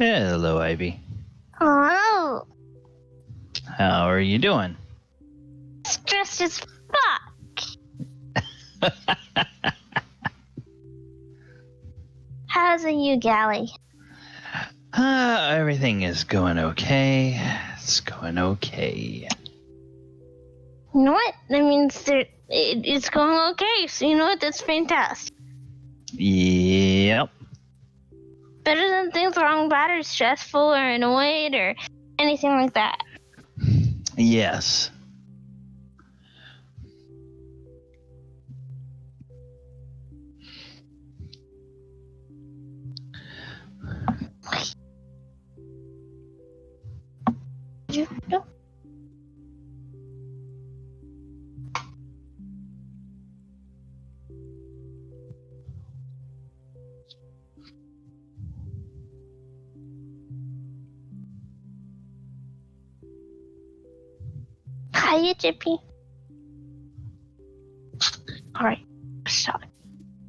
Hello, Ivy. Hello. How are you doing? Stressed as fuck. How's a you, Gally? Everything is going okay. It's going okay. You know what? That means it's going okay. So you know what? That's fantastic. Yep. Better than things wrong, bad, or stressful, or annoyed, or anything like that. Yes. No. Hiya, Jippy. Alright, stop.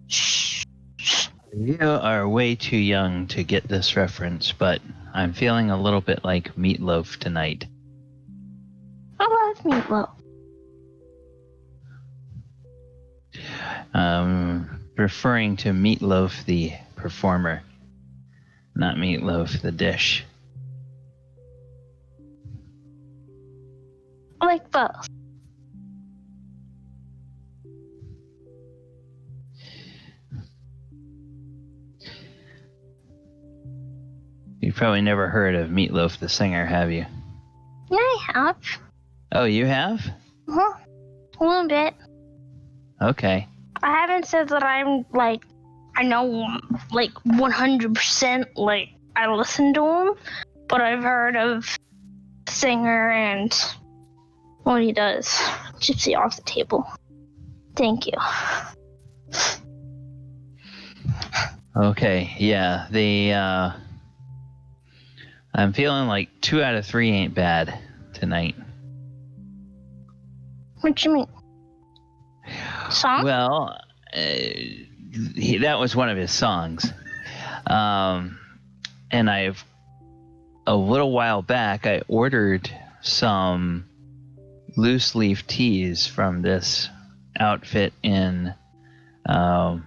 Shh. You are way too young to get this reference, but I'm feeling a little bit like Meatloaf tonight. I love Meatloaf. Referring to Meatloaf the performer, not Meatloaf the dish. I like both. You've probably never heard of Meatloaf the singer, have you? Yeah, I have. Oh, you have? Uh-huh. A little bit. Okay. I haven't said that I'm, I know, 100%, I listen to him, but I've heard of the singer and what he does. Gypsy off the table. Thank you. Okay, yeah, I'm feeling like 2 out of 3 ain't bad tonight. What you mean? Song? Well, that was one of his songs. And a little while back, I ordered some loose leaf teas from this outfit in, where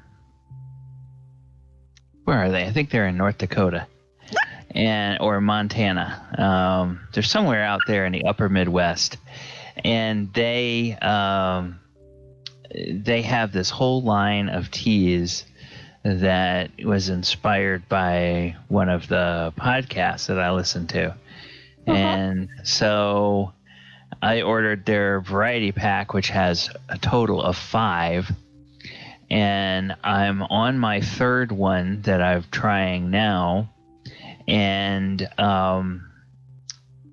are they? I think they're in North Dakota or Montana. They're somewhere out there in the upper Midwest. And they have this whole line of teas that was inspired by one of the podcasts that I listen to. Uh-huh. And so I ordered their variety pack, which has a total of 5. And I'm on my 3rd one that I'm trying now. And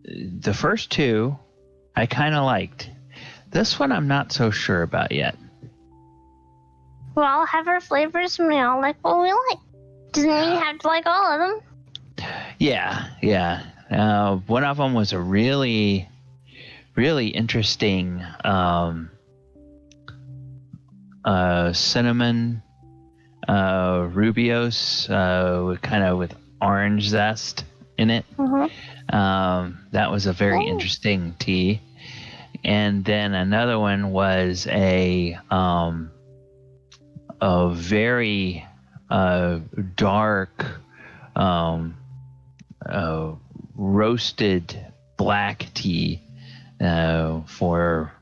the first 2 I kind of liked. This one I'm not so sure about yet. We all have our flavors and we all like what we like. Doesn't mean you have to like all of them. Yeah. One of them was a really, really interesting cinnamon Rubios, kind of with orange zest in it. Mm-hmm. That was a very interesting tea. And then another one was a very dark roasted black tea for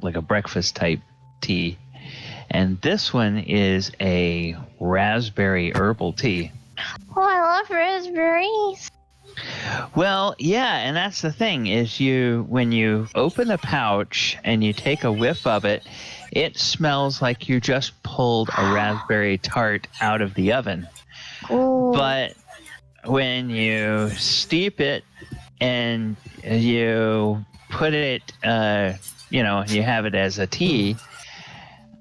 like a breakfast type tea. And this one is a raspberry herbal tea. Oh, I love raspberries. Well, yeah, and that's the thing is when you open the pouch and you take a whiff of it, it smells like you just pulled a raspberry tart out of the oven. Ooh. But when you steep it and you put it, you have it as a tea,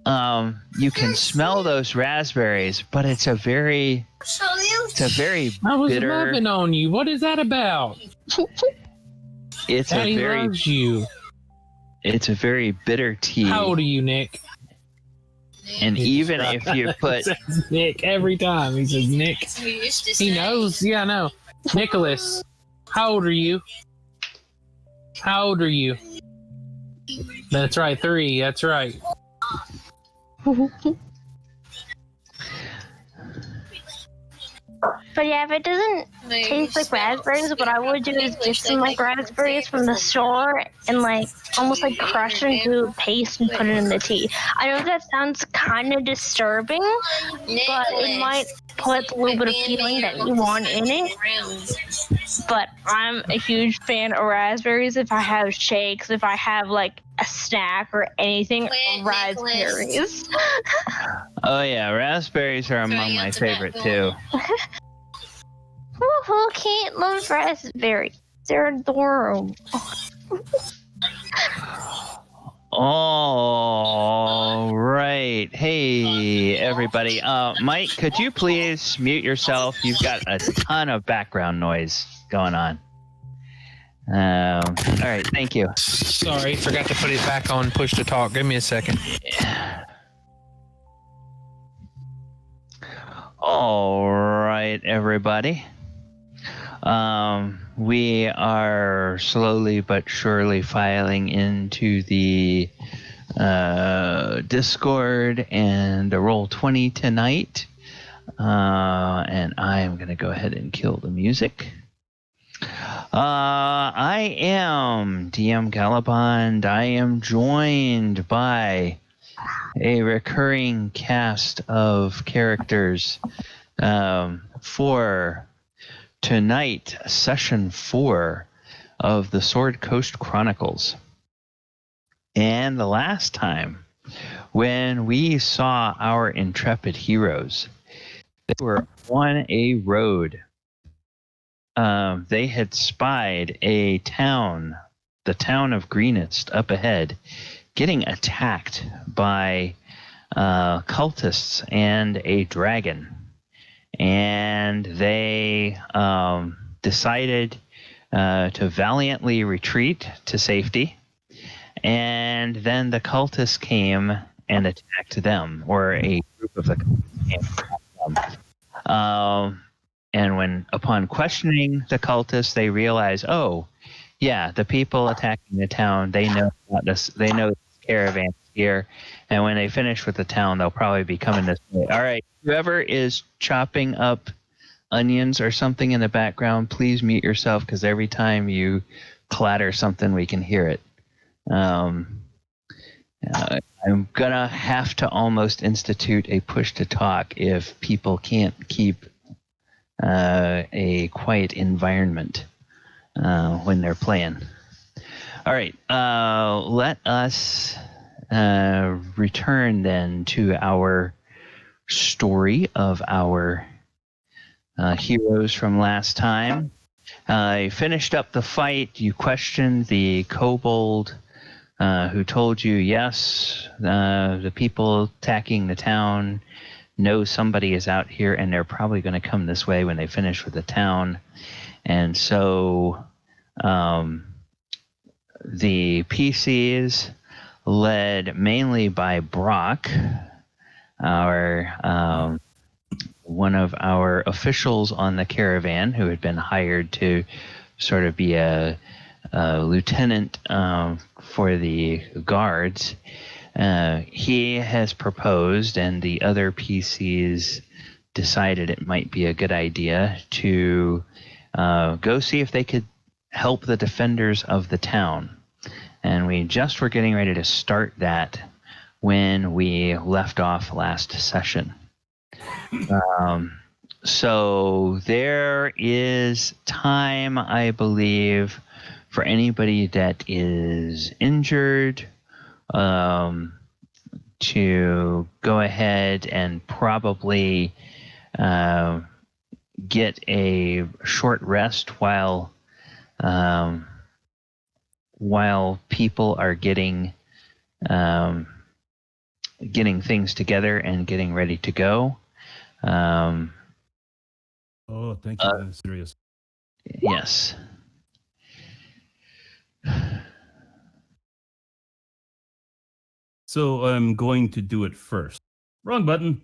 you can smell those raspberries, but it's a very I was bitter. loving on you. What is that about? It's Daddy loves you. It's a very bitter tea. How old are you, Nick? And even if you put Nick every time he says Nick, he knows. Yeah, I know. Nicholas, how old are you? How old are you? That's right, 3. That's right. But yeah, if it doesn't taste like raspberries, what I would do is get some like raspberries from the store and like almost like crush it into a paste and put it in the tea. I know that sounds kind of disturbing, but it might put a little bit of feeling that you want in it. But I'm a huge fan of raspberries. If I have shakes, if I have like a snack or anything, raspberries. Oh yeah, raspberries are among my favorite too. Who can't love raspberries? They're adorable. All right. Hey, everybody. Mike, could you please mute yourself? You've got a ton of background noise going on. All right. Thank you. Sorry, forgot to put it back on push to talk. Give me a second. All right, everybody. We are slowly but surely filing into the Discord and the Roll20 tonight. And I am going to go ahead and kill the music. I am DM Galabond. I am joined by a recurring cast of characters for tonight, session 4 of the Sword Coast Chronicles. And the last time when we saw our intrepid heroes, they were on a road. They had spied a town, the town of Greenest, up ahead, getting attacked by cultists and a dragon. And they decided to valiantly retreat to safety. And then the cultists came and attacked them, or a group of the cultists came and attacked them. And when, upon questioning the cultists, they realize, oh, yeah, the people attacking the town, they know about this. They know this caravan is here. And when they finish with the town, they'll probably be coming this way. All right, whoever is chopping up onions or something in the background, please mute yourself, because every time you clatter something, we can hear it. I'm going to have to almost institute a push to talk if people can't keep a quiet environment when they're playing. All right, let us return then to our story of our heroes from last time. You finished up the fight. You questioned the kobold who told you, yes, the people attacking the town know somebody is out here, and they're probably going to come this way when they finish with the town. And so the PCs, led mainly by Brock, our one of our officials on the caravan, who had been hired to sort of be a lieutenant for the guards, he has proposed, and the other PCs decided it might be a good idea to go see if they could help the defenders of the town. And we just were getting ready to start that when we left off last session. So there is time, I believe, for anybody that is injured to go ahead and probably get a short rest while people are getting things together and getting ready to go. Oh, thank you. That's serious. Yes. So I'm going to do it first. Wrong button.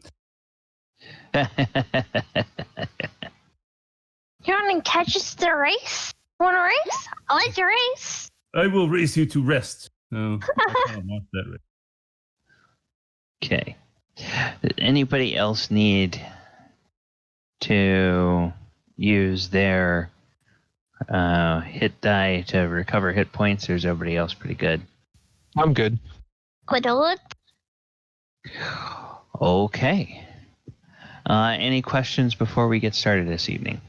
You're You want to catch us the race? Want to race? I like to race. I will race you to rest. No, I don't want that race. Okay. Does anybody else need to use their hit die to recover hit points, or is everybody else pretty good? I'm good. Good. Okay. Any questions before we get started this evening?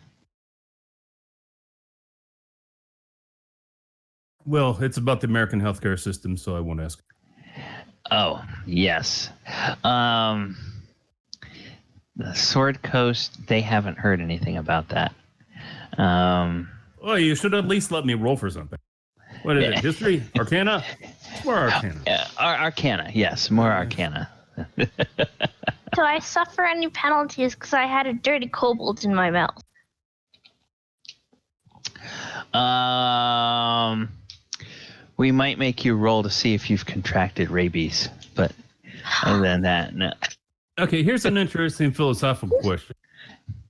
Well, it's about the American healthcare system, so I won't ask. Oh, yes. The Sword Coast, they haven't heard anything about that. Oh, you should at least let me roll for something. What is it? History? Arcana? It's more Arcana. Arcana, yes. More Arcana. Do I suffer any penalties because I had a dirty kobold in my mouth? We might make you roll to see if you've contracted rabies, but other than that, no. Okay, here's an interesting philosophical question.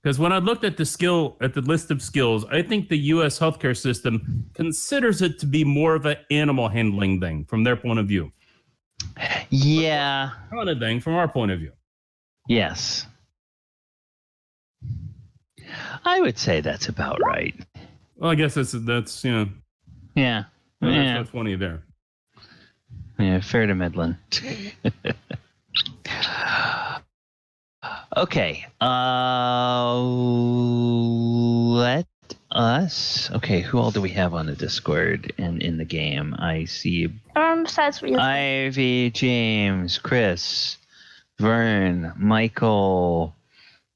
Because when I looked at the list of skills, I think the U.S. healthcare system considers it to be more of an animal handling thing from their point of view. Yeah. Kind of thing from our point of view. Yes. I would say that's about right. Well, I guess that's Yeah. That's funny there. Yeah, fair to Midland. Okay. Let us. Okay, who all do we have on the Discord and in the game? I see Besides me. Ivy, James, Chris, Vern, Michael.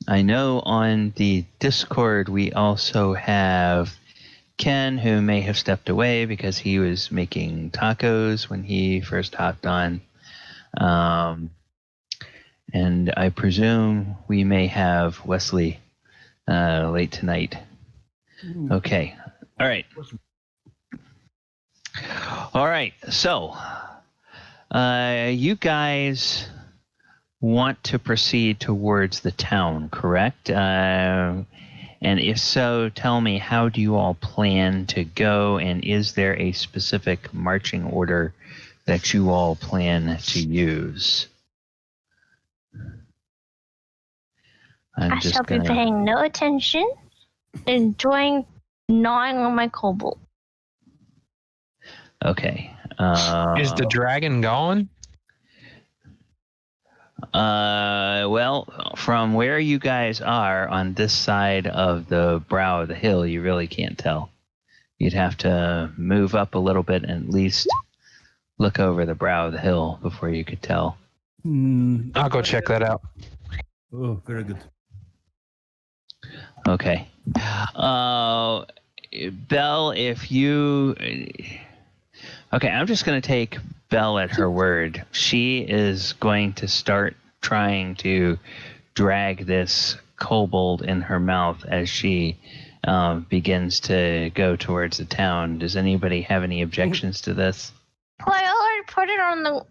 I know on the Discord we also have Ken, who may have stepped away because he was making tacos when he first hopped on. And I presume we may have Wesley late tonight. Okay. All right. All right. So, you guys want to proceed towards the town, correct? And if so, tell me, how do you all plan to go, and is there a specific marching order that you all plan to use? I shall be paying no attention, enjoying gnawing on my kobold. Okay. Is the dragon gone? Well, from where you guys are on this side of the brow of the hill, you really can't tell. You'd have to move up a little bit and at least look over the brow of the hill before you could tell. I'll go check that out. Oh, very good. Okay. Belle, if you... Okay, I'm just going to take Belle at her word. She is going to start trying to drag this kobold in her mouth as she begins to go towards the town. Does anybody have any objections to this? Well, I already put it on the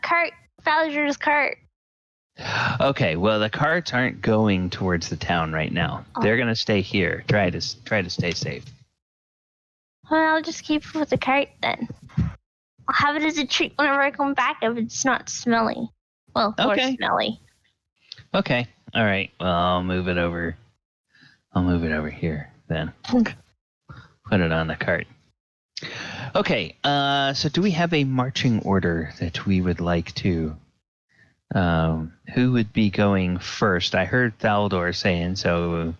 cart, Bowser's cart. Okay, well, the carts aren't going towards the town right now. Oh. They're going to stay here. Try to stay safe. Well, I'll just keep it with the cart then. I'll have it as a treat whenever I come back if it's not smelly. Well, okay. Or smelly. Okay. All right. Well, I'll move it over here then. Put it on the cart. Okay. So do we have a marching order that we would like to... who would be going first? I heard Thaldor saying, so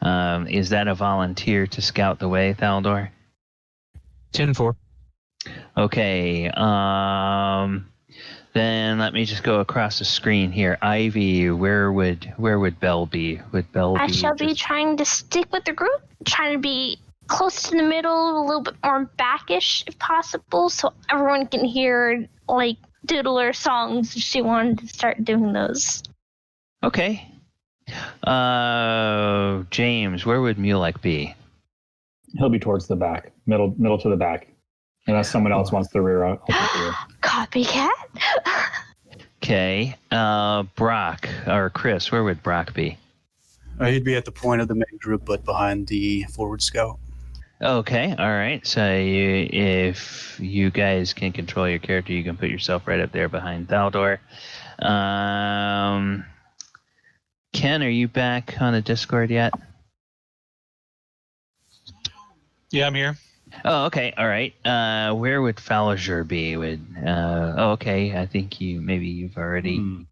is that a volunteer to scout the way, Thaldor? 10-4. Okay, then let me just go across the screen here. Ivy, where would Belle be? Would Belle I shall be trying to stick with the group, trying to be close to the middle, a little bit more backish if possible, so everyone can hear, like, doodler songs if she wanted to start doing those. Okay. James, where would Mulek be? He'll be towards the back, middle to the back. Unless someone else wants the rear out. Copycat? Okay. Brock, or Chris, where would Brock be? He'd be at the point of the main group, but behind the forward scout. Okay, all right. So if you guys can control your character, you can put yourself right up there behind Thaldor. Ken, are you back on the Discord yet? Yeah, I'm here. Oh, okay, all right. Where would Falliger be? Okay. I think you've already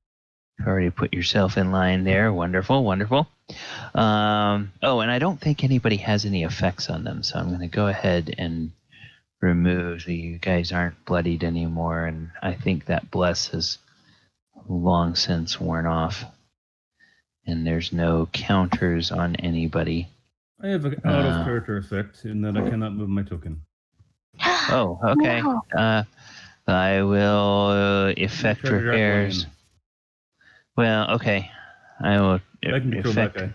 put yourself in line there. Wonderful. And I don't think anybody has any effects on them, so I'm going to go ahead and remove. You guys aren't bloodied anymore, and I think that bless has long since worn off, and there's no counters on anybody. I have an out of character effect in that I cannot move my token. Oh, okay. No. I will effect repairs. Well, okay. I will I can control that guy.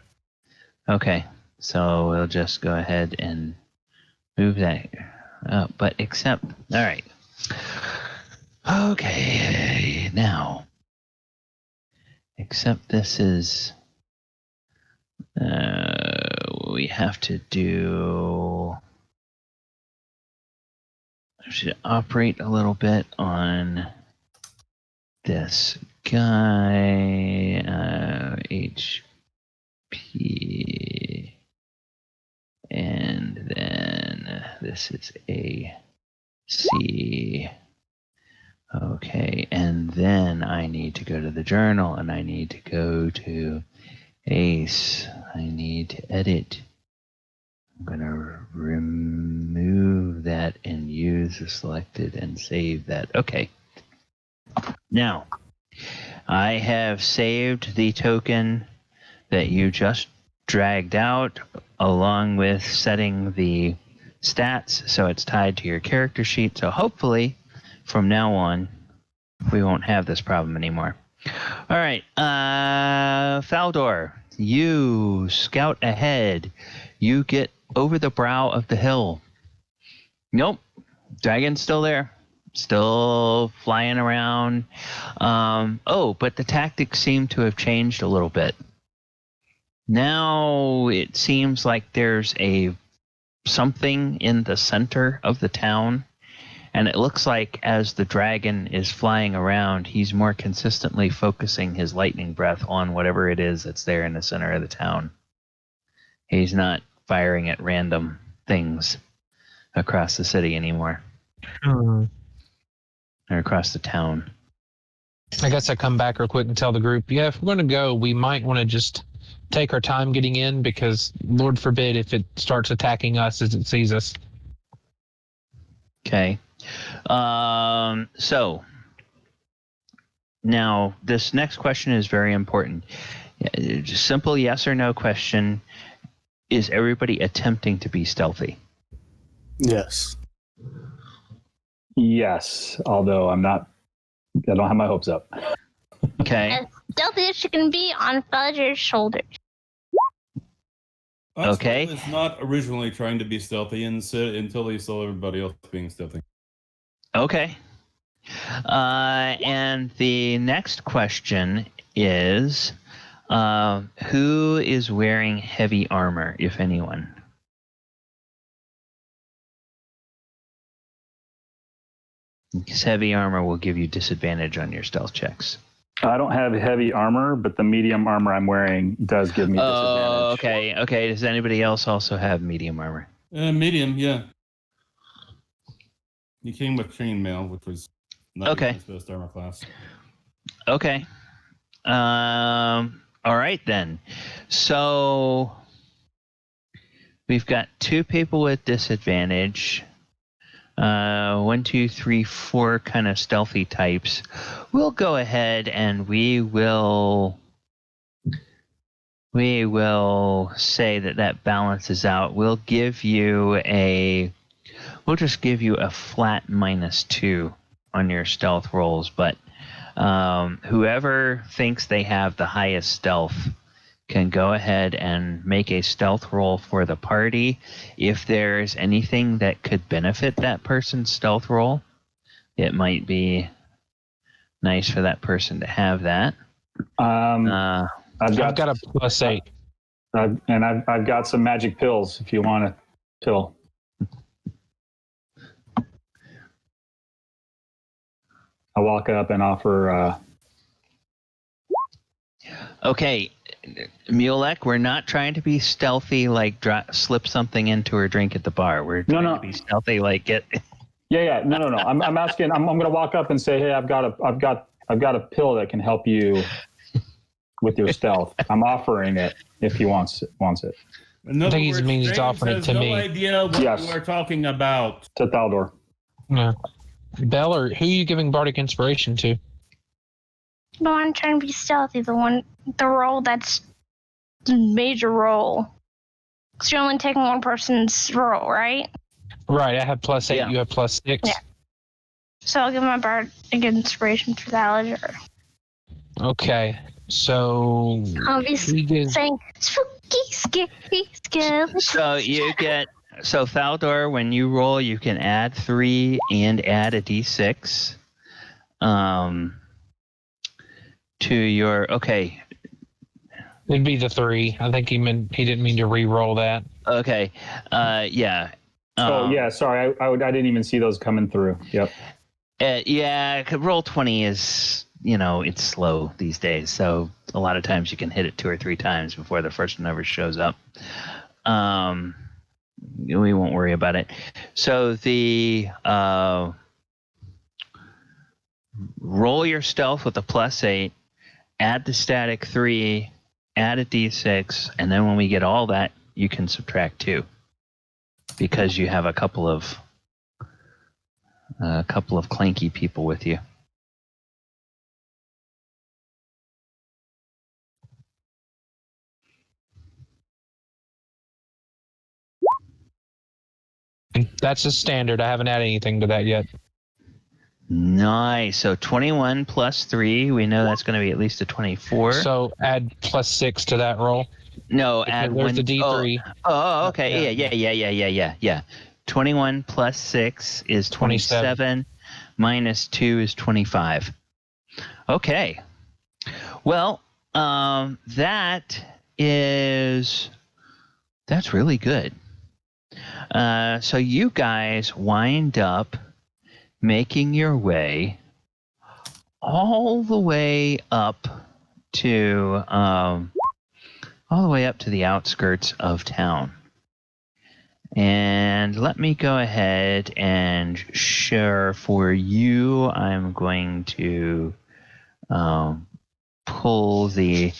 Okay, so we'll just go ahead and move that up, but except, all right. Okay, now, except this is, we have to I should operate a little bit on this guy, HP, and then this is AC. Okay, and then I need to go to the journal, and I need to go to Ace. I need to edit. I'm going to remove that and use the selected and save that. Okay. Now, I have saved the token that you just dragged out along with setting the stats so it's tied to your character sheet. So hopefully from now on we won't have this problem anymore. All right, Faldor, you scout ahead. You get over the brow of the hill. Nope, dragon's still there. Still flying around. But the tactics seem to have changed a little bit. Now it seems like there's something in the center of the town, and it looks like as the dragon is flying around, he's more consistently focusing his lightning breath on whatever it is that's there in the center of the town. He's not firing at random things across the city anymore. Or across the town. I guess I come back real quick and tell the group, yeah, if we're going to go, we might want to just take our time getting in because Lord forbid if it starts attacking us as it sees us. Okay. So now this next question is very important. Just simple yes or no question. Is everybody attempting to be stealthy? Yes. Yes, although I don't have my hopes up. Okay. As stealthy as she can be on Fudger's shoulders. Okay. I was not originally trying to be stealthy until he saw everybody else being stealthy. Okay. And the next question is, who is wearing heavy armor, if anyone? Because heavy armor will give you disadvantage on your stealth checks. I don't have heavy armor, but the medium armor I'm wearing does give me disadvantage. Okay. Does anybody else also have medium armor? Medium, yeah. He came with chainmail, which was not his best armor class. Okay. All right then. So we've got 2 people with disadvantage. 1, 2, 3, 4 kind of stealthy types. We'll go ahead and we will say that balances out. We'll just give you a flat -2 on your stealth rolls, but whoever thinks they have the highest stealth can go ahead and make a stealth roll for the party. If there's anything that could benefit that person's stealth roll, it might be nice for that person to have that. I've got a +8. I've got some magic pills if you want a pill. I walk up and offer. Okay, Mulek, we're not trying to be stealthy, like slip something into her drink at the bar. We're trying to be stealthy, like get. Yeah. No. I'm asking. I'm going to walk up and say, hey, I've got a pill that can help you with your stealth. I'm offering it if he wants it. I think he means he's offering it to me. No idea what you are talking about. To Thaldor. Yeah. Bell, or who are you giving bardic inspiration to? No, I'm trying to be stealthy. The role that's the major role. Because you're only taking one person's role, right? Right. I have +8. Yeah. You have +6. Yeah. So I'll give my bardic inspiration for that ledger. Okay. So I'll be saying spooky, scary, scary. So Thaldor, when you roll, you can add 3 and add a d6. To your It'd be the 3. I think he didn't mean to re-roll that. Okay. Yeah. Sorry. I didn't even see those coming through. Yep. Yeah. Roll 20 is, it's slow these days. So a lot of times you can hit it 2 or 3 times before the first one ever shows up. We won't worry about it. So the roll your stealth with a +8, add the static 3, add a d6, and then when we get all that, you can subtract 2 because you have a couple of clanky people with you. That's a standard. I haven't added anything to that yet. Nice. So 21 plus 3, we know that's going to be at least a 24. So add +6 to that roll. No, because add there's 1. The D3. Oh, okay. Yeah. 21 plus 6 is 27. Minus 2 is 25. Okay. Well, that's really good. So you guys wind up making your way all the way up to the outskirts of town. And let me go ahead and share for you. I'm going to pull the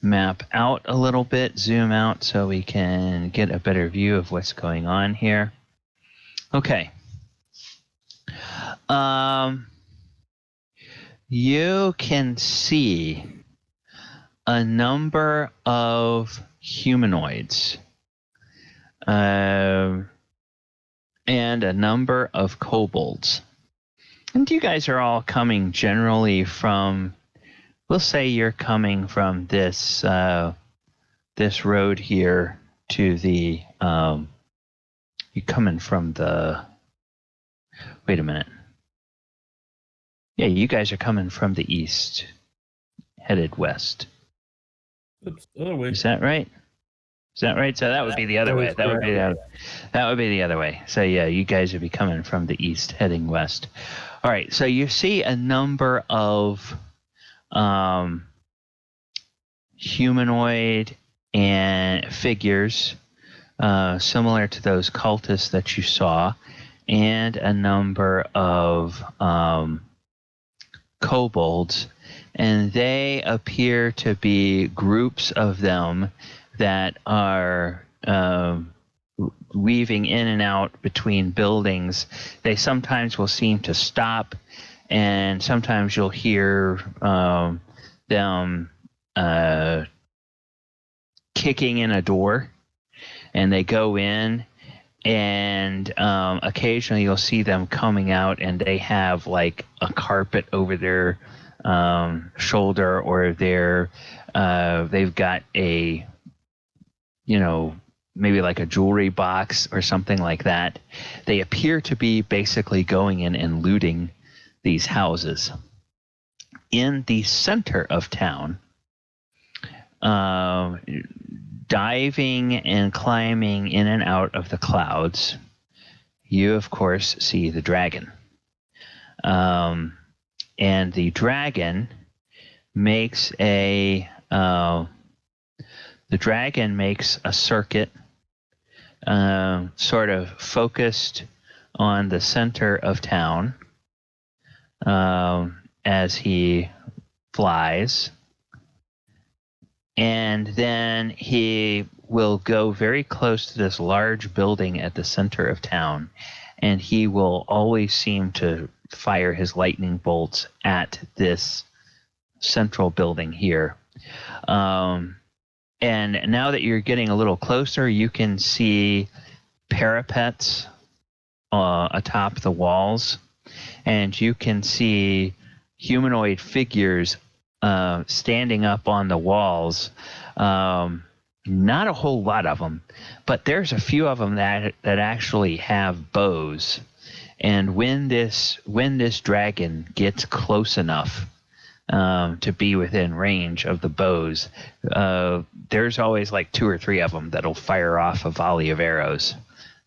map out a little bit, zoom out so we can get a better view of what's going on here. Okay. You can see a number of humanoids and a number of kobolds. And you guys are all coming generally from, we'll say you're coming from this road here to the, you're coming from the, wait a minute. Yeah, you guys are coming from the east, headed west. Oops, other way. Is that right? So that would be the other way. That would be the other way. So yeah, you guys would be coming from the east, heading west. All right. So you see a number of humanoid and figures similar to those cultists that you saw, and a number of kobolds, and they appear to be groups of them that are weaving in and out between buildings. They sometimes will seem to stop, and sometimes you'll hear them kicking in a door, and they go in, and occasionally you'll see them coming out, and they have like a carpet over their shoulder, or they've got a, maybe like a jewelry box or something like that. They appear to be basically going in and looting these houses. In the center of town, diving and climbing in and out of the clouds, you of course see the dragon. And the dragon makes a circuit, sort of focused on the center of town, as he flies. And then he will go very close to this large building at the center of town, and he will always seem to fire his lightning bolts at this central building here. And now that you're getting a little closer, you can see parapets atop the walls, and you can see humanoid figures standing up on the walls. Not a whole lot of them, but there's a few of them that actually have bows. And when this dragon gets close enough to be within range of the bows, there's always like 2 or 3 of them that'll fire off a volley of arrows.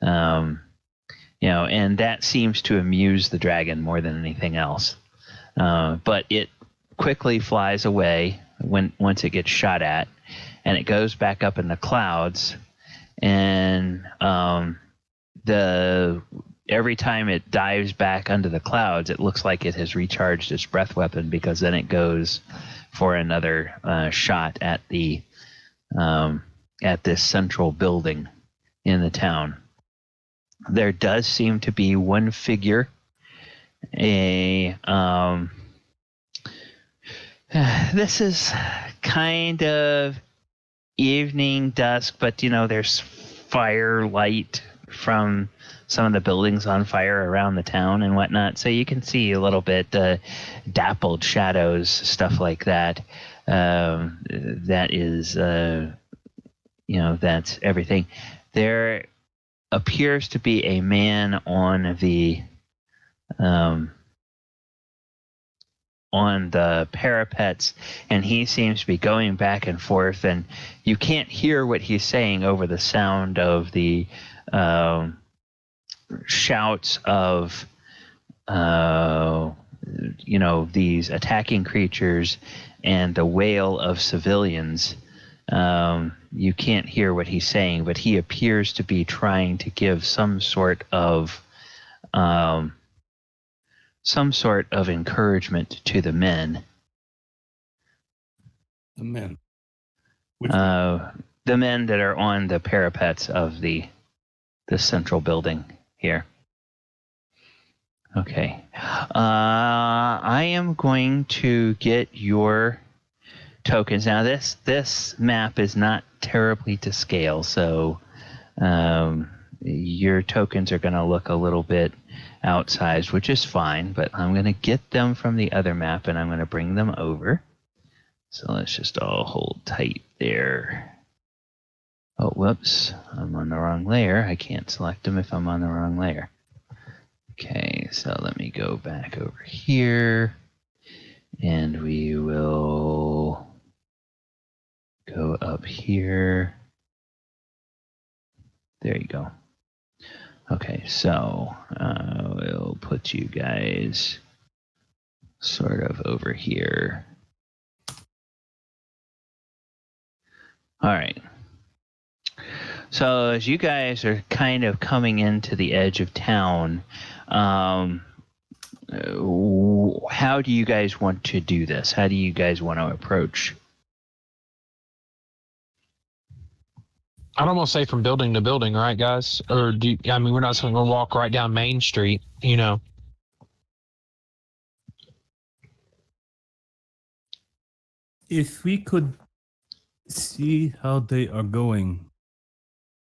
And that seems to amuse the dragon more than anything else. But it quickly flies away once it gets shot at, and it goes back up in the clouds. And every time it dives back under the clouds, it looks like it has recharged its breath weapon, because then it goes for another shot at this central building in the town. There does seem to be one figure, this is kind of evening dusk, but there's firelight from some of the buildings on fire around the town and whatnot, so you can see a little bit dappled shadows, stuff like that. That is, that's everything. There appears to be a man on the parapets, and he seems to be going back and forth, and you can't hear what he's saying over the sound of the shouts of these attacking creatures and the wail of civilians. You can't hear what he's saying, but he appears to be trying to give some sort of encouragement to the men. The men? The men that are on the parapets of the central building here. Okay. I am going to get your tokens. Now, this map is not terribly to scale, so your tokens are going to look a little bit outsized, which is fine, but I'm going to get them from the other map, and I'm going to bring them over. So let's just all hold tight there. Oh, whoops. I'm on the wrong layer. I can't select them if I'm on the wrong layer. Okay, so let me go back over here, and we will go up here. There you go. Okay, so we'll put you guys sort of over here. All right. So as you guys are kind of coming into the edge of town, how do you guys want to do this? How do you guys want to approach? I'd almost say from building to building, right, guys? Or we're not going to walk right down Main Street, If we could see how they are going,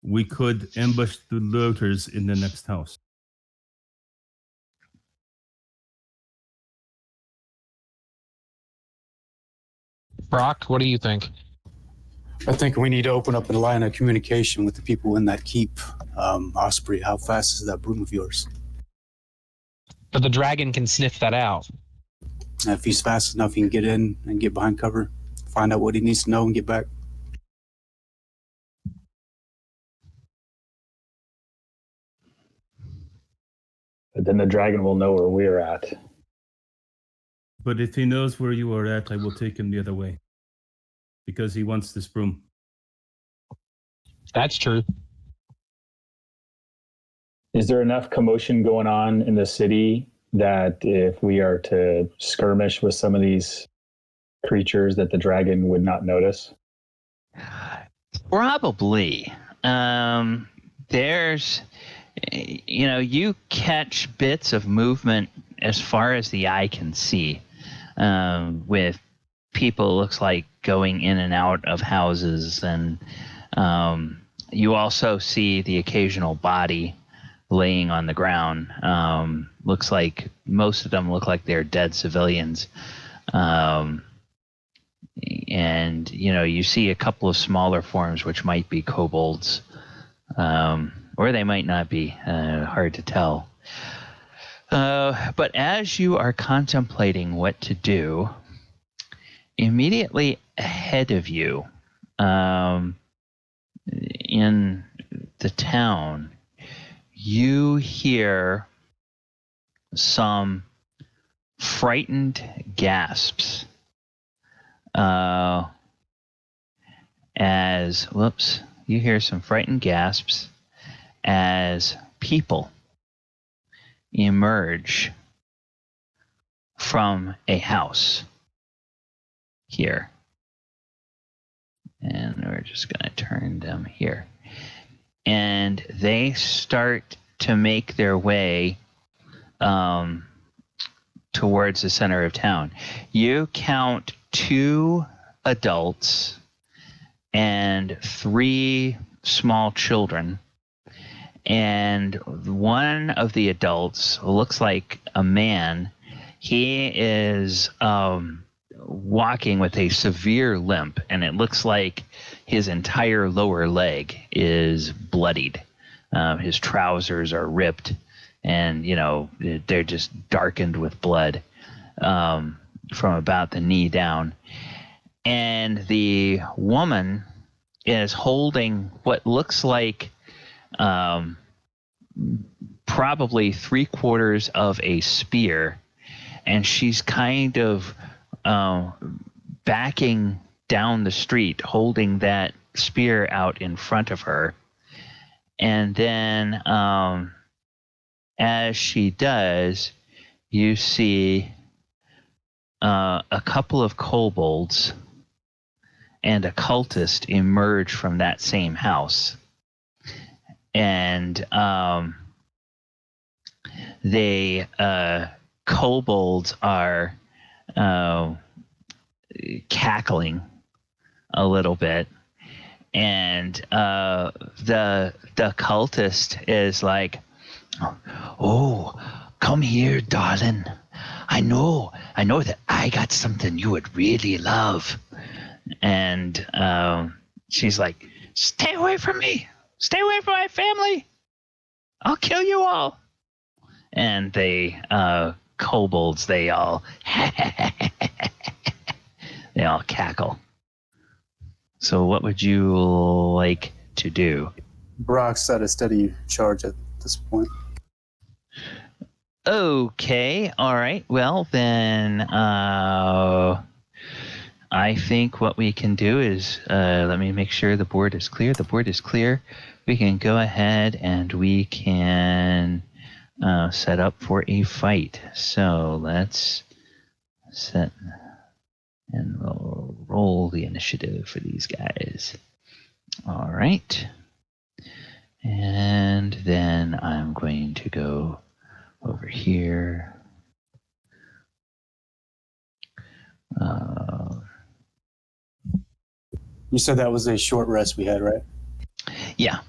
we could ambush the looters in the next house. Brock, what do you think? I think we need to open up a line of communication with the people in that keep. Osprey, how fast is that broom of yours? But the dragon can sniff that out. If he's fast enough, he can get in and get behind cover, find out what he needs to know, and get back. then the dragon will know where we're at. But if he knows where you are at, I will take him the other way. Because he wants this broom. That's true. Is there enough commotion going on in the city that if we are to skirmish with some of these creatures that the dragon would not notice? Probably. There's, you catch bits of movement as far as the eye can see, with people, looks like, going in and out of houses, and you also see the occasional body laying on the ground. Looks like most of them look like they're dead civilians. And, you see a couple of smaller forms, which might be kobolds, or they might not be, hard to tell. But as you are contemplating what to do, immediately ahead of you, in the town, you hear some frightened gasps you hear some frightened gasps as people emerge from a house here. And we're just going to turn them here. And they start to make their way towards the center of town. You count 2 adults and 3 small children. And one of the adults looks like a man. He is walking with a severe limp, and it looks like his entire lower leg is bloodied. His trousers are ripped, and they're just darkened with blood from about the knee down. And the woman is holding what looks like probably 3/4 of a spear, and she's kind of backing down the street, holding that spear out in front of her. And then as she does, you see a couple of kobolds and a cultist emerge from that same house. And they kobolds are cackling a little bit, and the cultist is like, "Oh, come here, darling. I know that I got something you would really love." And she's like, "Stay away from me! Stay away from my family! I'll kill you all!" And they kobolds, they all they all cackle. So what would you like to do? Brock's at a steady charge at this point. Okay, all right. Well, then I think what we can do is, let me make sure the board is clear. The board is clear. We can go ahead and we can set up for a fight. So let's set and we'll roll the initiative for these guys. All right. And then I'm going to go over here. You said that was a short rest we had, right? Yeah.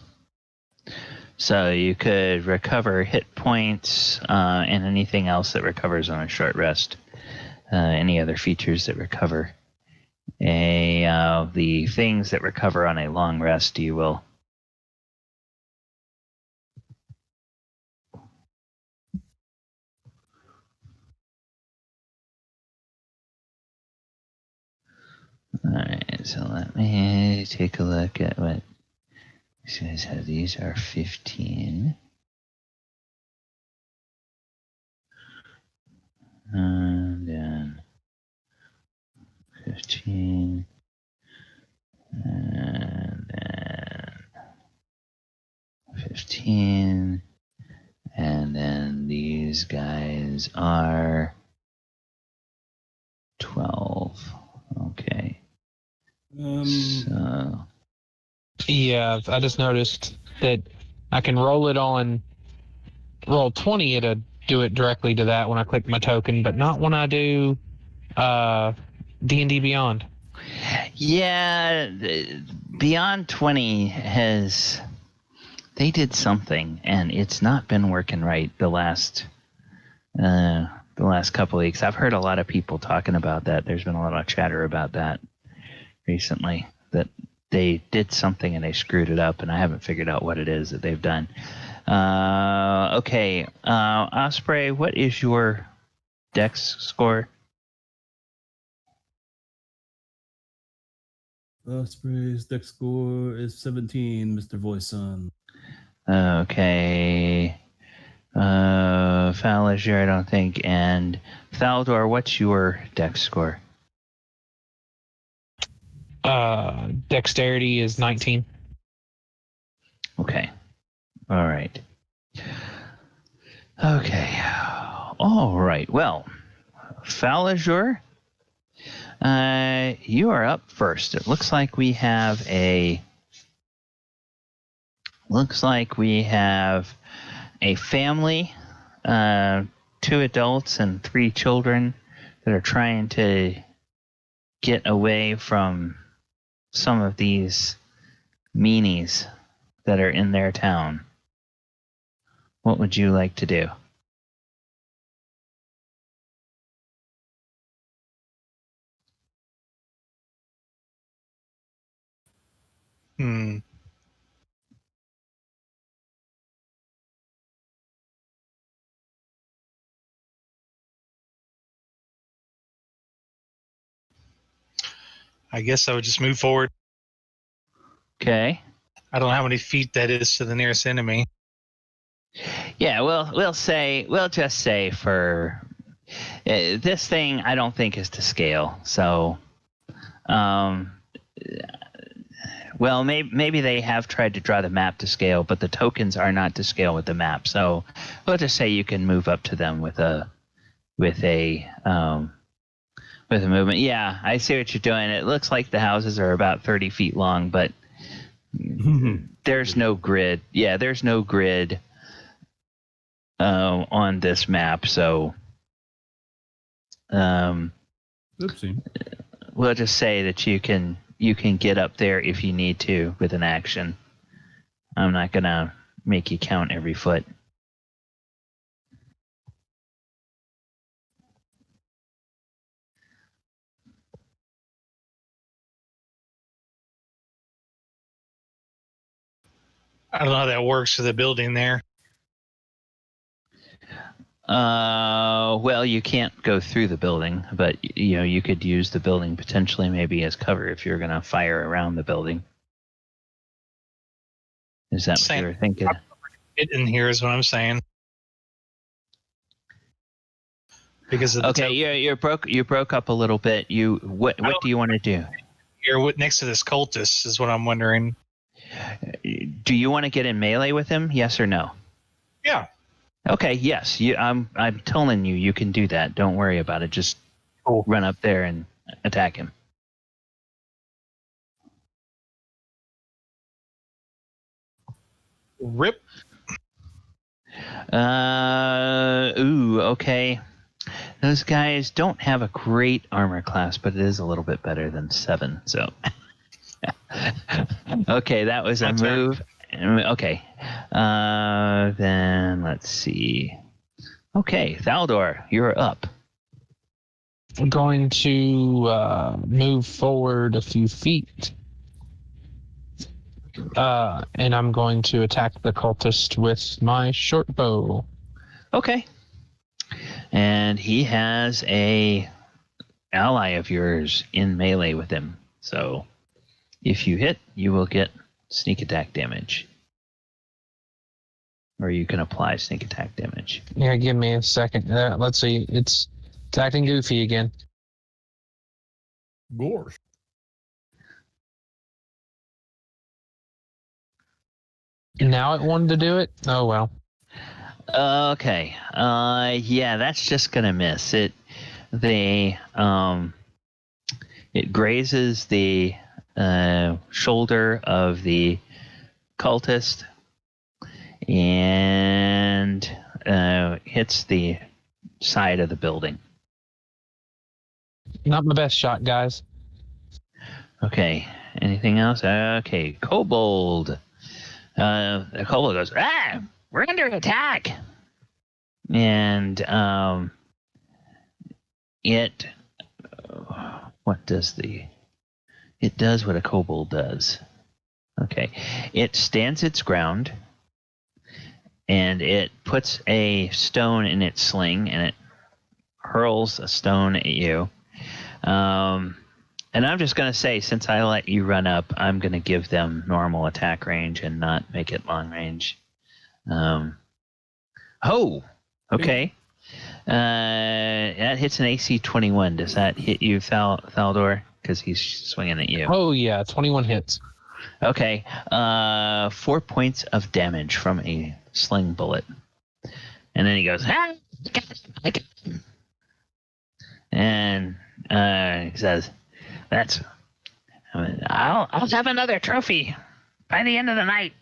So you could recover hit points and anything else that recovers on a short rest. Any other features that recover. The things that recover on a long rest, you will. All right, so let me take a look at what it says. How these are 15. 15. And then 15. And then these guys are 12. Okay. So. Yeah, I just noticed that I can roll 20, it'll do it directly to that when I click my token, but not when I do D&D Beyond. Yeah, Beyond 20 they did something, and it's not been working right the last couple of weeks. I've heard a lot of people talking about that. There's been a lot of chatter about that recently, that they did something and they screwed it up, and I haven't figured out what it is that they've done. Okay, Osprey, what is your Dex score? Osprey's Dex score is 17, Mr. Voisin. Okay. Faliger, I don't think. And Thaldor, what's your Dex score? Dexterity is 19. Okay. All right. Okay. All right. Well, Faliger, you are up first. It looks like we have a family, 2 adults and 3 children that are trying to get away from some of these meanies that are in their town. What would you like to do? I guess I would just move forward. Okay. I don't know how many feet that is to the nearest enemy. Yeah, we'll just say for this thing, I don't think is to scale. So, well, maybe they have tried to draw the map to scale, but the tokens are not to scale with the map. So we'll just say you can move up to them with a movement. Yeah, I see what you're doing. It looks like the houses are about 30 feet long, but there's no grid. Yeah, there's no grid on this map. So Oopsie. we'll just say that you can get up there if you need to with an action. I'm not going to make you count every foot. I don't know how that works for the building there. Well, you can't go through the building, but you could use the building potentially maybe as cover if you're going to fire around the building. Is that what you were thinking? It in here is what I'm saying. Because of the you broke up a little bit. What do you want to do? You're next to this cultist is what I'm wondering. Do you want to get in melee with him? Yes or no? Yeah. Okay. Yes. I'm telling you, you can do that. Don't worry about it. Just run up there and attack him. Rip. Okay. Those guys don't have a great armor class, but it is a little bit better than 7. So, okay, that was a move. Okay, then let's see. Okay, Thaldor, you're up. I'm going to move forward a few feet. And I'm going to attack the cultist with my short bow. Okay. And he has a ally of yours in melee with him. So if you hit, you will get sneak attack damage. Or you can apply sneak attack damage. Yeah, give me a second. Let's see. It's acting goofy again. Gorsh. Now it wanted to do it? Oh, well. Okay. Yeah, that's just gonna miss it. It grazes the shoulder of the cultist and hits the side of the building. Not my best shot, guys. Okay. Anything else? Okay. Kobold. The kobold goes, we're under attack. And it does what a kobold does. Okay. It stands its ground and it puts a stone in its sling and it hurls a stone at you. And I'm just going to say, since I let you run up, I'm going to give them normal attack range and not make it long range. Okay. That hits an AC 21. Does that hit you, Thaldor? Because he's swinging at you. Oh, yeah. 21 hits. Okay. 4 points of damage from a sling bullet. And then he goes, I got him. And he says, I'll have another trophy by the end of the night.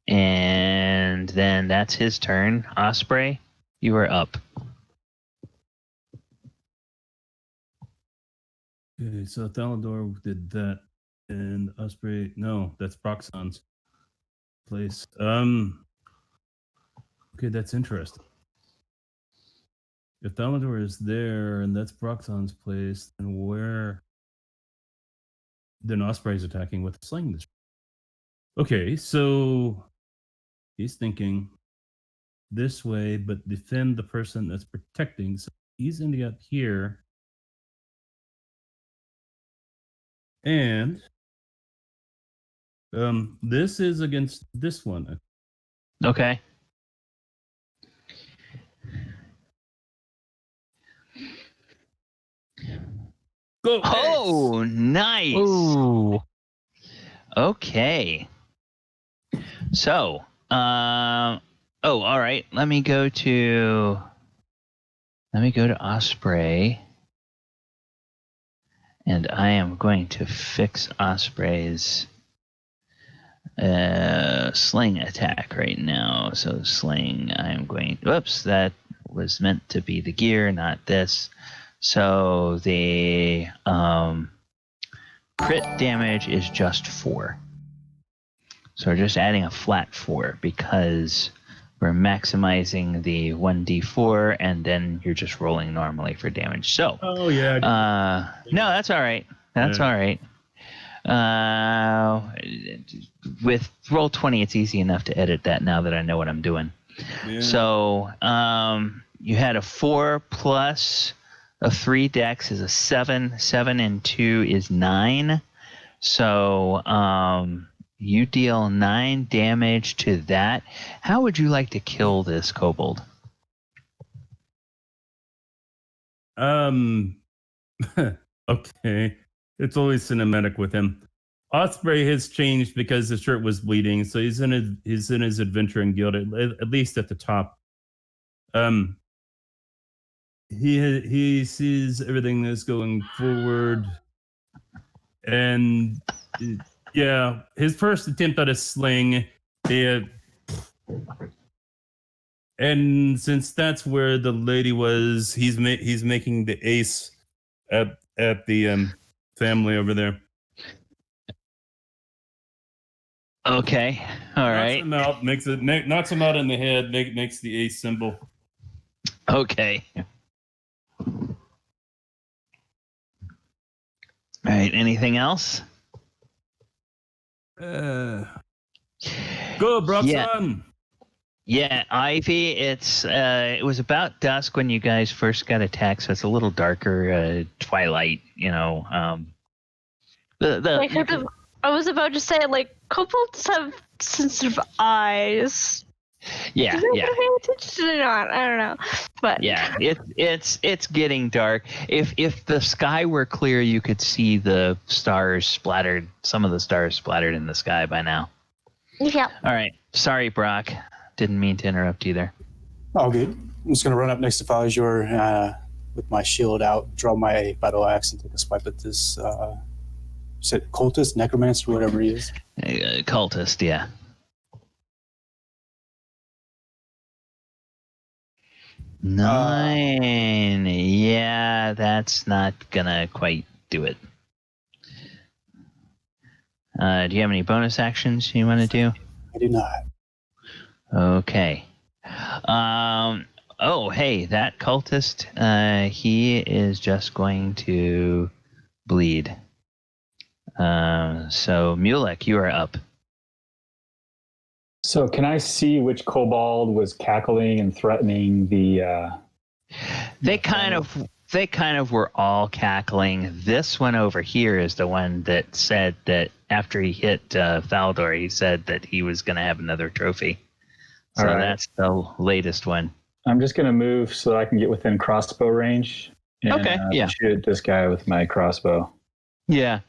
And then that's his turn. Osprey, you are up. Okay, so Thalador did that, and Osprey. No, that's Proxon's place. Okay, that's interesting. If Thalador is there and that's Proxon's place, then where? Then Osprey's attacking with a sling. Okay, so he's thinking this way, but defend the person that's protecting. So he's ending up here. And this is against this one. Okay. Go! Oh, nice. Ooh. Okay. So, all right. Let me go to Osprey. And I am going to fix Osprey's sling attack right now. So sling, I'm going... Whoops, that was meant to be the gear, not this. So the crit damage is just 4. So we're just adding a flat 4 because we're maximizing the 1d4 and then you're just rolling normally for damage. So, oh yeah. No, that's all right. That's all right. With Roll20, it's easy enough to edit that now that I know what I'm doing. Yeah. So, you had a 4 plus a 3 dex is a 7. 7 and 2 is 9. So, you deal 9 damage to that. How would you like to kill this kobold? Okay. It's always cinematic with him. Osprey has changed because his shirt was bleeding, so he's in his adventuring guild, at least at the top. He sees everything that's going forward, and yeah, his first attempt at a sling, and since that's where the lady was, he's making the ace at the family over there. Okay, all right. Knocks him out, knocks him out in the head, makes the ace symbol. Okay. All right, anything else? Go, Broxon! Yeah, Ivy, it was about dusk when you guys first got attacked, so it's a little darker, twilight, you know. I was about to say, like, kobolds have sensitive eyes. Yeah, yeah. Pay attention or not? I don't know. But Yeah, it's getting dark. If the sky were clear, you could see the stars splattered. Some of the stars splattered in the sky by now. yeah. All right, sorry, Brock. Didn't mean to interrupt either. All good. I'm just gonna run up next to Falzor with my shield out, draw my battle axe, and take a swipe at this. Is it cultist, necromancer, whatever he is? Cultist, yeah. Nine. Yeah, that's not gonna quite do it. Do you have any bonus actions you want to do? I do not. Okay. Oh, hey, that cultist. He is just going to bleed. So Mulek, you are up. So can I see which kobold was cackling and threatening the? They kind of were all cackling. This one over here is the one that said that after he hit Faldor, he said that he was going to have another trophy. So that's the latest one. I'm just going to move so I can get within crossbow range. And, shoot this guy with my crossbow. Yeah.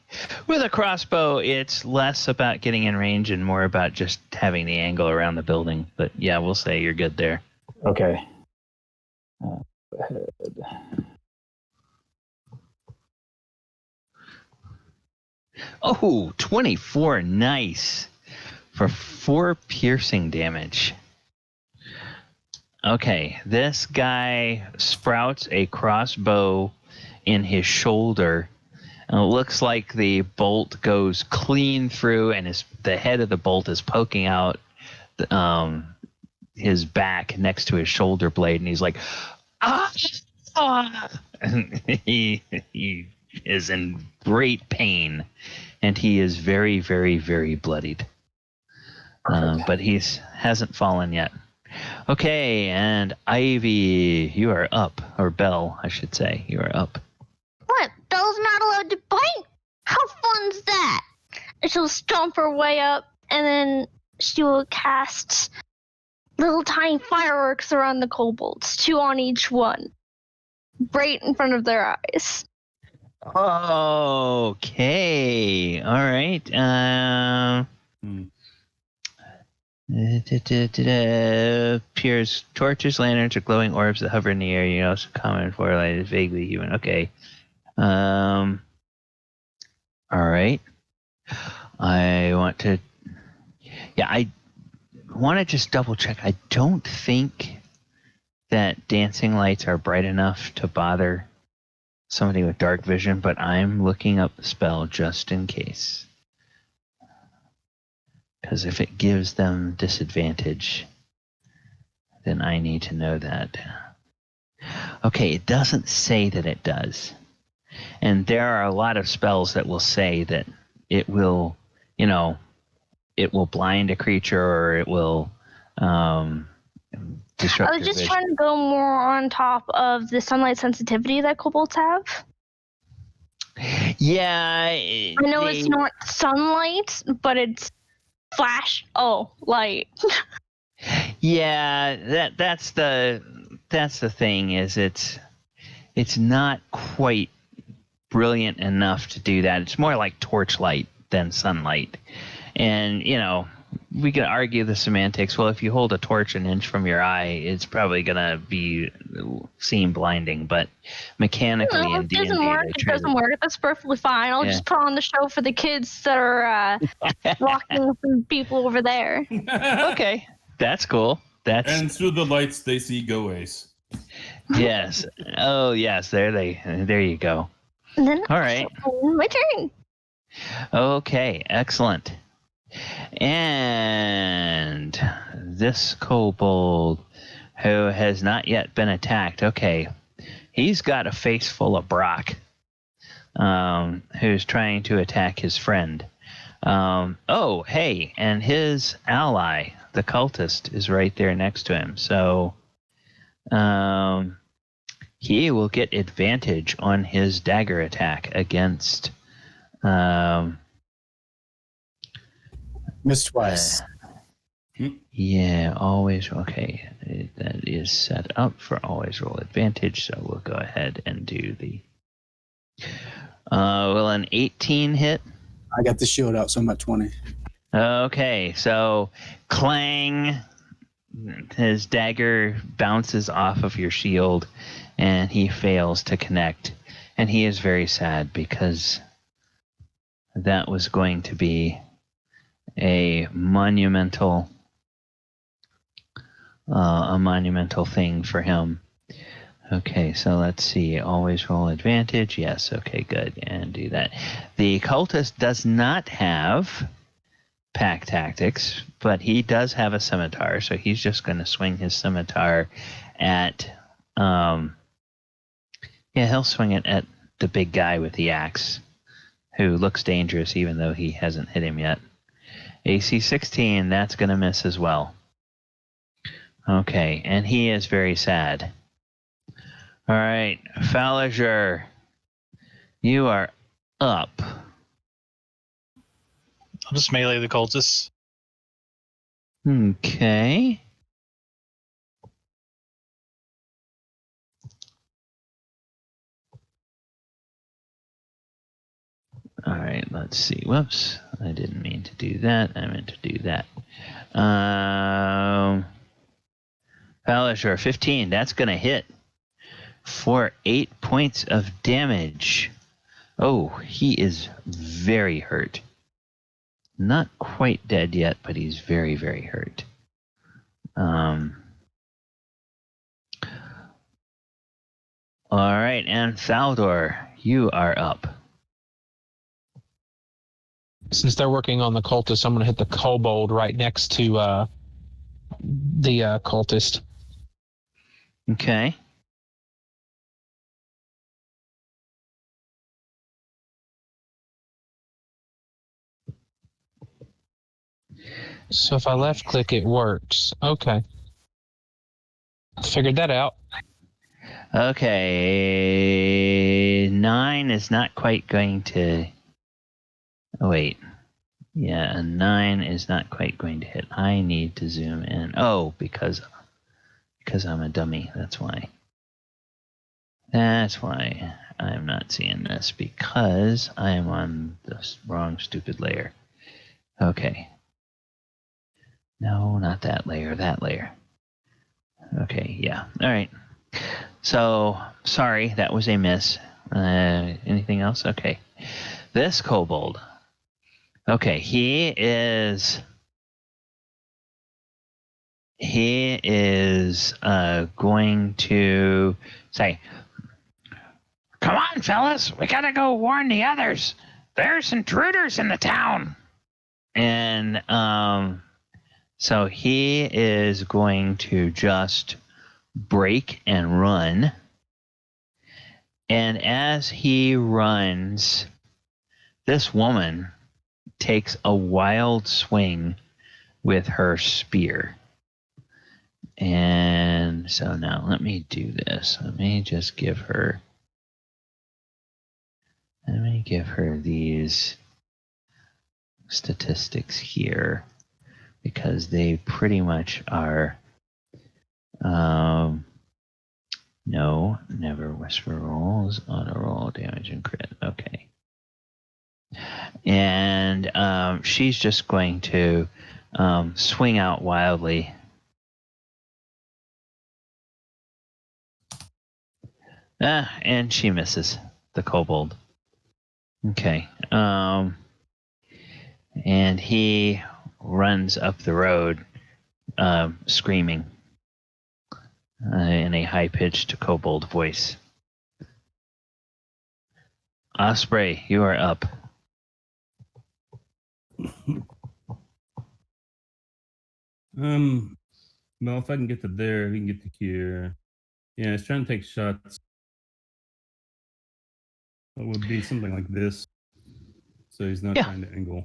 With a crossbow, it's less about getting in range and more about just having the angle around the building. But yeah, we'll say you're good there. Okay. Oh, 24. Nice. For 4 piercing damage. Okay, this guy sprouts a crossbow in his shoulder. And it looks like the bolt goes clean through, and the head of the bolt is poking out his back next to his shoulder blade, and he's like, ah! And he is in great pain, and he is very, very, very bloodied. But he hasn't fallen yet. Okay, and Ivy, you are up. Or Belle, I should say. You are up. What? Belle's not allowed to bite? How fun's that? She'll stomp her way up, and then she will cast little tiny fireworks around the kobolds, 2 on each one, right in front of their eyes. Okay. All right. Appears torches, lanterns, or glowing orbs that hover in the air. You know, some common for light is vaguely human. Okay. All right. I want to just double check. I don't think that dancing lights are bright enough to bother somebody with dark vision, but I'm looking up the spell just in case. Because if it gives them disadvantage, then I need to know that. Okay, it doesn't say that it does. And there are a lot of spells that will say that it will, it will blind a creature or it will disrupt I was just vision. trying to go more on top of the sunlight sensitivity that kobolds have. Yeah. I know it's not sunlight, but it's light. Yeah, that's the thing is it's not quite brilliant enough to do that. It's more like torchlight than sunlight. And, we could argue the semantics. Well, if you hold a torch an inch from your eye, it's probably going to seem blinding. But mechanically in D&D, it doesn't work. It doesn't work. That's perfectly fine. I'll just put on the show for the kids that are walking from people over there. Okay, that's cool. And through the lights, they see go ace. Yes. Oh, yes. There you go. And then all right. My turn. Okay, excellent. And this kobold who has not yet been attacked. Okay, he's got a face full of Brock, who's trying to attack his friend. Hey, and his ally, the cultist, is right there next to him. So he will get advantage on his dagger attack against... Missed twice. Yeah, always. Okay, that is set up for always roll advantage. So we'll go ahead and do the. Will an 18 hit? I got the shield out, so I'm at 20. Okay, so clang. His dagger bounces off of your shield, and he fails to connect. And he is very sad because that was going to be a monumental thing for him. Okay, so let's see. Always roll advantage. Yes, okay, good. And do that. The cultist does not have pack tactics, but he does have a scimitar, so he's just going to swing his scimitar at... he'll swing it at the big guy with the axe, who looks dangerous even though he hasn't hit him yet. AC 16, that's going to miss as well. Okay, and he is very sad. All right, Falliger, you are up. I'll just melee the cultists. Okay. All right, let's see. Whoops, I didn't mean to do that. I meant to do that. Falliger, 15, that's going to hit for 8 points of damage. Oh, he is very hurt. Not quite dead yet, but he's very, very hurt. All right, and Thaldor, you are up. Since they're working on the cultist, I'm going to hit the kobold right next to the cultist. Okay. So if I left click, it works. Okay. Figured that out. Okay. 9 is not quite going to... Oh, wait. Yeah, a 9 is not quite going to hit. I need to zoom in. Oh, because I'm a dummy. That's why. That's why I'm not seeing this, because I am on the wrong stupid layer. Okay. No, not that layer, that layer. Okay, yeah. All right. So, sorry, that was a miss. Anything else? Okay. This kobold. Okay, he is going to say, "Come on, fellas, we gotta go warn the others. There's intruders in the town." And so he is going to just break and run. And as he runs, this woman takes a wild swing with her spear. And so now let me do this. Let me give her these statistics here, because they pretty much are no, never whisper rolls, auto roll, damage and crit. Okay. And she's just going to swing out wildly. And she misses the kobold. Okay. And he runs up the road screaming in a high-pitched kobold voice. Osprey, you are up. Well, if I can get to there, we can get to here. Yeah, it's trying to take shots. It would be something like this. So he's not trying to angle.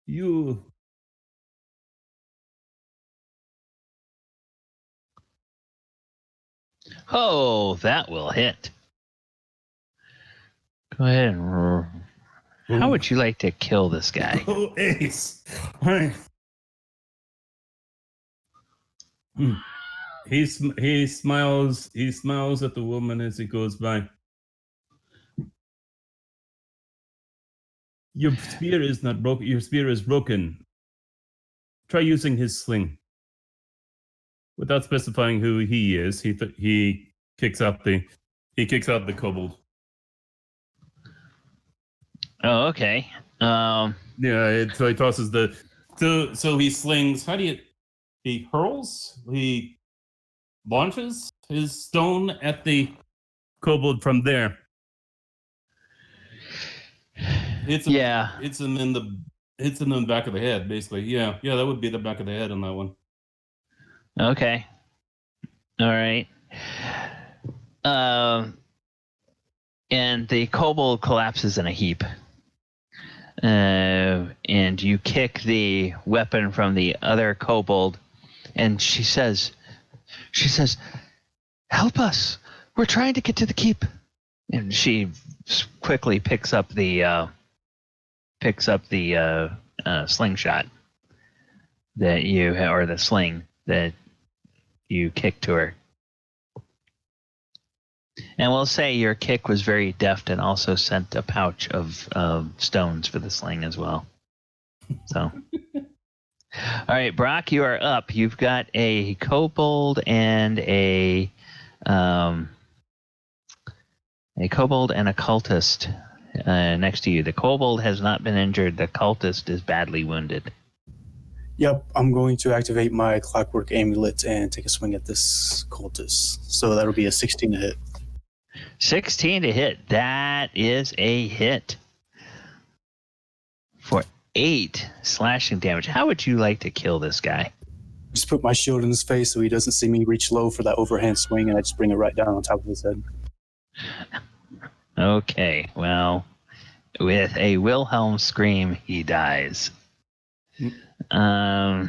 You. Oh, that will hit. Go ahead and How would you like to kill this guy? Oh, Ace. Hi. He smiles. He smiles at the woman as he goes by. Your spear is not broken. Your spear is broken. Try using his sling. Without specifying who he is, he kicks out the kobold. Oh, okay. So he tosses the. So he slings. He hurls. He launches his stone at the kobold from there. Hits him in the back of the head, basically. Yeah, that would be the back of the head on that one. Okay. All right. And the kobold collapses in a heap. And you kick the weapon from the other kobold, and she says, "Help us! We're trying to get to the keep." And she quickly picks up the slingshot that you or the sling that you kicked to her. And we'll say your kick was very deft and also sent a pouch of stones for the sling as well. So, all right, Brock, you are up. You've got a kobold and a cultist next to you. The kobold has not been injured. The cultist is badly wounded. Yep, I'm going to activate my clockwork amulet and take a swing at this cultist. So that'll be a 16 to hit. 16 to hit. That is a hit for 8 slashing damage. How would you like to kill this guy? Just put my shield in his face so he doesn't see me reach low for that overhand swing, and I just bring it right down on top of his head. Okay, well, with a Wilhelm scream, he dies. All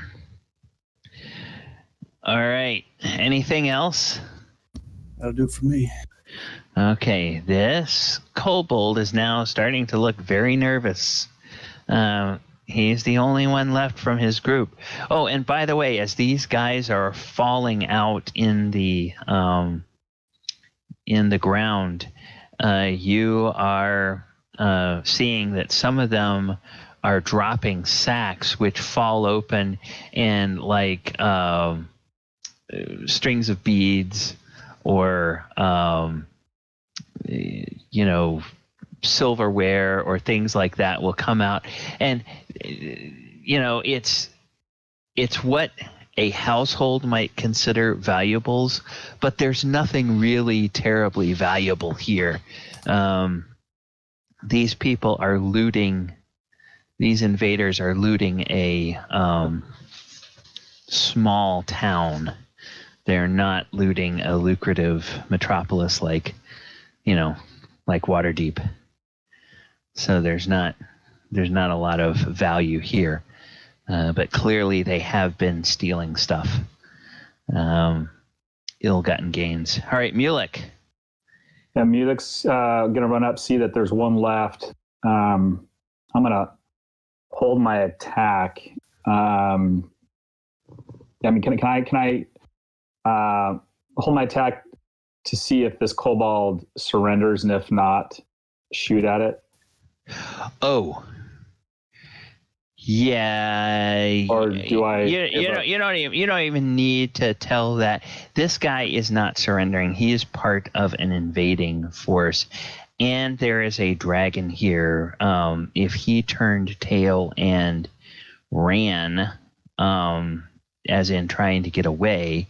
right. Anything else? That'll do it for me. Okay, this kobold is now starting to look very nervous. He's the only one left from his group. Oh, and by the way, as these guys are falling out in the ground, you are seeing that some of them are dropping sacks which fall open, and like strings of beads or silverware or things like that will come out. And it's what a household might consider valuables, but there's nothing really terribly valuable here. These people are looting. These invaders are looting a small town. They're not looting a lucrative metropolis like Waterdeep. So there's not a lot of value here. But clearly they have been stealing stuff. Ill-gotten gains. All right, Mulek. Yeah, Mulek's going to run up, see that there's one left. I'm going to hold my attack. Can I hold my attack to see if this kobold surrenders, and if not, shoot at it? Oh. Yeah. Or do I? You don't even need to tell that. This guy is not surrendering. He is part of an invading force, and there is a dragon here. If he turned tail and ran, as in trying to get away,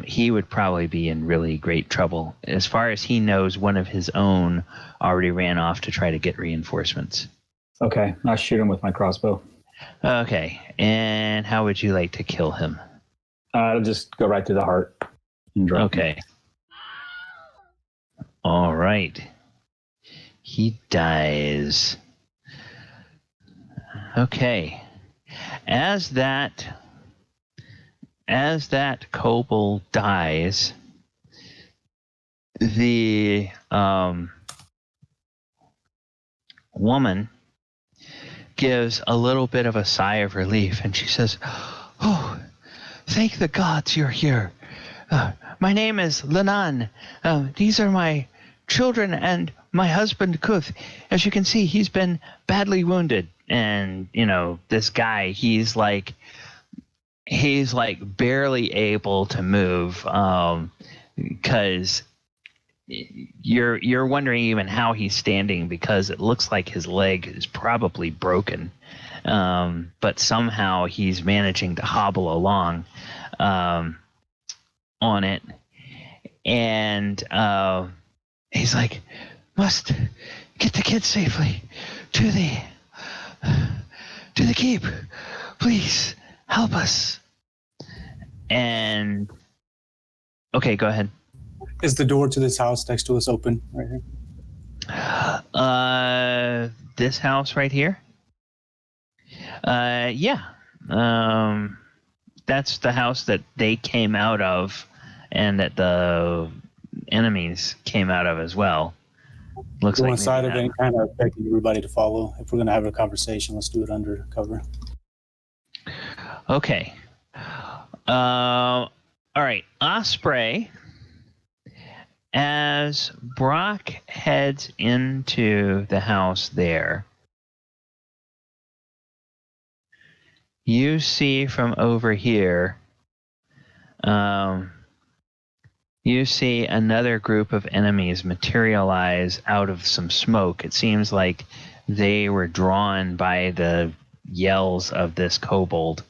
he would probably be in really great trouble. As far as he knows, one of his own already ran off to try to get reinforcements. Okay, I'll shoot him with my crossbow. Okay, and how would you like to kill him? I'll just go right to the heart. And drop him. All right. He dies. Okay. As that kobold dies, the woman gives a little bit of a sigh of relief, and she says, "Oh, thank the gods you're here. My name is Lenan. These are my children and my husband, Kuth. As you can see, he's been badly wounded." And, this guy, he's like barely able to move, because you're wondering even how he's standing, because it looks like his leg is probably broken. But somehow he's managing to hobble along on it. And he's like, "Must get the kids safely to the keep. Please help us." And okay, go ahead. Is the door to this house next to us open right here? This house right here? Yeah. That's the house that they came out of, and that the enemies came out of as well. Looks Go like inside of it and kind of begging everybody to follow. If we're going to have a conversation, let's do it under cover. Okay. All right. Osprey, as Brock heads into the house there, you see from over here, you see another group of enemies materialize out of some smoke. It seems like they were drawn by the yells of this kobold,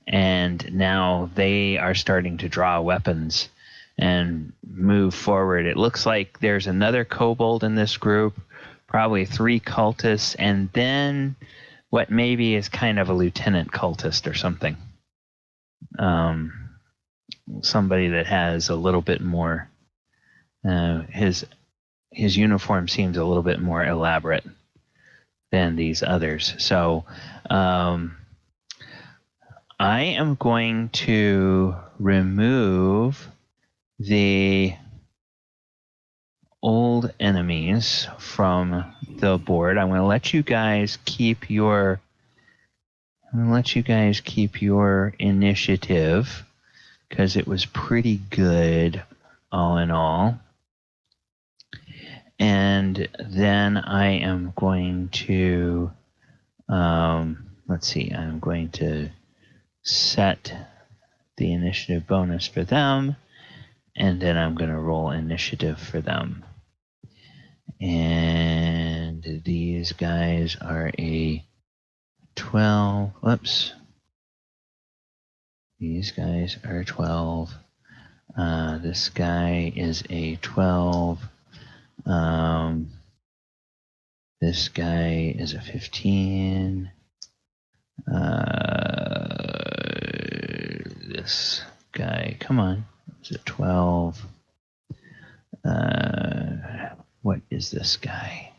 and now they are starting to draw weapons and move forward. It looks like there's another kobold in this group, probably 3 cultists, and then what maybe is kind of a lieutenant cultist or something. Somebody that has a little bit more, his uniform seems a little bit more elaborate than these others. So I am going to remove the old enemies from the board. I'm going to let you guys keep your initiative, because it was pretty good all in all. And then I am going to, let's see, I'm going to set the initiative bonus for them, and then I'm going to roll initiative for them. And these guys are a 12. Whoops. These guys are 12. This guy is a 12. This guy is a 15. This guy, come on, is a 12. What is this guy?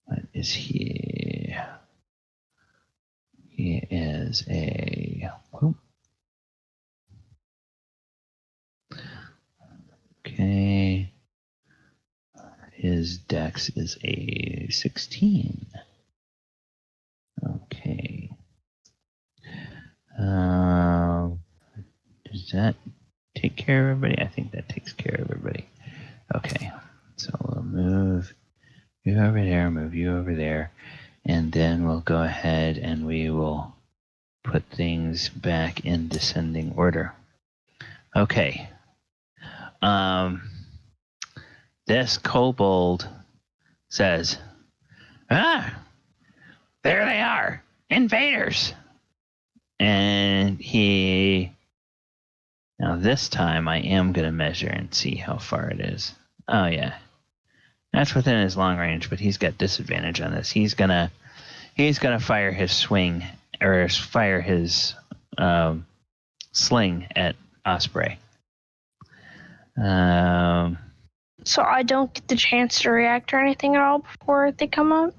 What is he? He is a... Whoop. Okay. His dex is a 16. Okay. Does that take care of everybody? I think that takes care of everybody. Okay. So we'll move you over there, move you over there, and then we'll go ahead and we will put things back in descending order. Okay. This kobold says, there they are, invaders. And now this time I am going to measure and see how far it is. Oh yeah, that's within his long range, but he's got disadvantage on this. He's gonna fire his swing, or fire his sling at Osprey. So I don't get the chance to react or anything at all before they come up?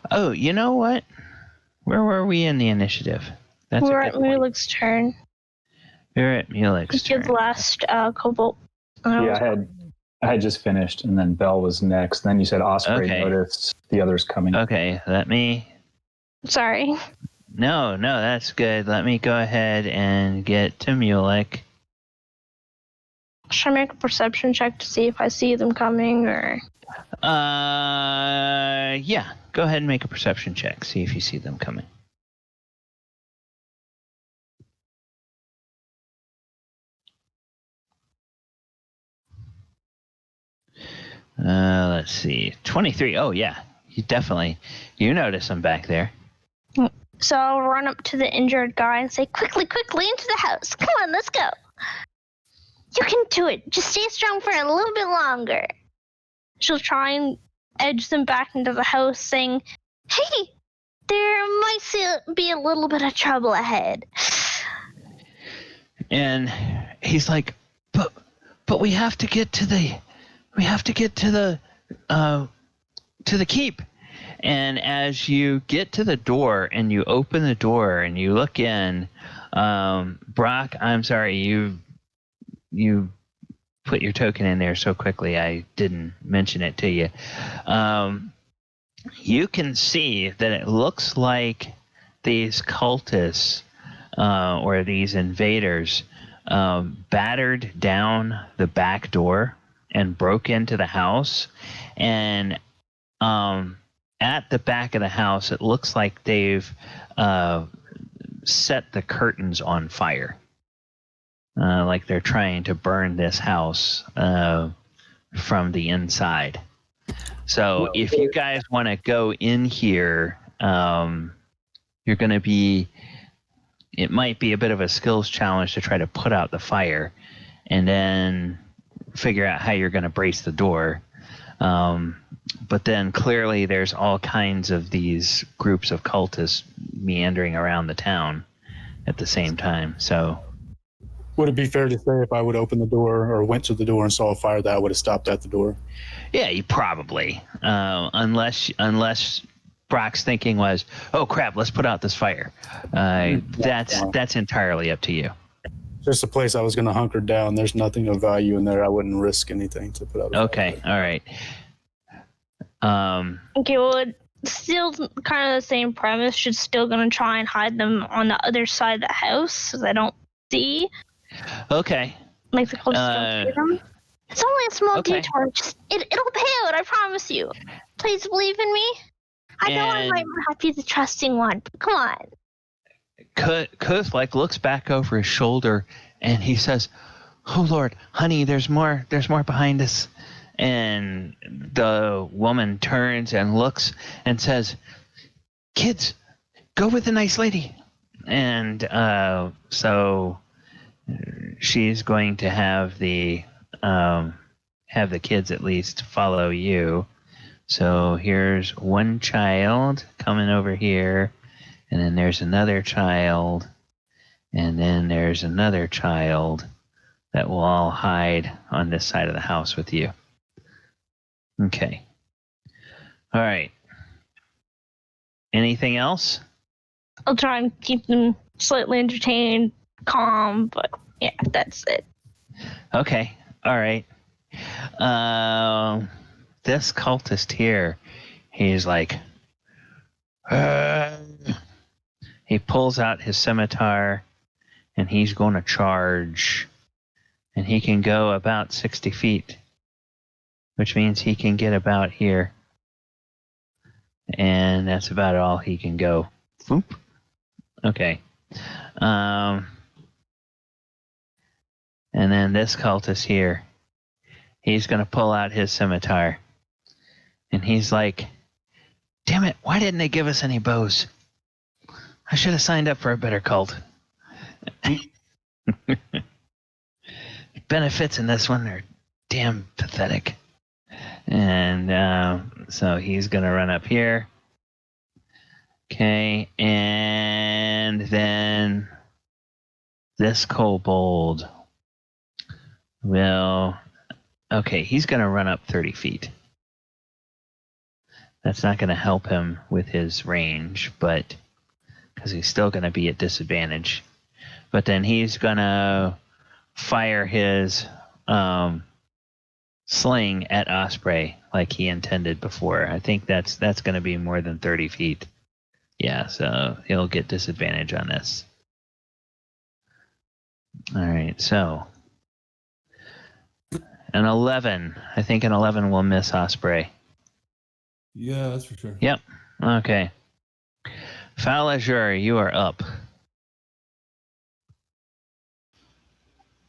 Oh, you know what? Where were we in the initiative? We're at Mulek's turn. We're at Mulek's turn. The last kobold. Yeah, I had just finished, and then Belle was next. Then you said Osprey noticed the others coming. Okay, let me... Sorry. No, that's good. Let me go ahead and get to Mulek. Should I make a perception check to see if I see them coming, or? Yeah. Go ahead and make a perception check. See if you see them coming. Let's see. 23. Oh, yeah. You notice them back there. So I'll run up to the injured guy and say, quickly, into the house. Come on, let's go. You can do it. Just stay strong for a little bit longer. She'll try and edge them back into the house, saying, hey, there might be a little bit of trouble ahead. And he's like, but we have to get to the keep. And as you get to the door and you open the door and you look in, Brock, I'm sorry, you put your token in there so quickly I didn't mention it to you. You can see that it looks like these cultists or these invaders battered down the back door and broke into the house. And at the back of the house, it looks like they've set the curtains on fire. Like they're trying to burn this house from the inside. So if you guys want to go in here, you're going to be... It might be a bit of a skills challenge to try to put out the fire and then figure out how you're going to brace the door. But then clearly there's all kinds of these groups of cultists meandering around the town at the same time. So would it be fair to say if I would open the door or went to the door and saw a fire that I would have stopped at the door? Yeah, you probably. Unless Brock's thinking was, oh crap, let's put out this fire. That's entirely up to you. Just a place I was going to hunker down. There's nothing of value in there. I wouldn't risk anything to put out. Okay, all right. Okay, well, it's still kind of the same premise. She's still going to try and hide them on the other side of the house so they don't see. Okay. Like the closest don't see them. It's only a small detour. Just it'll pay out, I promise you. Please believe in me. I know I might not be the trusting one, but come on. Kuth looks back over his shoulder and he says, "Oh Lord, honey, there's more behind us." And the woman turns and looks and says, "Kids, go with the nice lady." And so she's going to have the kids at least follow you. So here's one child coming over here, and then there's another child, and then there's another child that will all hide on this side of the house with you. Okay. All right. Anything else? I'll try and keep them slightly entertained, calm, but yeah, that's it. Okay. All right. This cultist here, he's like, he pulls out his scimitar and he's going to charge, and he can go about 60 feet, which means he can get about here, and that's about all he can go. Boop. Okay. And then this cultist here, he's going to pull out his scimitar. And he's like, damn it, why didn't they give us any bows? I should have signed up for a better cult. Benefits in this one are damn pathetic. And so he's going to run up here. Okay, and then this kobold will... Okay, he's going to run up 30 feet. That's not going to help him with his range, but because he's still going to be at disadvantage. But then he's going to fire his sling at Osprey like he intended before. I think that's going to be more than 30 feet. Yeah, so he'll get disadvantage on this. All right, so an 11. I think an 11 will miss Osprey. Yeah, that's for sure. Yep. Okay. Falazure, you are up.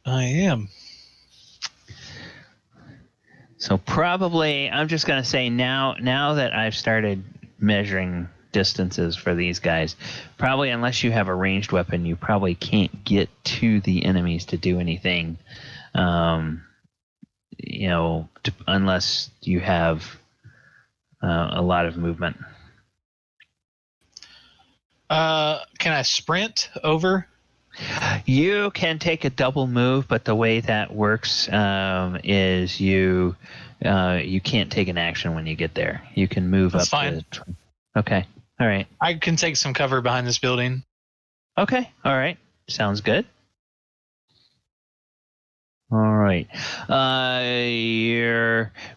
I am. So probably, I'm just going to say now that I've started measuring distances for these guys, probably unless you have a ranged weapon, you probably can't get to the enemies to do anything, unless you have a lot of movement. Can I sprint over? You can take a double move, but the way that works is you can't take an action when you get there. You can move That's up. fine. Okay. All right. I can take some cover behind this building. Okay. All right. Sounds good. All right.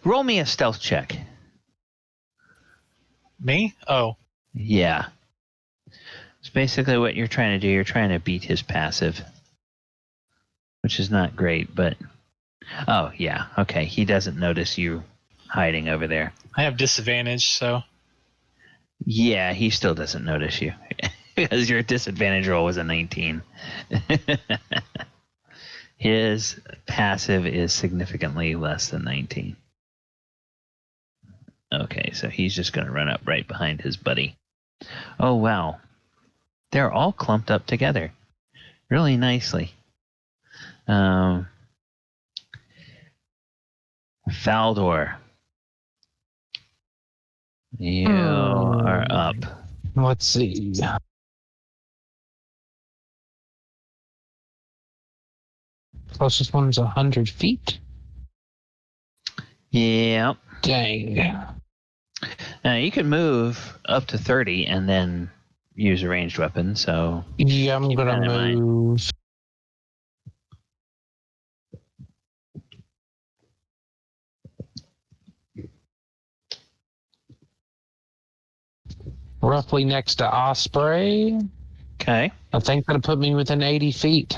Roll me a stealth check. Me? Oh. Yeah. It's basically what you're trying to do. You're trying to beat his passive, which is not great, but... Oh, yeah. Okay. He doesn't notice you hiding over there. I have disadvantage, so... Yeah, he still doesn't notice you because your disadvantage roll was a 19. His passive is significantly less than 19. Okay, so he's just going to run up right behind his buddy. Oh, wow. They're all clumped up together really nicely. Faldor, you are up. Let's see. Closest one's 100 feet. Yep. Dang. Now you can move up to 30 and then use a ranged weapon. So yeah, I'm gonna move. Roughly next to Osprey. Okay. I think that'll put me within 80 feet.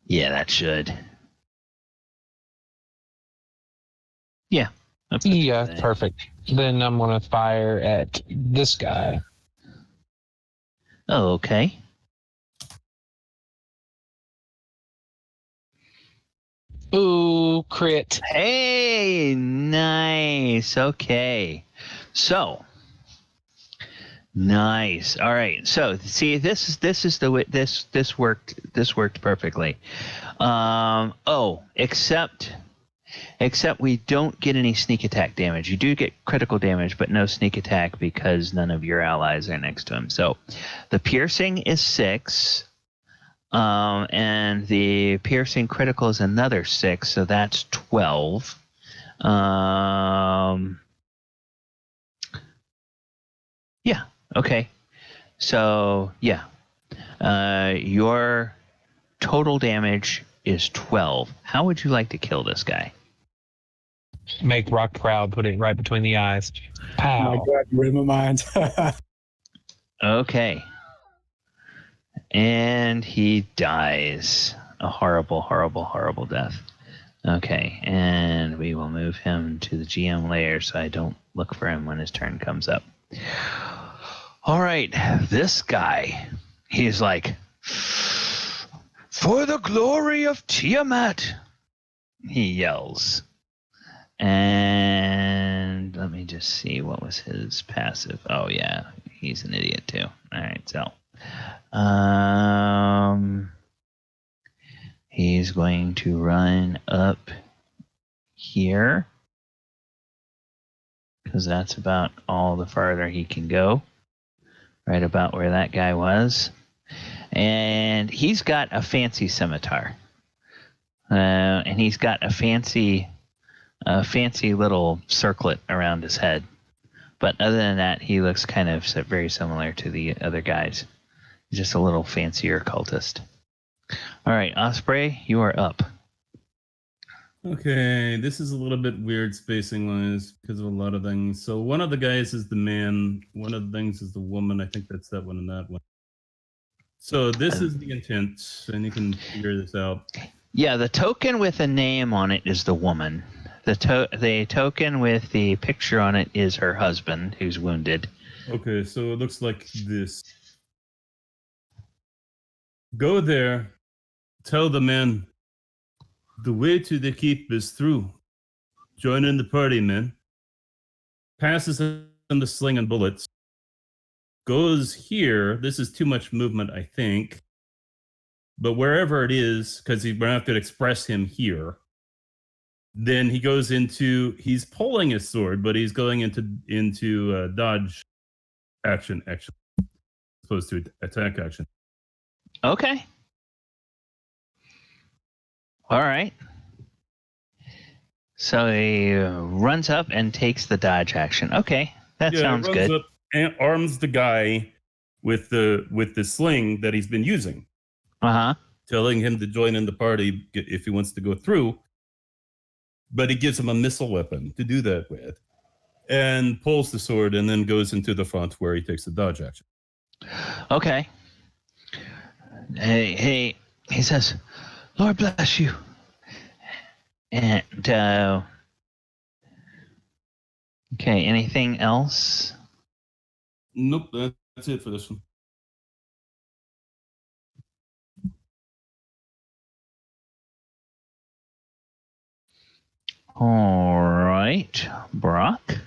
Yeah, that should. Yeah. Yeah, perfect. Then I'm gonna fire at this guy. Oh, okay. Ooh, crit. Hey, nice. Okay. So, nice. All right. So, see, this is the way this worked perfectly. Except we don't get any sneak attack damage. You do get critical damage, but no sneak attack because none of your allies are next to him. So, the piercing is 6. And the piercing critical is another 6, so that's 12. Yeah, okay. So, yeah. Your total damage is 12. How would you like to kill this guy? Make Rock proud, put it right between the eyes. Pow. Oh my God, you read my mind. Okay. And he dies. A horrible, horrible, horrible death. Okay, and we will move him to the GM layer so I don't look for him when his turn comes up. All right, this guy, he's like, for the glory of Tiamat, he yells. And let me just see, what was his passive? Oh, yeah, he's an idiot too. All right, so... he's going to run up here because that's about all the farther he can go, right about where that guy was. And he's got a fancy scimitar, and he's got a fancy little circlet around his head. But other than that, he looks kind of very similar to the other guys. Just a little fancier cultist. All right, Osprey, you are up. Okay, this is a little bit weird spacing wise because of a lot of things. So one of the guys is the man, one of the things is the woman. I think that's that one and that one. So this is the intent, and you can figure this out. Yeah, the token with a name on it is the woman. The token with the picture on it is her husband, who's wounded. Okay, so it looks like this. Go there, tell the man the way to the keep is through. Join in the party, man. Passes in the sling and bullets. Goes here. This is too much movement, I think. But wherever it is, because we're going to have to express him here. Then he goes into, he's pulling his sword, but he's going into dodge action, as opposed to attack action. Okay. All right. So he runs up and takes the dodge action. Okay, that sounds runs good. Up and arms the guy with the sling that he's been using. Telling him to join in the party if he wants to go through. But he gives him a missile weapon to do that with, and pulls the sword and then goes into the front where he takes the dodge action. Okay. Hey, he says, "Lord bless you." And okay, anything else? Nope, that's it for this one. All right, Brock.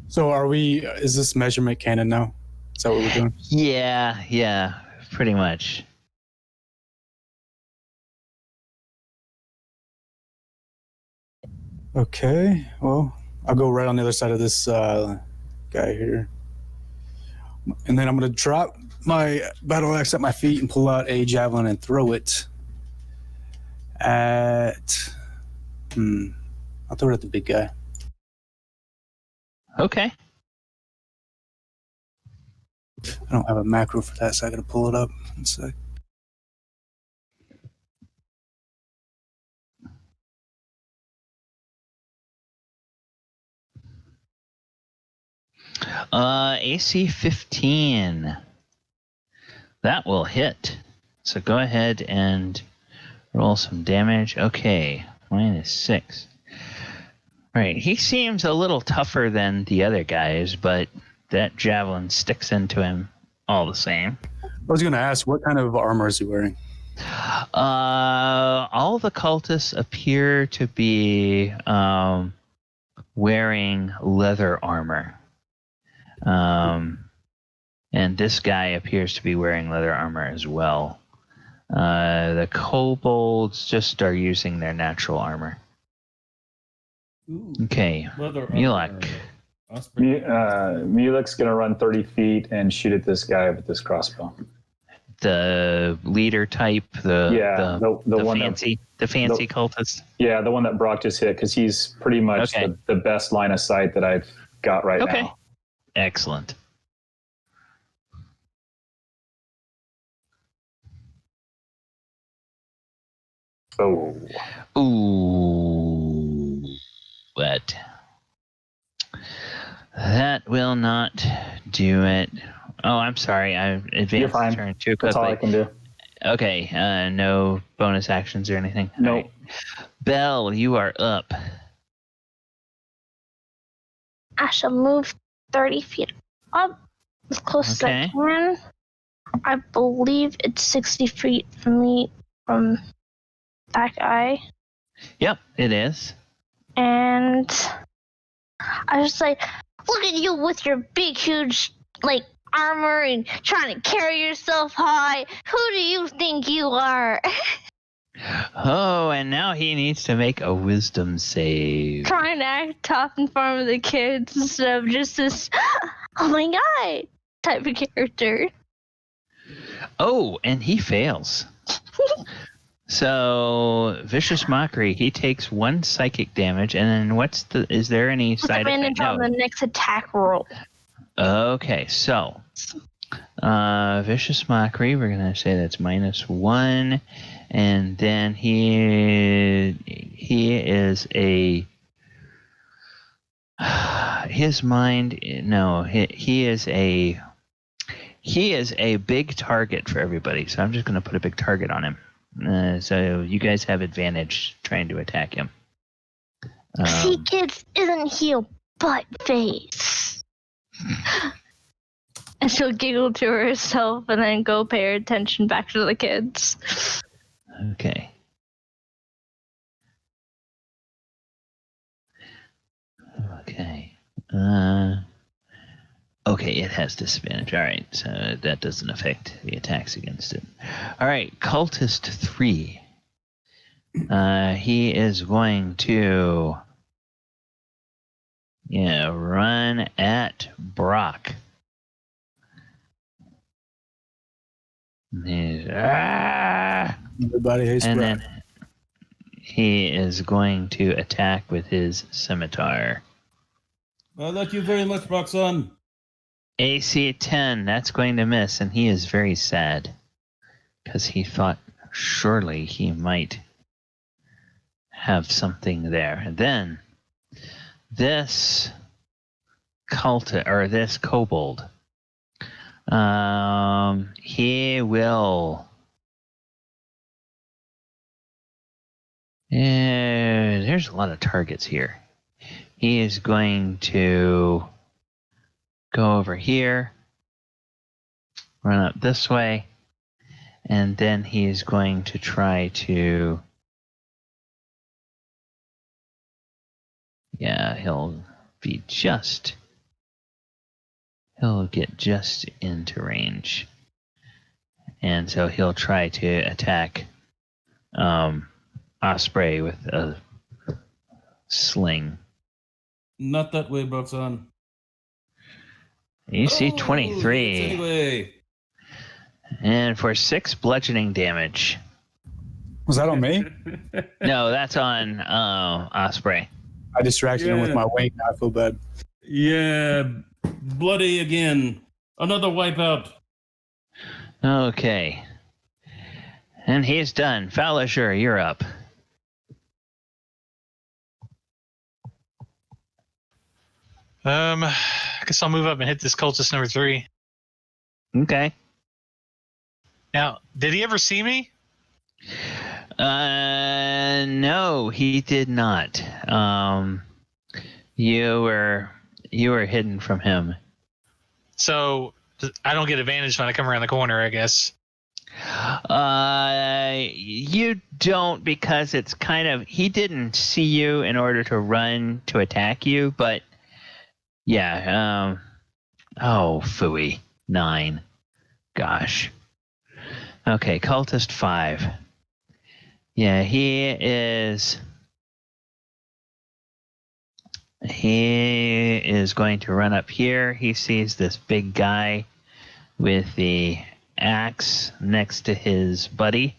So is this measurement canon now? Is that what we're doing? Yeah, pretty much. Okay, well, I'll go right on the other side of this guy here. And then I'm going to drop my battle axe at my feet and pull out a javelin and throw it at... I'll throw it at the big guy. Okay. I don't have a macro for that, so I got to pull it up. One sec. AC 15. That will hit. So go ahead and roll some damage. Okay, -6. Right, he seems a little tougher than the other guys, but that javelin sticks into him all the same. I was going to ask, what kind of armor is he wearing? All the cultists appear to be wearing leather armor. And this guy appears to be wearing leather armor as well. The kobolds just are using their natural armor. Ooh, okay, Mulek. Mulek's going to run 30 feet and shoot at this guy with this crossbow. The leader type, the one fancy cultist. Yeah, the one that Brock just hit, because he's pretty much the best line of sight that I've got right now. Excellent. Oh. Ooh. But that will not do it. Oh, I'm sorry. I advanced the turn too quickly. That's all I can do. Okay. No bonus actions or anything? No. Right. Belle, you are up. I shall move 30 feet up as close as I can. I believe it's 60 feet from me, from that guy. Yep, it is. And I was like, look at you with your big, huge, armor and trying to carry yourself high. Who do you think you are? Oh, and now he needs to make a wisdom save. Trying to act tough in front of the kids instead of just this, oh my god, type of character. Oh, and he fails. So, Vicious Mockery, he takes 1 psychic damage, and then is there any side effect? Advantage on the next attack roll. Okay, so Vicious Mockery, we're going to say that's -1. And then he is a... His mind... No, he is a... He is a big target for everybody, so I'm just going to put a big target on him. So you guys have advantage trying to attack him. See, kids, isn't he a butt face? And she'll giggle to herself and then go pay her attention back to the kids. Okay. Okay. Okay, it has disadvantage. All right, so that doesn't affect the attacks against it. All right, Cultist 3. He is going to run at Brock. Everybody hates and Brock. then he is going to attack with his scimitar. Well, thank you very much, Roxanne. AC 10, that's going to miss, and he is very sad because he thought surely he might have something there. And then this this kobold, he will... there's a lot of targets here. He is going to go over here, run up this way, and then he is going to try to... he'll get just into range. And so he'll try to attack Osprey with a sling. Not that way, Roxanne. You see 23. Anyway. And for 6 bludgeoning damage. Was that on me? No, that's on Osprey. I distracted him with my wing. I feel bad. Yeah, bloody again. Another wipeout. Okay. And he's done. Falisher, you're up. I guess I'll move up and hit this cultist number 3. Okay. Now, did he ever see me? No, he did not. You were hidden from him. So I don't get advantage when I come around the corner, I guess. You don't, because it's kind of... He didn't see you in order to run to attack you, but yeah. Oh, phooey. 9. Gosh. Okay, Cultist 5. Yeah, he is going to run up here. He sees this big guy with the axe next to his buddy.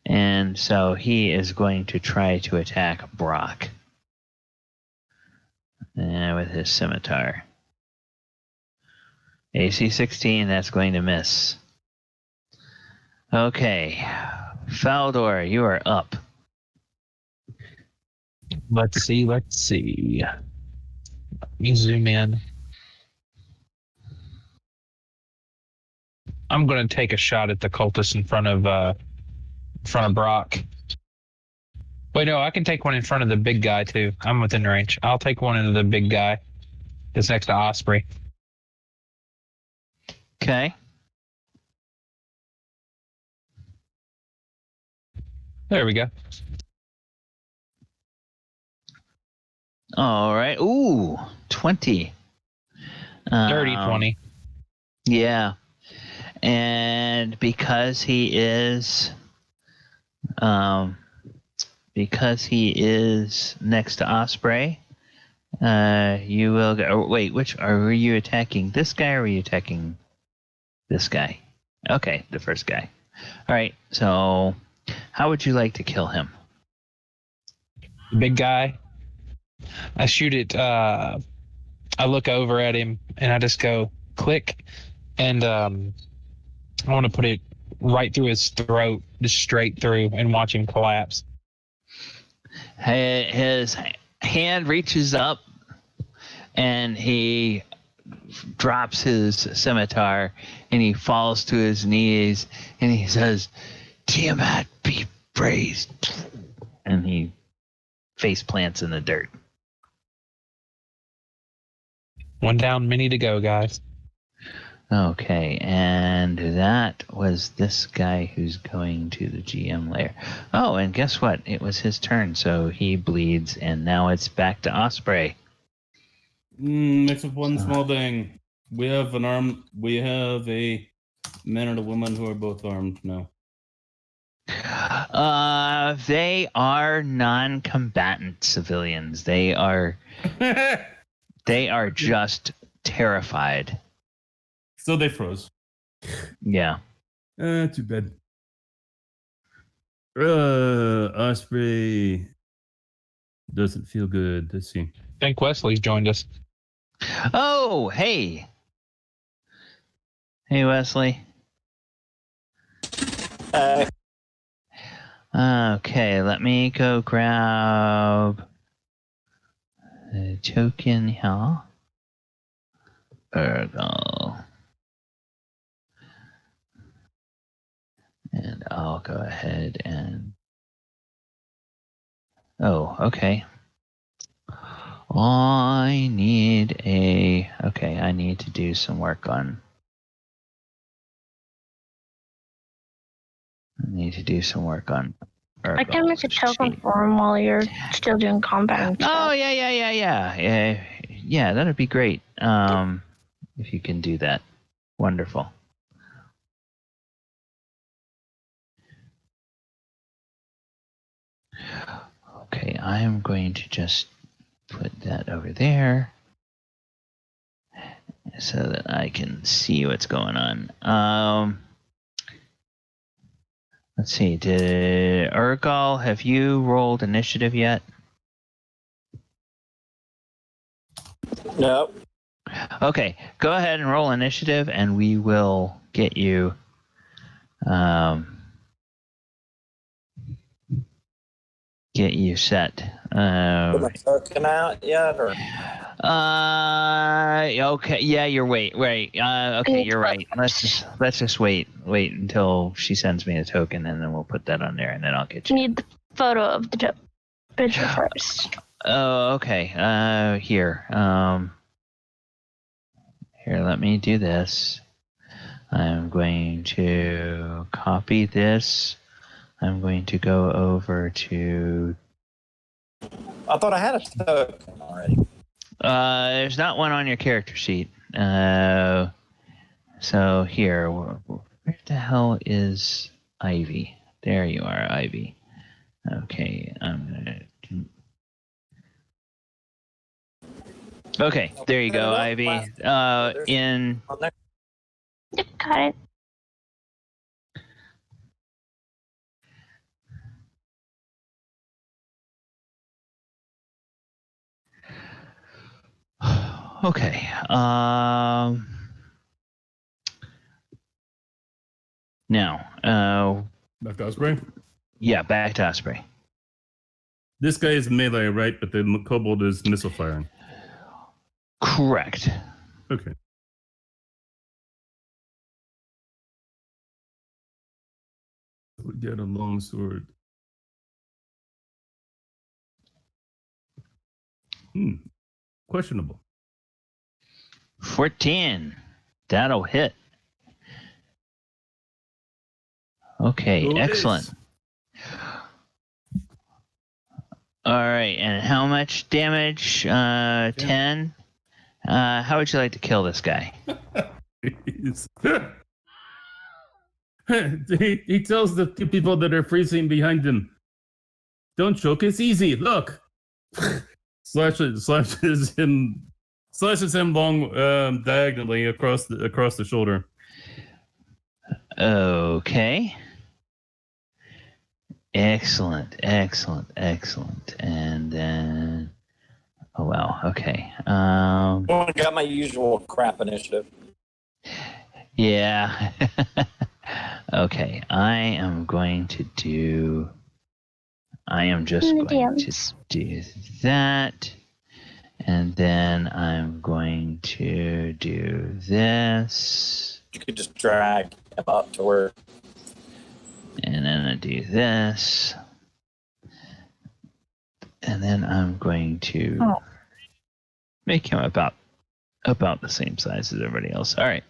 And so he is going to try to attack Brock with his scimitar. AC 16, that's going to miss. Okay. Faldor, you are up. Let's see. Let me zoom in. I'm going to take a shot at the cultist in front of Brock. Wait, no, I can take one in front of the big guy too. I'm within range. I'll take one into the big guy that's next to Osprey. Okay. There we go. All right. Ooh, 20. Dirty 20. Yeah. And because he is next to Osprey, you will go... Oh, wait, were you attacking this guy or were you attacking this guy? Okay, the first guy. All right, so how would you like to kill him? Big guy. I shoot it. I look over at him and I just go click, and I want to put it right through his throat, just straight through, and watch him collapse. His hand reaches up, and he drops his scimitar, and he falls to his knees, and he says, "Tiamat be praised," and he face plants in the dirt. One down, many to go, guys. Okay, and that was this guy who's going to the GM lair. Oh, and guess what? It was his turn, so he bleeds, and now it's back to Osprey. Mix up one small thing. We have a man and a woman who are both armed now. They are non-combatant civilians. They are just terrified. So they froze. Yeah. Too bad. Osprey doesn't feel good. Let's see. I think Wesley's joined us. Oh, hey. Hey, Wesley. Okay, let me go grab a token here. Ergo. And I'll go ahead and... Oh, okay. I need to do some work on... I can make a token for him while you're still doing combat and stuff. Oh, yeah, that'd be great. If you can do that. Wonderful. Okay, I'm going to just put that over there so that I can see what's going on. Let's see, did Urgal, have you rolled initiative yet? No. Okay, go ahead and roll initiative, and we will get you. Get you set. Put my token out yet, or? Okay. Yeah, you're right. Okay, you're right. Let's just wait until she sends me a token, and then we'll put that on there, and then I'll get you. Need the photo of the picture first. Oh, okay. Here. Here, let me do this. I'm going to copy this. I'm going to go over to... I thought I had a token already. There's not one on your character sheet. So here, where the hell is Ivy? There you are, Ivy. Okay, I'm gonna... Okay, there you go, Ivy. In... Got it. Okay. Now, Back to Osprey? yeah, back to Osprey. This guy is melee, right? But the kobold is missile firing. Correct. Okay. We get a long sword. Questionable. 14. That'll hit. Okay, Go excellent. this. All right, and how much damage? 10. How would you like to kill this guy? He tells the two people that are freezing behind him, "Don't choke, it's easy. Look." Slashes him long diagonally across the shoulder. Okay. Excellent. And then, oh wow. Okay. I got my usual crap initiative. Yeah. Okay, I am just going to do that. And then I'm going to do this. You could just drag him up to where. And then I do this. And then I'm going to make him about the same size as everybody else. All right.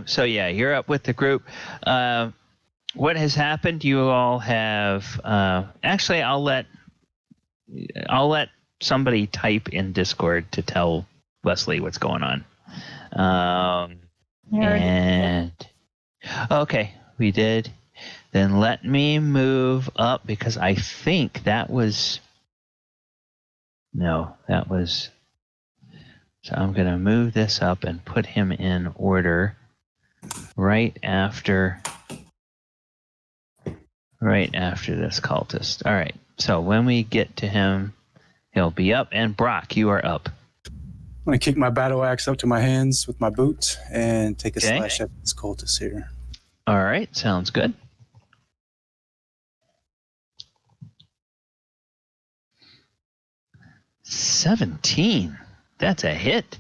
So yeah, you're up with the group. What has happened? You all have. Actually, I'll let somebody type in Discord to tell Wesley what's going on. And okay, we did. Then let me move up because I think that was. No, that was. So I'm going to move this up and put him in order right after this cultist. All right. So when we get to him, he'll be up. And Brock, you are up. I'm going to kick my battle axe up to my hands with my boot and take a slash at this cultist here. All right. Sounds good. $17. That's a hit.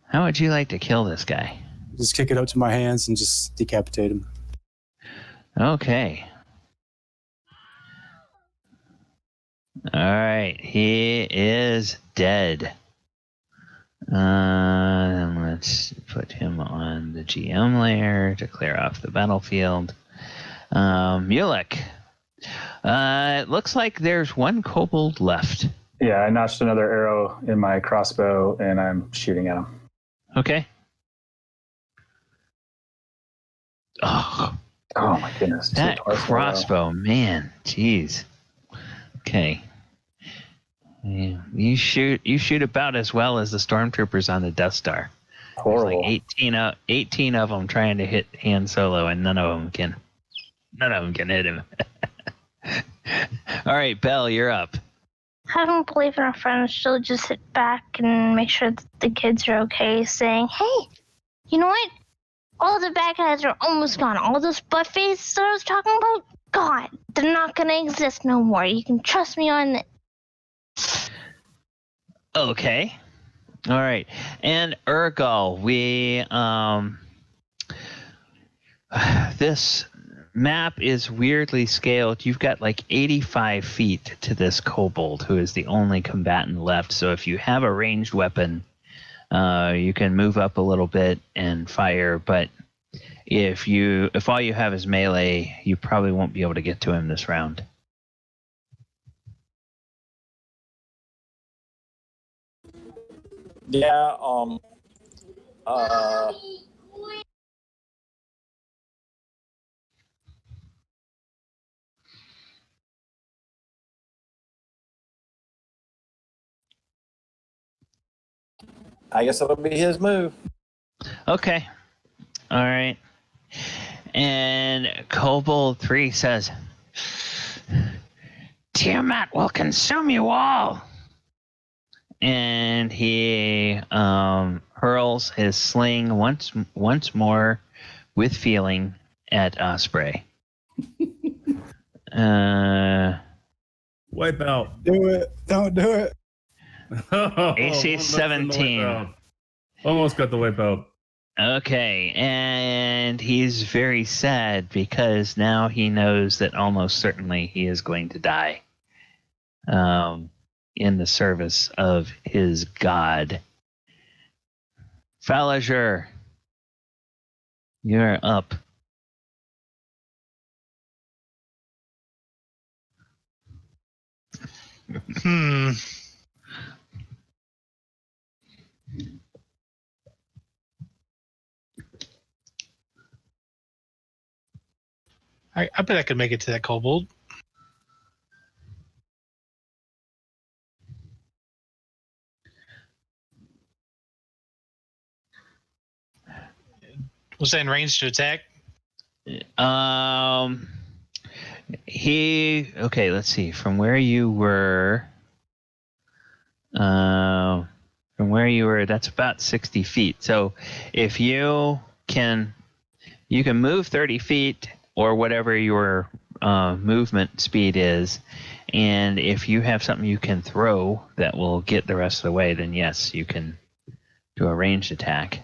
How would you like to kill this guy? Just kick it up to my hands and just decapitate him. Okay. All right. He is dead. And let's put him on the GM layer to clear off the battlefield. Mulek. It looks like there's one kobold left. Yeah, I notched another arrow in my crossbow, and I'm shooting at him. Okay. Oh my goodness. That crossbow, man. Jeez. Okay. Yeah, you shoot about as well as the stormtroopers on the Death Star. Horrible. There's like 18 of them trying to hit Han Solo, and none of them can hit him. All right, Belle, you're up. I don't believe in our friends. She'll just sit back and make sure that the kids are okay, saying, "Hey, you know what? All the bad guys are almost gone. All those buffets that I was talking about, gone. They're not going to exist no more. You can trust me on it." Okay. All right. And Urgal, this map is weirdly scaled. You've got like 85 feet to this kobold, who is the only combatant left. So if you have a ranged weapon, you can move up a little bit and fire. But if all you have is melee, you probably won't be able to get to him this round. Yeah, I guess it'll be his move. Okay. All right. And Kobold 3 says, "Tiamat will consume you all." And he hurls his sling once more with feeling at Osprey. Wipe out. Do it. Don't do it. AC 17. Almost got the wipe out. Okay, and he's very sad because now he knows that almost certainly he is going to die in the service of his god. Falager, you're up. I bet I could make it to that kobold. Was that in range to attack? Okay, let's see. From where you were, From where you were, that's about 60 feet. So if you can move 30 feet or whatever your movement speed is, and if you have something you can throw that will get the rest of the way, then yes, you can do a ranged attack.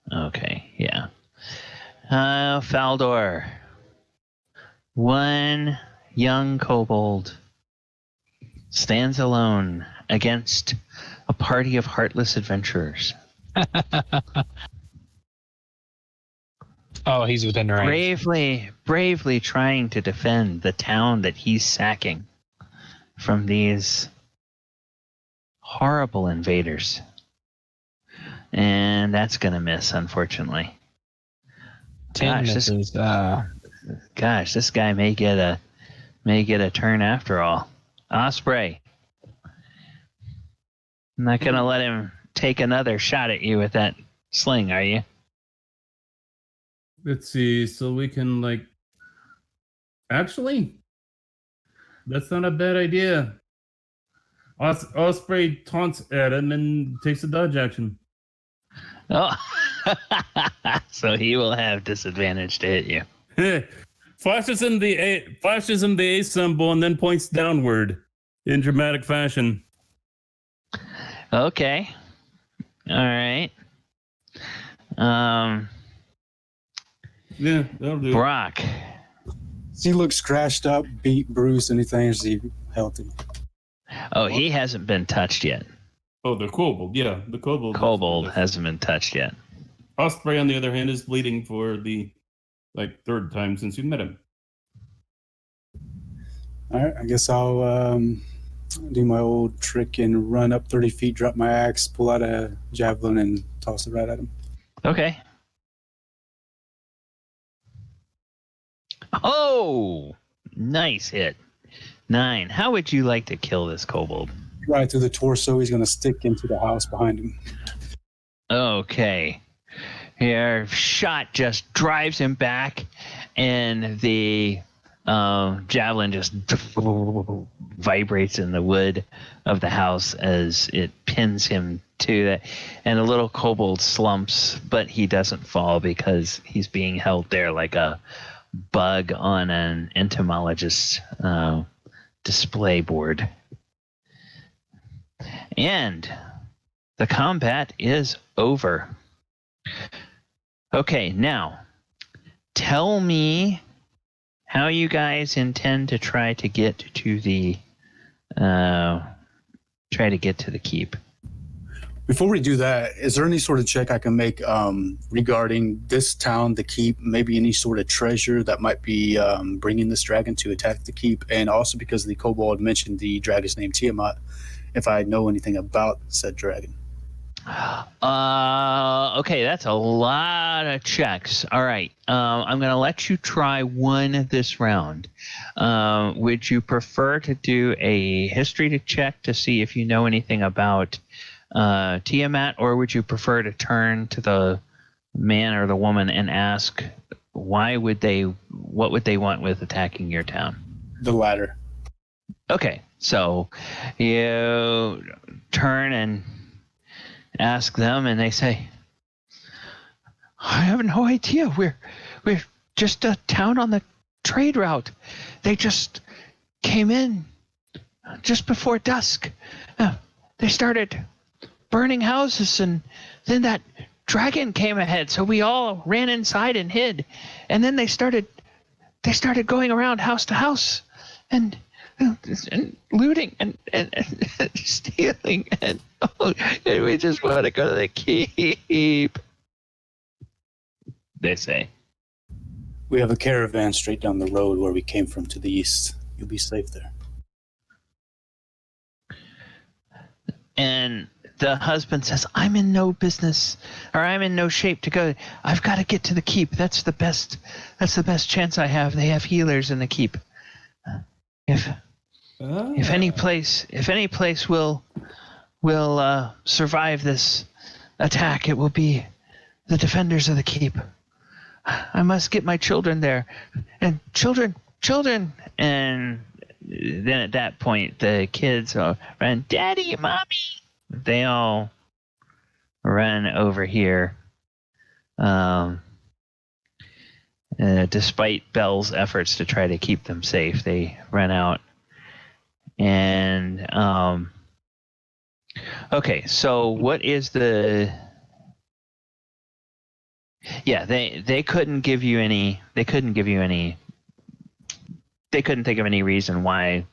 Okay, yeah. Faldor. One young kobold stands alone against a party of heartless adventurers. Oh, he's within range. Bravely trying to defend the town that he's sacking from these horrible invaders. And that's going to miss, unfortunately. 10 misses. Gosh, this guy may get a turn after all. Osprey. I'm not going to let him take another shot at you with that sling, are you? Let's see. So we can actually, that's not a bad idea. Osprey taunts at him and takes a dodge action. Oh, so he will have disadvantage to hit you. Flashes in the A symbol and then points downward in dramatic fashion. Okay. All right. Yeah, that'll do. Brock. Does he look scratched up, beat, bruised, anything? Or is he healthy? Oh, he hasn't been touched yet. Oh, the kobold. Yeah, the kobold. Kobold hasn't been touched yet. Osprey, on the other hand, is bleeding for the third time since you met him. All right, I guess I'll do my old trick and run up 30 feet, drop my axe, pull out a javelin, and toss it right at him. Okay. Oh, nice hit. 9. How would you like to kill this kobold? Right through the torso. He's going to stick into the house behind him. Okay. Your shot just drives him back, and the javelin just vibrates in the wood of the house as it pins him to that. And the little kobold slumps, but he doesn't fall because he's being held there like a bug on an entomologist's display board. And the combat is over. Okay, now tell me how you guys intend to try to get to the keep. Before we do that, is there any sort of check I can make regarding this town, the keep, maybe any sort of treasure that might be bringing this dragon to attack the keep? And also because the kobold mentioned the dragon's name Tiamat, if I know anything about said dragon. Okay, that's a lot of checks. All right, I'm going to let you try one this round. Would you prefer to do a history check to see if you know anything about Tiamat, or would you prefer to turn to the man or the woman and ask what would they want with attacking your town? The latter. Okay, so you turn and ask them, and they say, I have no idea. We're just a town on the trade route. They just came in just before dusk. They started burning houses, and then that dragon came ahead, so we all ran inside and hid. And then they started going around house to house and looting and stealing, and we just want to go to the keep, they say. We have a caravan straight down the road where we came from to the east. You'll be safe there. And the husband says, I'm in no business, or I'm in no shape to go. I've got to get to the keep. That's the best chance I have. They have healers in the keep. If any place will will survive this attack. It will be the defenders of the keep. I must get my children there. And children. And then at that point, the kids run, Daddy, Mommy. They all run over here. Despite Belle's efforts to try to keep them safe, they run out. And okay, so what is the? Yeah, they couldn't give you any. They couldn't think of any reason why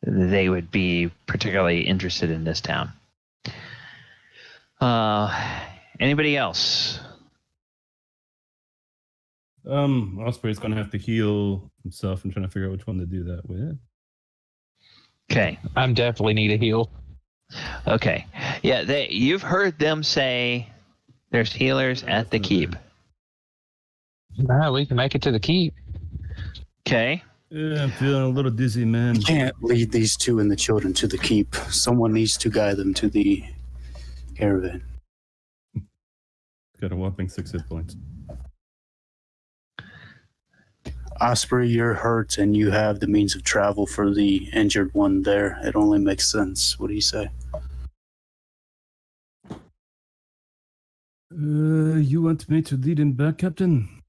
they would be particularly interested in this town. Anybody else? Osprey's gonna have to heal himself. I'm trying to figure out which one to do that with. Okay. I'm definitely need a heal. Okay. Yeah, you've heard them say there's healers at the keep. Nah, we can make it to the keep. Okay. Yeah, I'm feeling a little dizzy, man. We can't lead these two and the children to the keep. Someone needs to guide them to the caravan. Got a whopping 6 hit points. Osprey, you're hurt and you have the means of travel for the injured one there. It only makes sense. What do you say? You want me to lead him back, Captain?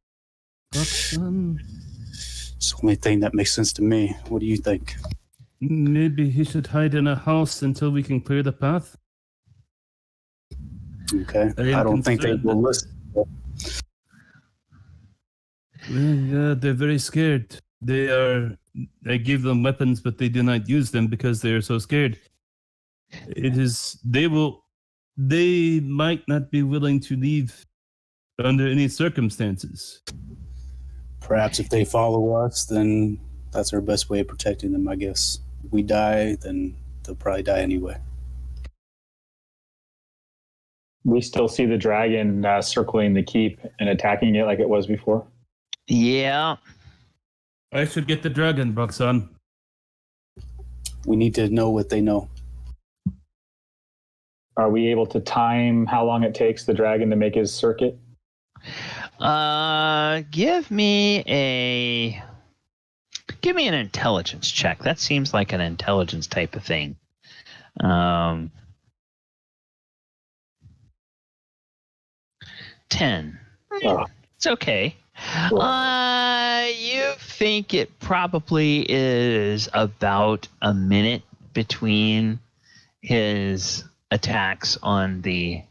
Roxanne? It's the only thing that makes sense to me. What do you think? Maybe he should hide in a house until we can clear the path. Okay. I don't think they will listen. Well, yeah, they're very scared. I give them weapons, but they do not use them because they are so scared. They might not be willing to leave under any circumstances. Perhaps if they follow us, then that's our best way of protecting them, I guess. If we die, then they'll probably die anyway. We still see the dragon circling the keep and attacking it like it was before. Yeah. I should get the dragon, Roxanne. We need to know what they know. Are we able to time how long it takes the dragon to make his circuit? Give me an intelligence check. That seems like an intelligence type of thing. 10. Oh. It's okay. You think it probably is about a minute between his attacks on the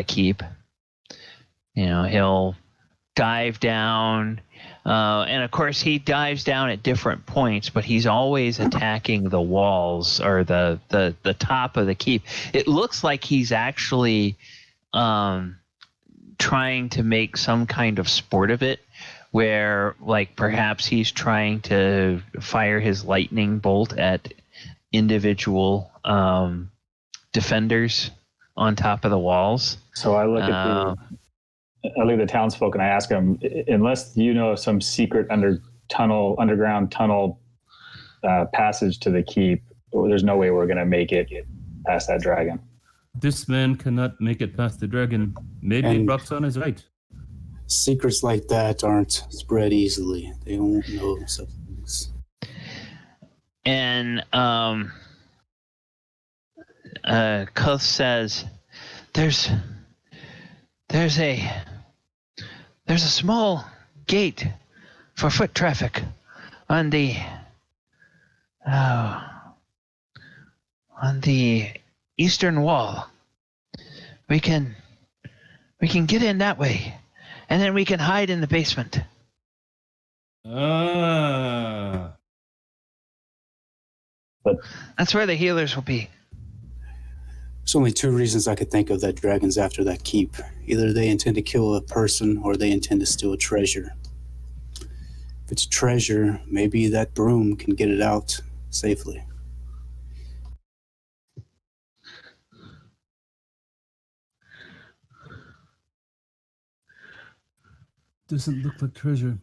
keep. You know, he'll dive down, and of course he dives down at different points, but he's always attacking the walls or the top of the keep. It looks like he's actually trying to make some kind of sport of it, where like perhaps he's trying to fire his lightning bolt at individual defenders on top of the walls. So I look at the townsfolk and I ask them, unless you know of some secret underground tunnel passage to the keep, there's no way we're going to make it past that dragon. This man cannot make it past the dragon. Maybe Roxanne is right. Secrets like that aren't spread easily. They won't know such things. And Koth says, "There's a small gate for foot traffic on the eastern wall. We can get in that way, and then we can hide in the basement." But that's where the healers will be. There's only two reasons I could think of that dragon's after that keep. Either they intend to kill a person or they intend to steal treasure. If it's treasure, maybe that broom can get it out safely. Doesn't look like treasure.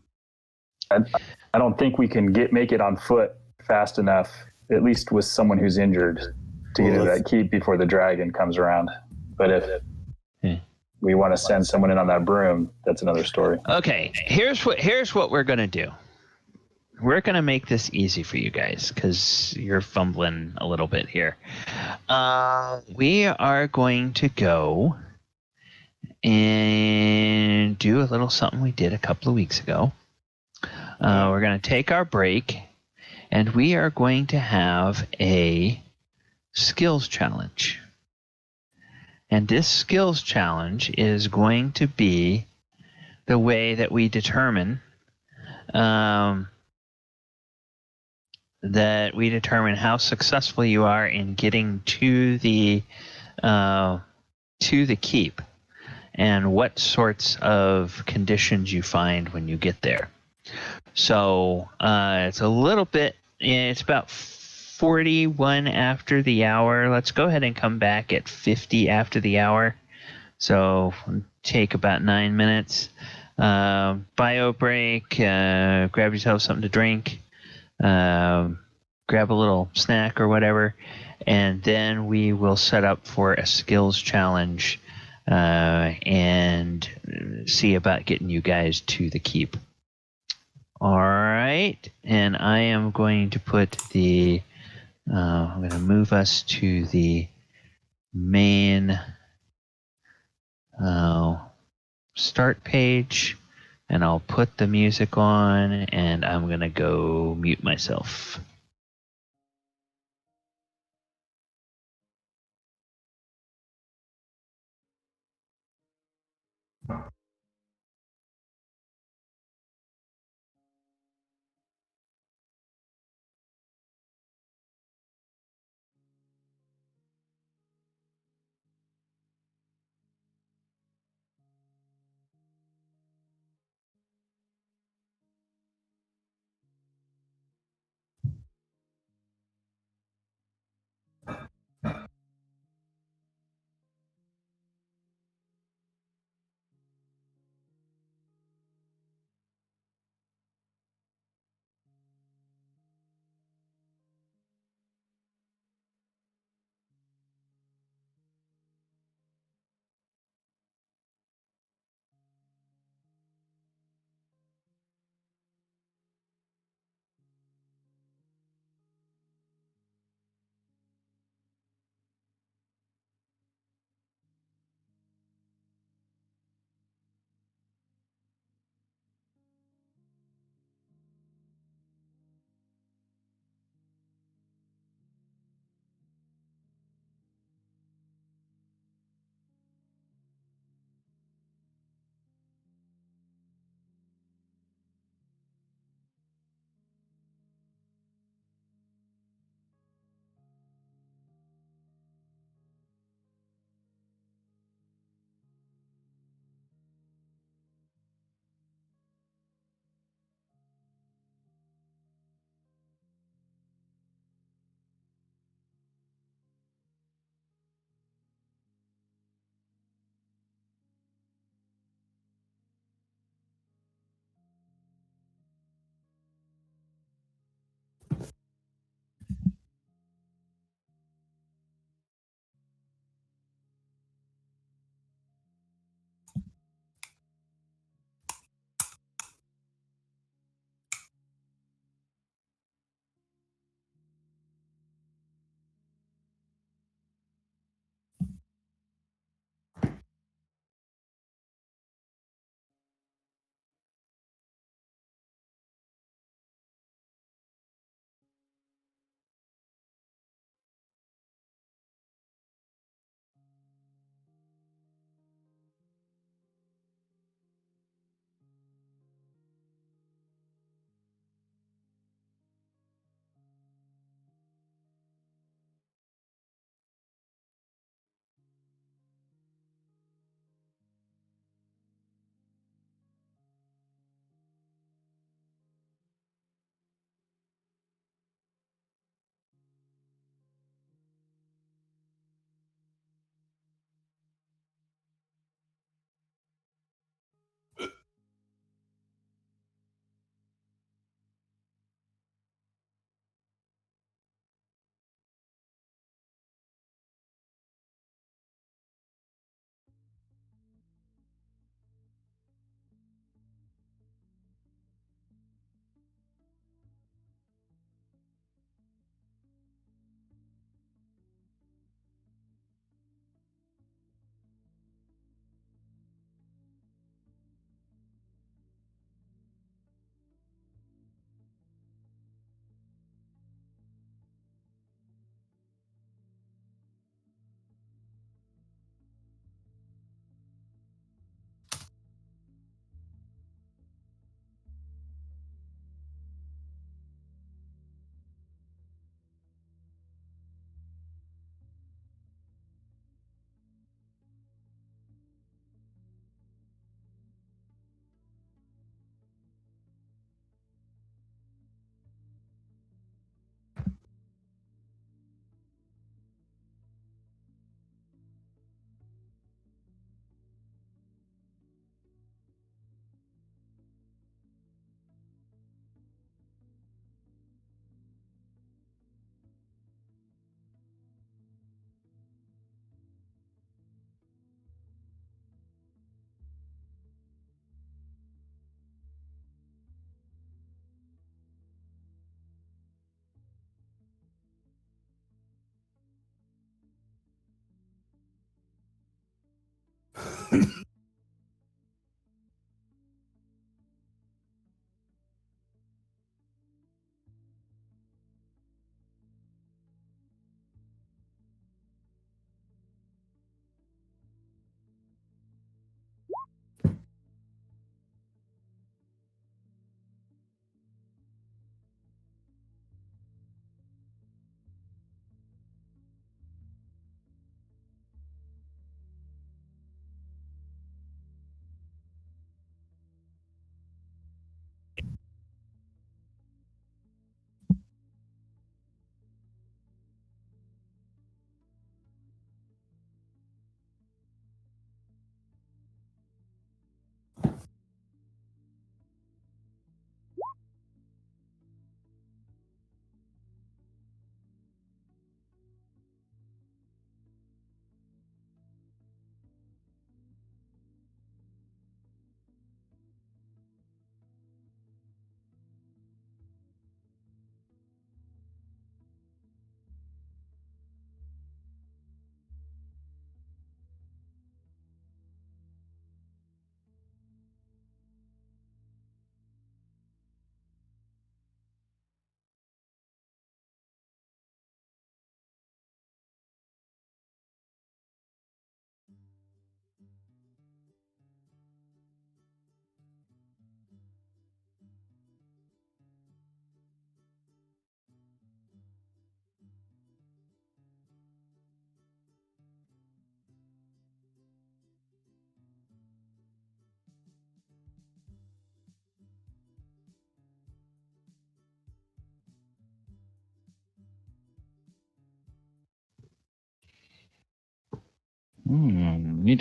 I don't think we can make it on foot fast enough, at least with someone who's injured, to get into that keep before the dragon comes around. But if we want to send someone in on that broom, that's another story. Okay, here's what we're gonna do. We're gonna make this easy for you guys because you're fumbling a little bit here. We are going to go and do a little something we did a couple of weeks ago. We're going to take our break, and we are going to have a skills challenge. And this skills challenge is going to be the way that we determine how successful you are in getting to the keep, and what sorts of conditions you find when you get there. So it's a little bit. It's about 41 after the hour. Let's go ahead and come back at 50 after the hour. So take about 9 minutes. Bio break. Grab yourself something to drink. Grab a little snack or whatever, and then we will set up for a skills challenge and see about getting you guys to the keep. All right, and I am going to put I'm going to move us to the main start page, and I'll put the music on, and I'm going to go mute myself.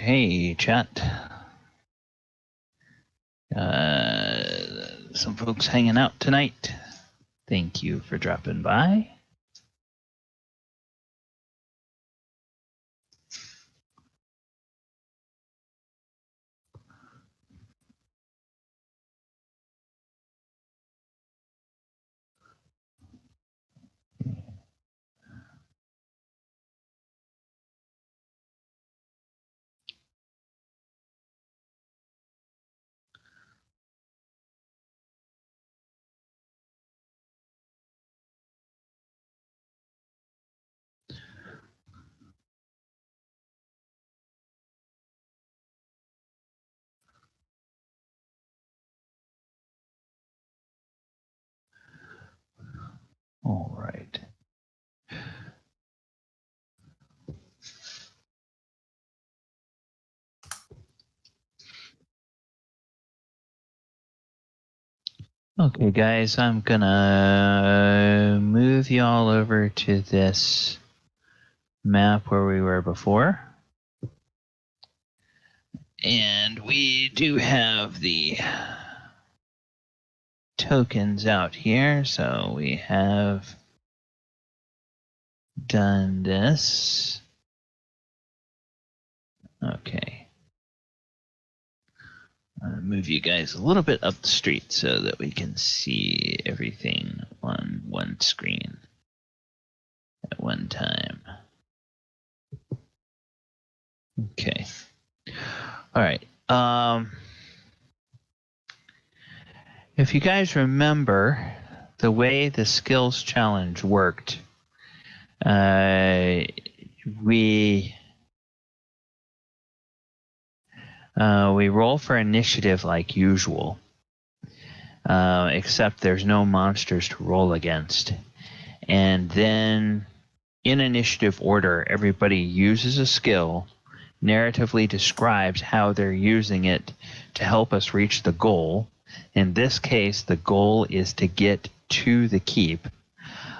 Hey, chat. Some folks hanging out tonight. Thank you for dropping by. All right. Okay, guys, I'm gonna move y'all over to this map where we were before. And we do have the tokens out here, so we have done this. Okay. I'll move you guys a little bit up the street so that we can see everything on one screen at one time. Okay. All right. If you guys remember the way the skills challenge worked, we roll for initiative like usual, except there's no monsters to roll against. And then in initiative order, everybody uses a skill, narratively describes how they're using it to help us reach the goal. In this case, the goal is to get to the keep.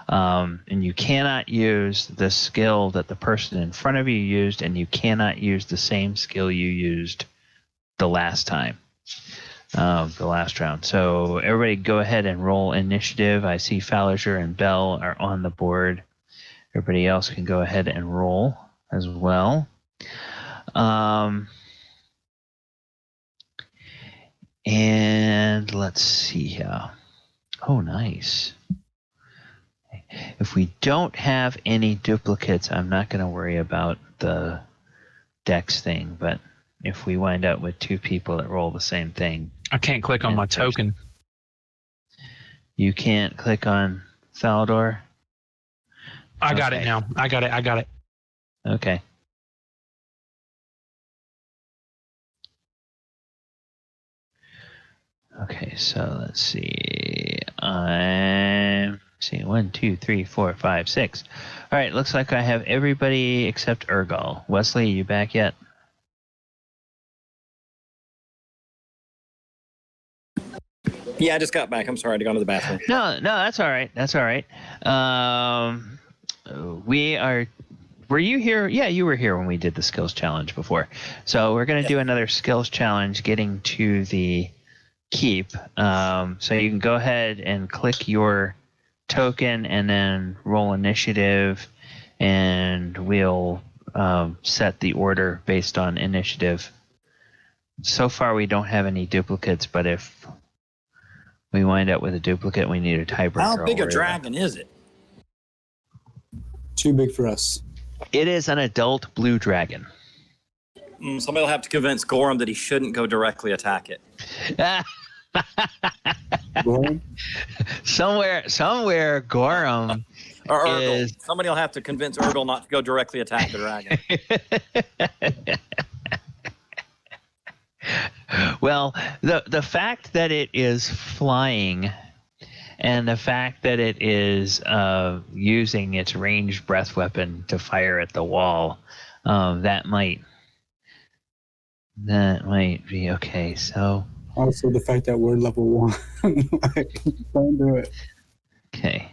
And you cannot use the skill that the person in front of you used, and you cannot use the same skill you used the last time, the last round. So everybody go ahead and roll initiative. I see Falliger and Bell are on the board. Everybody else can go ahead and roll as well. And let's see here. Oh, nice. If we don't have any duplicates, I'm not going to worry about the dex thing, but if we wind up with two people that roll the same thing. I can't click on my token. You can't click on Thalador? I got it now. I got it. Okay. Okay, so let's see. I'm seeing 1, 2, 3, 4, 5, 6. All right, looks like I have everybody except Urgal. Wesley, you back yet? Yeah, I just got back. I'm sorry, I had to go to the bathroom. No, that's all right. That's all right. Were you here? Yeah, you were here when we did the skills challenge before. So we're going to do another skills challenge getting to the keep. So you can go ahead and click your token and then roll initiative, and we'll set the order based on initiative. So far, we don't have any duplicates, but if we wind up with a duplicate, we need a tiebreaker. How big a dragon is it? Too big for us. It is an adult blue dragon. Somebody will have to convince Gorham that he shouldn't go directly attack it. Gorham? Somewhere Gorham Or Urgal. is... Somebody will have to convince Urgal not to go directly attack the dragon. Well, the fact that it is flying and the fact that it is using its ranged breath weapon to fire at the wall, that might be okay. So also the fact that we're level 1. Like, don't do it. Okay.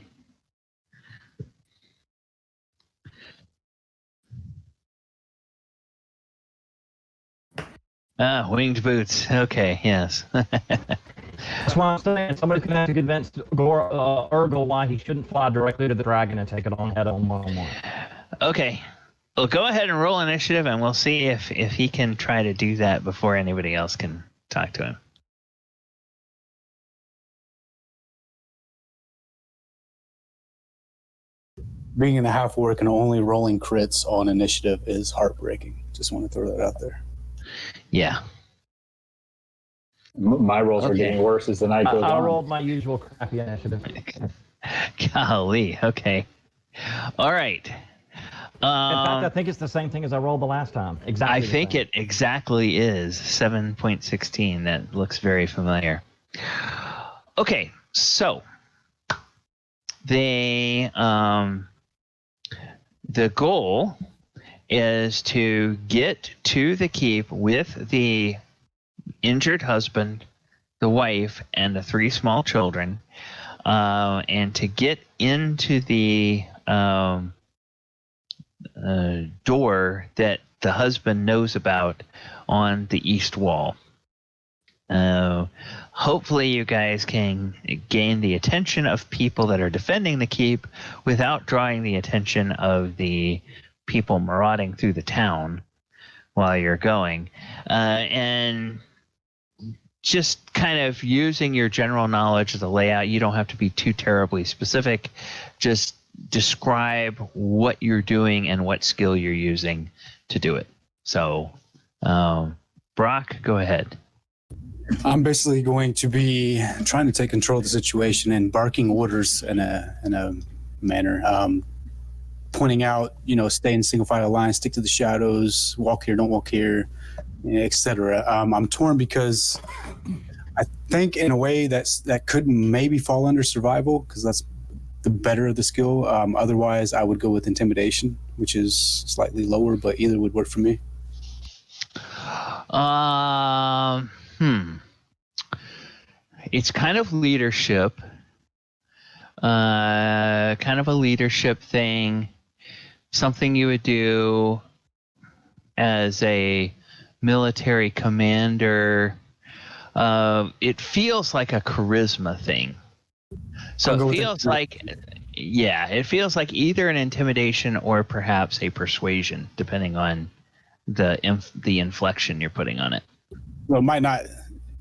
Winged boots. Okay, yes. That's why I'm saying somebody's going to have to convince Urgal why he shouldn't fly directly to the dragon and take it on head on one-on-one. Okay. Well, go ahead and roll initiative, and we'll see if he can try to do that before anybody else can talk to him. Being in the half orc and only rolling crits on initiative is heartbreaking. Just want to throw that out there. Yeah. My rolls are getting worse as the night goes on. I rolled my usual crappy initiative. Golly. Okay. All right. In fact, I think it's the same thing as I rolled the last time. Exactly. I think it exactly is 7.16. That looks very familiar. Okay, so the goal is to get to the keep with the injured husband, the wife, and the 3 small children, and to get into the door that the husband knows about on the east wall. Hopefully you guys can gain the attention of people that are defending the keep without drawing the attention of the people marauding through the town while you're going. And just kind of using your general knowledge of the layout. You don't have to be too terribly specific. Just describe what you're doing and what skill you're using to do it. So, Brock, go ahead. I'm basically going to be trying to take control of the situation and barking orders in a manner, pointing out, stay in single file line, stick to the shadows, walk here, don't walk here, etc. I'm torn because I think in a way that could maybe fall under survival because that's the better of the skill. Otherwise, I would go with intimidation, which is slightly lower, but either would work for me. It's kind of leadership. Kind of a leadership thing. Something you would do as a military commander. It feels like a charisma thing. So it feels like, it feels like either an intimidation or perhaps a persuasion, depending on the inflection you're putting on it. Well, it might not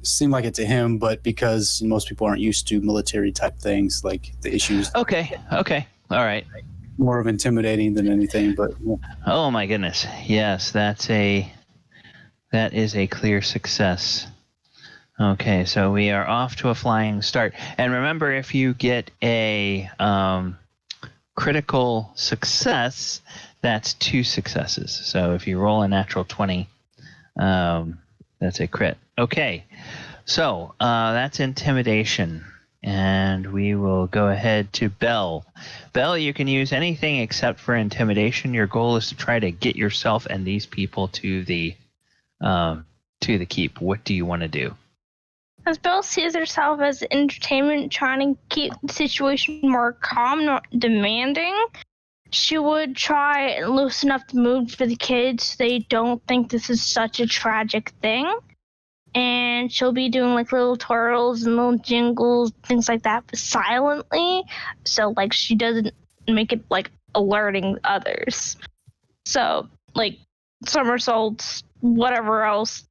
seem like it to him, but because most people aren't used to military type things, like the issues. Okay, all right. More of intimidating than anything, but yeah. Oh my goodness, yes, that's a That is a clear success. Okay, so we are off to a flying start. And remember, if you get a critical success, that's 2 successes. So if you roll a natural 20, that's a crit. Okay, so that's intimidation. And we will go ahead to Bell. Bell, you can use anything except for intimidation. Your goal is to try to get yourself and these people to the keep. What do you want to do? As Belle sees herself as entertainment, trying to keep the situation more calm, not demanding, she would try and loosen up the mood for the kids so they don't think this is such a tragic thing. And she'll be doing like little twirls and little jingles, things like that, but silently. So like she doesn't make it like alerting others. So like somersaults, whatever else,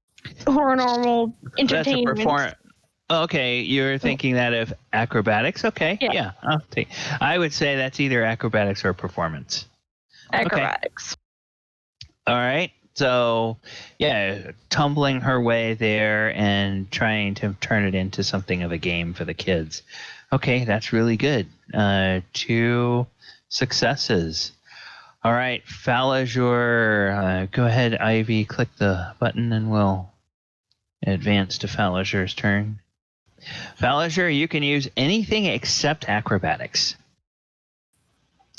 or normal entertainment. Okay, you're thinking that of acrobatics? Okay, yeah. I'll take. I would say that's either acrobatics or performance. Acrobatics. Okay. All right. So, yeah, tumbling her way there and trying to turn it into something of a game for the kids. Okay, that's really good. 2 successes. All right, Falazur, go ahead, Ivy, click the button and we'll advance to Falazur's turn. Falazur, you can use anything except acrobatics.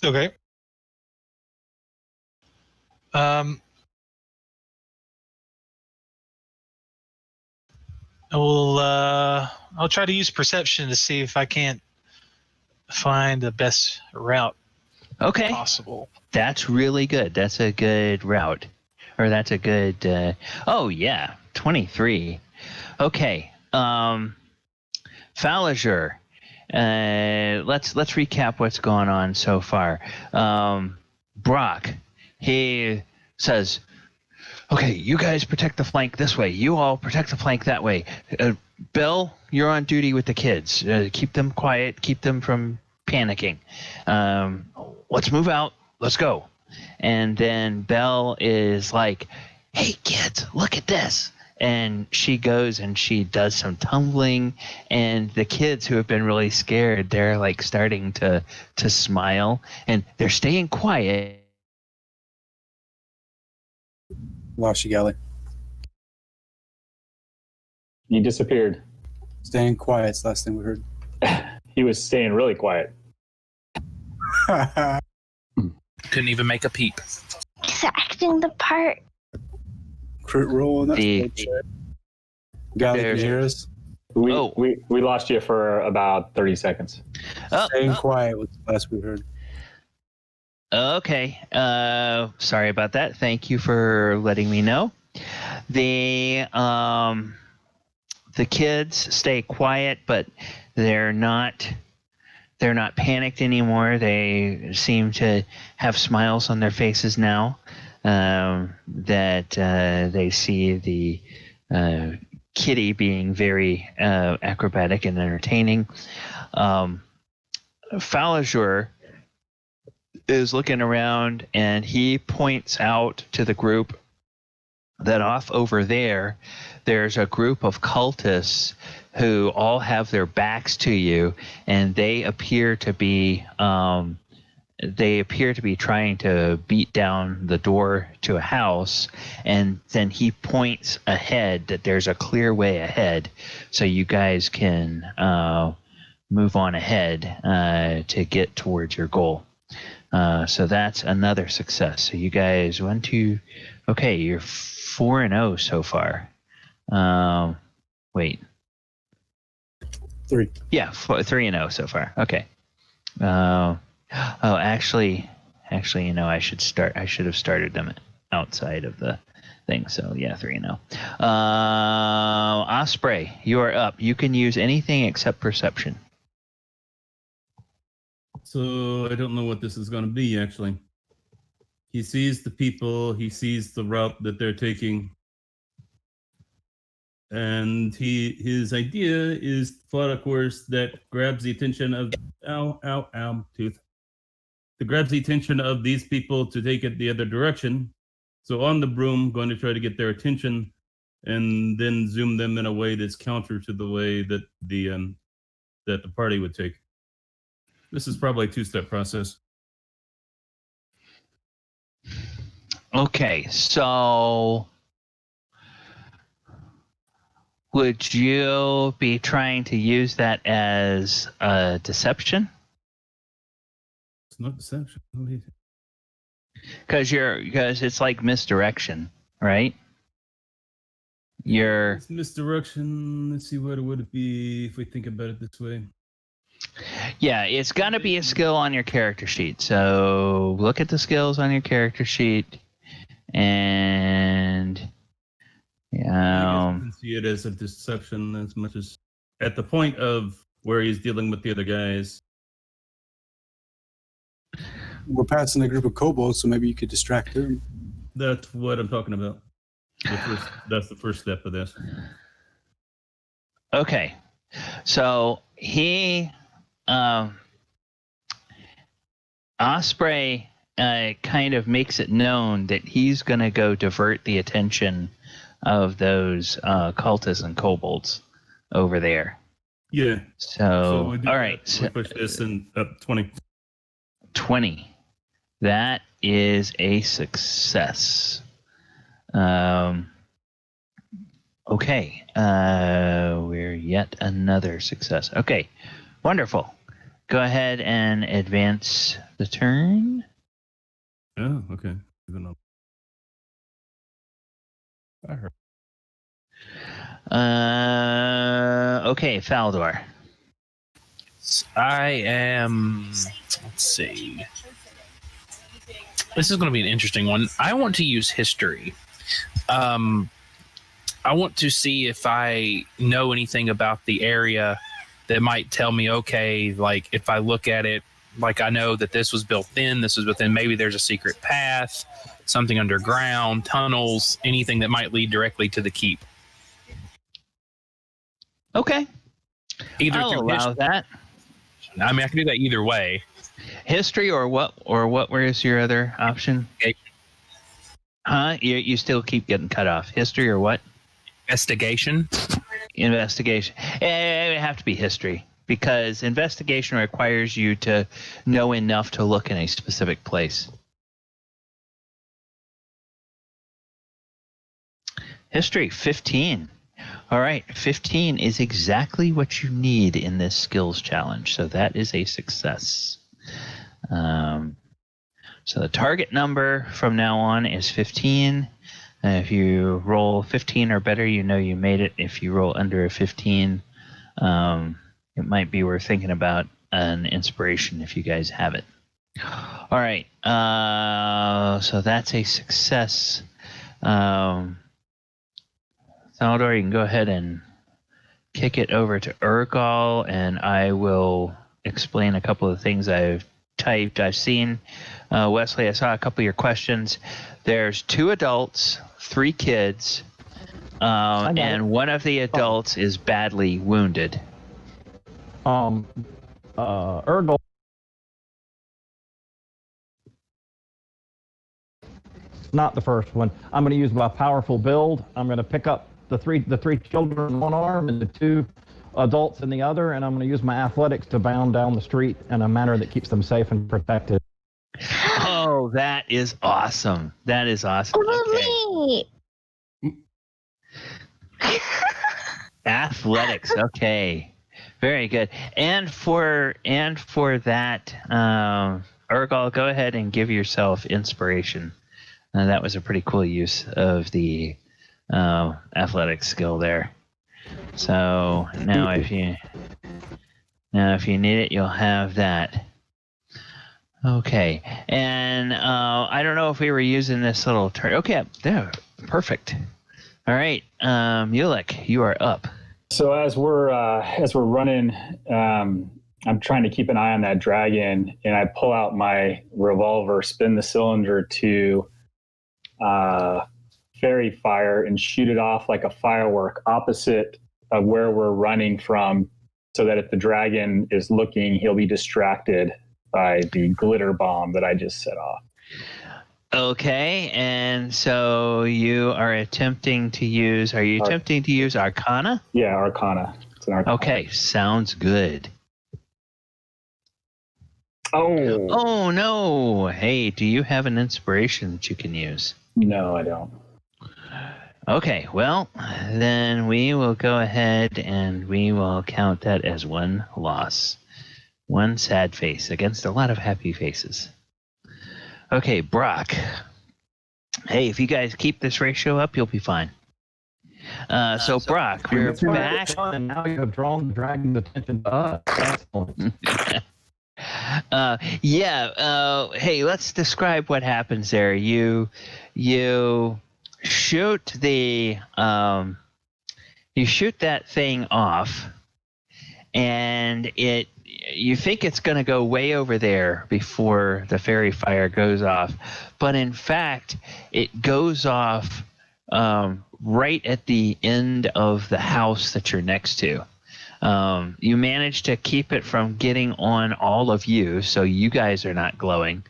Okay. I'll try to use perception to see if I can't find the best route possible. That's really good. That's a good route. Or that's a good 23. Okay. Falazur, let's recap what's going on so far. Brock, he says, okay, you guys protect the flank this way. You all protect the flank that way. Bill, you're on duty with the kids. Keep them quiet. Keep them from panicking. Let's move out. Let's go. And then Belle is like, hey, kids, look at this. And she goes and she does some tumbling. And the kids who have been really scared, they're like starting to smile. And they're staying quiet. Lost you, Gally. He disappeared. Staying quiet's the last thing we heard. He was staying really quiet. Couldn't even make a peep. He's acting the part. Crit roll on that. Gally, can you hear us? We lost you for about 30 seconds. Staying quiet was the last we heard. Okay. Sorry about that. Thank you for letting me know. The kids stay quiet, but they're not panicked anymore. They seem to have smiles on their faces now that they see the kitty being very acrobatic and entertaining. Falazur is looking around and he points out to the group that off over there's a group of cultists who all have their backs to you, and they appear to be trying to beat down the door to a house. And then he points ahead that there's a clear way ahead, so you guys can move on ahead to get towards your goal. So that's another success. So you guys you're 4-0 so far. Wait. 3. Yeah, 3-0 so far. Okay. Actually, I should have started them outside of the thing. So yeah, 3-0. Osprey, you are up. You can use anything except perception. So I don't know what this is going to be, actually. He sees the people, he sees the route that they're taking, and his idea is to plot a course that grabs the attention of tooth. That grabs the attention of these people to take it the other direction. So on the broom, going to try to get their attention and then zoom them in a way that's counter to the way that the party would take. This is probably a 2-step process. Okay, so would you be trying to use that as a deception? It's not deception. Because it's like misdirection, right? It's misdirection. Let's see, what would it be if we think about it this way? Yeah, it's gonna be a skill on your character sheet. So look at the skills on your character sheet, and I can see it as a deception as much as at the point of where he's dealing with the other guys. We're passing a group of kobolds, so maybe you could distract them. That's what I'm talking about. That's the first step of this. Okay, so he, Osprey, kind of makes it known that he's going to go divert the attention of those cultists and kobolds over there. Yeah. So we all right, so push this in up 20. 20. That is a success. Okay, we're yet another success. Okay, wonderful. Go ahead and advance the turn. Oh, okay. Even up. I heard. Okay, Faldor. I am. Let's see. This is going to be an interesting one. I want to use history. I want to see if I know anything about the area that might tell me, okay, like if I look at it, like I know that this was built in, this was within, maybe there's a secret path, something underground, tunnels, anything that might lead directly to the keep. Okay. I'll allow that. I mean, I can do that either way. History or what was your other option? Okay. Huh? You still keep getting cut off. History or what? Investigation. Investigation. It would have to be history because investigation requires you to know enough to look in a specific place. History, 15. All right, 15 is exactly what you need in this skills challenge, so that is a success. So the target number from now on is 15. If you roll 15 or better, you know you made it. If you roll under a 15, it might be worth thinking about an inspiration if you guys have it. All right, so that's a success. Salvador, you can go ahead and kick it over to Urgal, and I will explain a couple of things I've typed. I've seen, Wesley, I saw a couple of your questions. There's 2 adults, 3 kids, and one of the adults is badly wounded. Urgal. Not the first one. I'm going to use my powerful build. I'm going to pick up the three children in one arm and the 2 adults in the other, and I'm going to use my athletics to bound down the street in a manner that keeps them safe and protected. Oh, that is awesome. That is awesome. Okay. Athletics. Okay. Very good. And for that, Urgal, go ahead and give yourself inspiration. That was a pretty cool use of the athletics skill there. So now if you need it, you'll have that. Okay, and I don't know if we were using this little turn. Okay, there, perfect. All right, Mulek, you are up. So as we're running, I'm trying to keep an eye on that dragon, and I pull out my revolver, spin the cylinder to fairy fire, and shoot it off like a firework opposite of where we're running from, so that if the dragon is looking, he'll be distracted by the glitter bomb that I just set off. Okay, and so you are attempting to use. Are you attempting to use Arcana? Yeah, Arcana. It's an Arcana. Okay, sounds good. Oh. Oh no! Hey, do you have an inspiration that you can use? No, I don't. Okay, well, then we will go ahead and we will count that as one loss. One sad face against a lot of happy faces. Okay, Brock. Hey, if you guys keep this ratio up, you'll be fine. So Brock, you're back. And now you have drawn the dragon's attention to us. Excellent. Hey, let's describe what happens there. You shoot that thing off, and you think it's going to go way over there before the fairy fire goes off, but in fact it goes off right at the end of the house that you're next to. You manage to keep it from getting on all of you, so you guys are not glowing,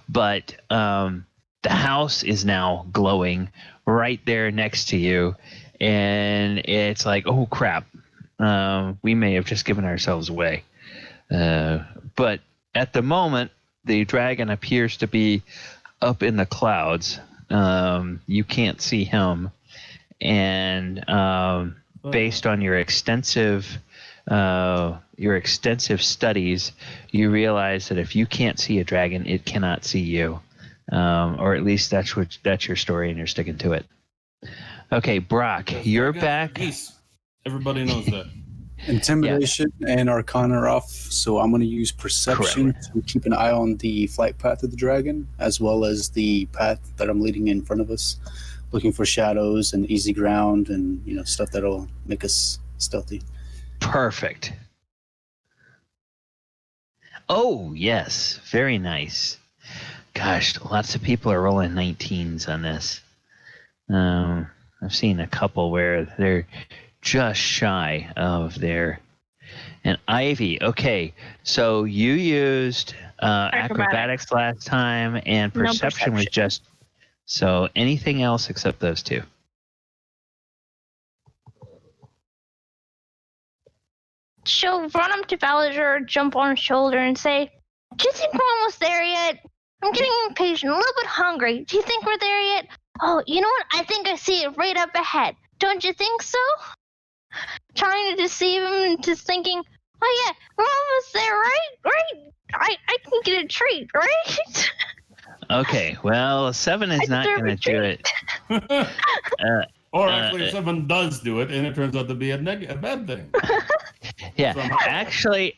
but the house is now glowing right there next to you, and it's like, oh crap, we may have just given ourselves away. But at the moment, the dragon appears to be up in the clouds. You can't see him, and based on your extensive studies, you realize that if you can't see a dragon, it cannot see you, or at least that's your story, and you're sticking to it. Okay, Brock, you're back. Everybody knows that. Intimidation and Arcana are off, so I'm going to use Perception to keep an eye on the flight path of the dragon, as well as the path that I'm leading in front of us, looking for shadows and easy ground and stuff that'll make us stealthy. Perfect. Oh, yes. Very nice. Gosh, lots of people are rolling 19s on this. I've seen a couple where they're just shy of their... And Ivy, okay, so you used acrobatics last time, and perception was just... So anything else except those two? She'll run up to Ballinger, jump on his shoulder, and say, "Do you think we're almost there yet? I'm getting impatient, a little bit hungry. Do you think we're there yet? Oh, you know what? I think I see it right up ahead. Don't you think so?" Trying to deceive him into thinking, "Oh yeah, we're almost there, right? Right? I can get a treat, right?" Okay, well, 7 is not going to do it. Or actually, 7 does do it, and it turns out to be a bad thing. Yeah, actually,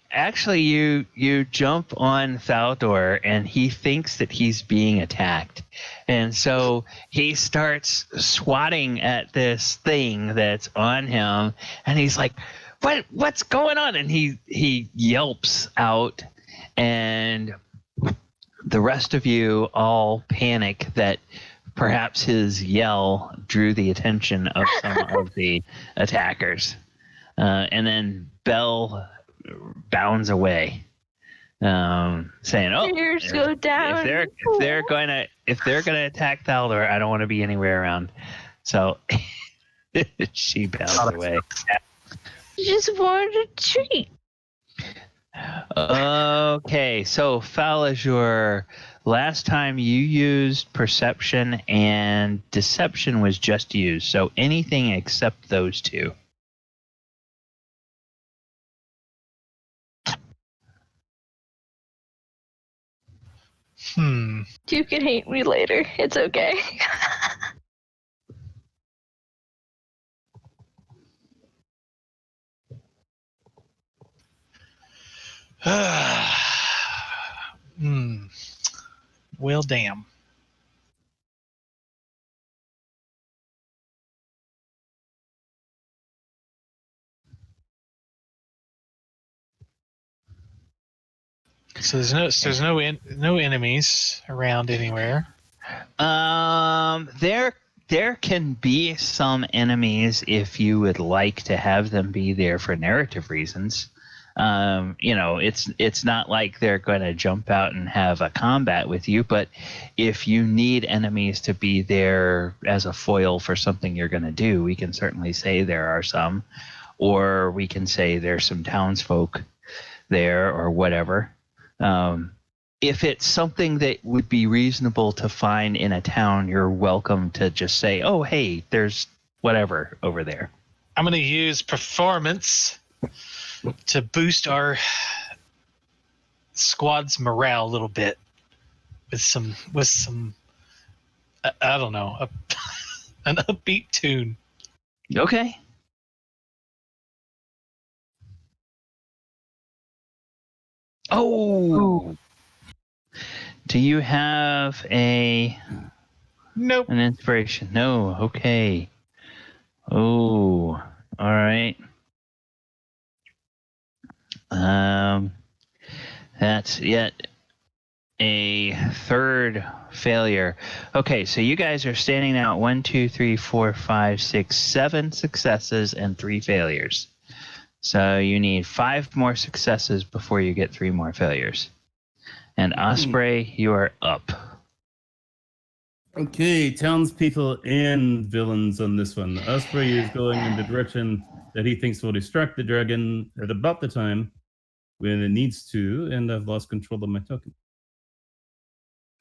you jump on Thaldor, and he thinks that he's being attacked, and so he starts swatting at this thing that's on him, and he's like, "What's going on?" And he yelps out, and the rest of you all panic that perhaps his yell drew the attention of some of the attackers. And then Belle bounds away, saying, "Oh, tears go down. If they're going to attack Thaldor, I don't want to be anywhere around." So she bounds away. Just wanted a treat. Okay, so Falazur, last time you used perception and deception was just used, so anything except those two. You can hate me later. It's okay. Well, damn. So there's no enemies around anywhere. There can be some enemies if you would like to have them be there for narrative reasons. It's not like they're going to jump out and have a combat with you, but if you need enemies to be there as a foil for something you're going to do, we can certainly say there are some, or we can say there's some townsfolk there or whatever. If it's something that would be reasonable to find in a town, you're welcome to just say, oh, hey, there's whatever over there. I'm going to use performance to boost our squad's morale a little bit with some I don't know, an upbeat tune. Okay. Oh. Do you have Nope. an inspiration? No. Okay. Oh. All right. That's yet a third failure. Okay, so you guys are standing now at 1, 2, 3, 4, 5, 6, 7 successes and 3 failures. So you need 5 more successes before you get 3 more failures. And Osprey, you are up. Okay, townspeople and villains on this one. Osprey is going in the direction that he thinks will distract the dragon at about the time when it needs to, and I've lost control of my token.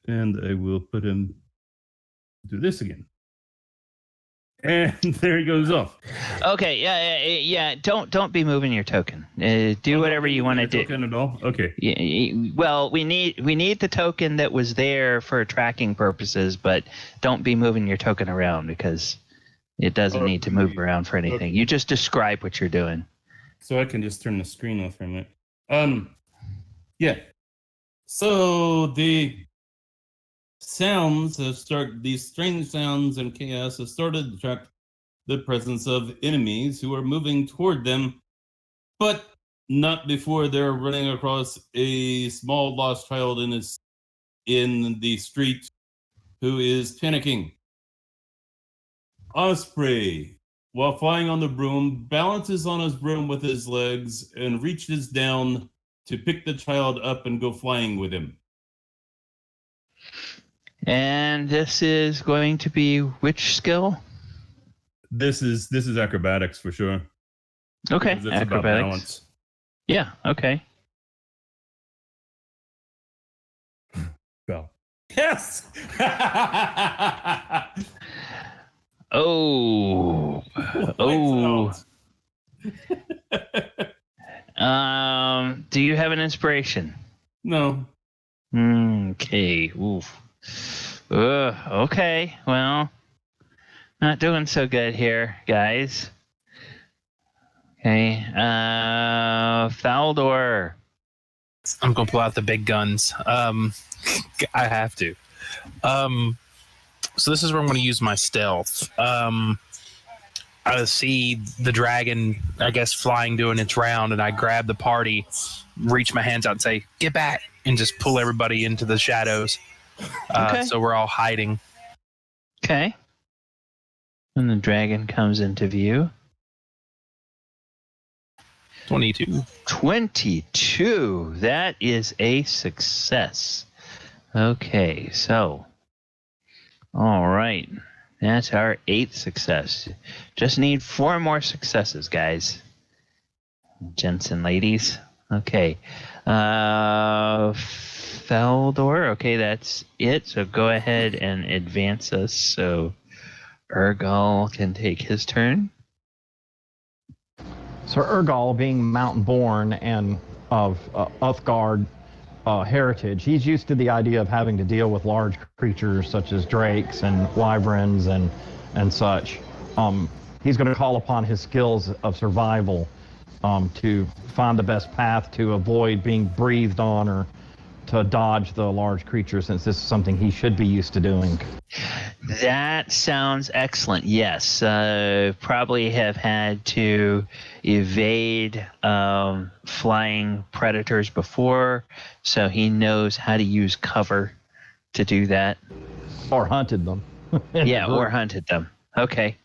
And I will put him do this again. And there he goes off. Okay, yeah. Don't be moving your token. Do whatever you want to do. Token at all? Okay. Well, we need the token that was there for tracking purposes, but don't be moving your token around because it doesn't need to move around for anything. Okay. You just describe what you're doing. So I can just turn the screen off for a minute. Yeah. So the sounds these strange sounds and chaos have started to attract the presence of enemies who are moving toward them, but not before they're running across a small lost child in the street who is panicking. Osprey, while flying on the broom, balances on his broom with his legs and reaches down to pick the child up and go flying with him. And this is going to be which skill? This is acrobatics for sure. Okay, it's acrobatics. About balance. Yeah. Okay. Go. Yes. Oh. Do you have an inspiration? No. Okay. Oof. Okay. Well, not doing so good here, guys. Okay. Faldor. I'm gonna pull out the big guns. I have to. So this is where I'm gonna use my stealth. I see the dragon, I guess, flying, doing its round, and I grab the party, reach my hands out and say, "Get back," and just pull everybody into the shadows. Okay. So we're all hiding. Okay. And the dragon comes into view. 22. 22. That is a success. Okay, so. All right. That's our 8th success. Just need 4 more successes, guys. Gents and ladies. Okay. Faldor. Okay, that's it. So go ahead and advance us so Urgal can take his turn. So Urgal, being mountain born and of Uthgard heritage, he's used to the idea of having to deal with large creatures such as drakes and wyverns and such. He's going to call upon his skills of survival to find the best path to avoid being breathed on or to dodge the large creature, since this is something he should be used to doing. That sounds excellent. Yes, probably have had to evade flying predators before, so he knows how to use cover to do that. Or hunted them. Yeah, or hunted them. Okay.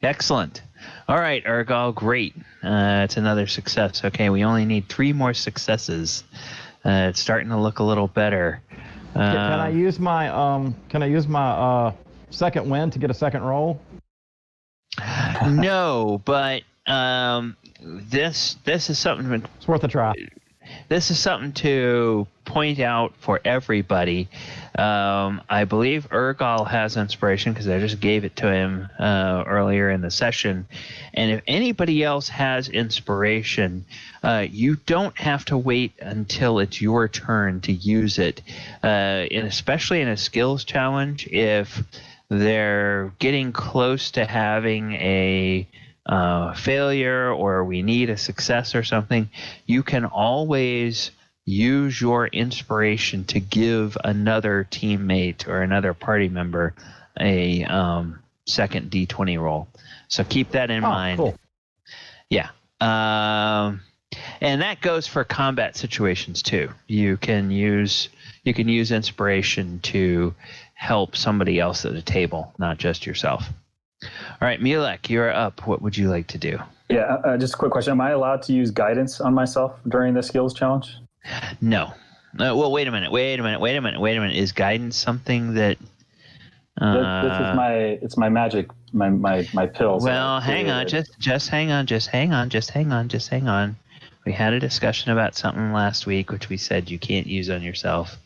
Excellent. All right, Ergal, great. It's another success. Okay, we only need 3 more successes. It's starting to look a little better. Can I use my second wind to get a second roll? No, but this is something. It's worth a try. This is something to point out for everybody. I believe Ergal has inspiration because I just gave it to him earlier in the session. And if anybody else has inspiration, you don't have to wait until it's your turn to use it. And especially in a skills challenge, if they're getting close to having a failure or we need a success or something, you can always use your inspiration to give another teammate or another party member a second D20 roll. So keep that in mind. Cool. Yeah. And that goes for combat situations too. You can use inspiration to help somebody else at the table, not just yourself. All right, Mulek, you're up. What would you like to do? Yeah, just a quick question. Am I allowed to use guidance on myself during the skills challenge? No. Well, wait a minute. Is guidance something that... this is my magic, my pills. Well, hang on. Just hang on. We had a discussion about something last week, which we said you can't use on yourself.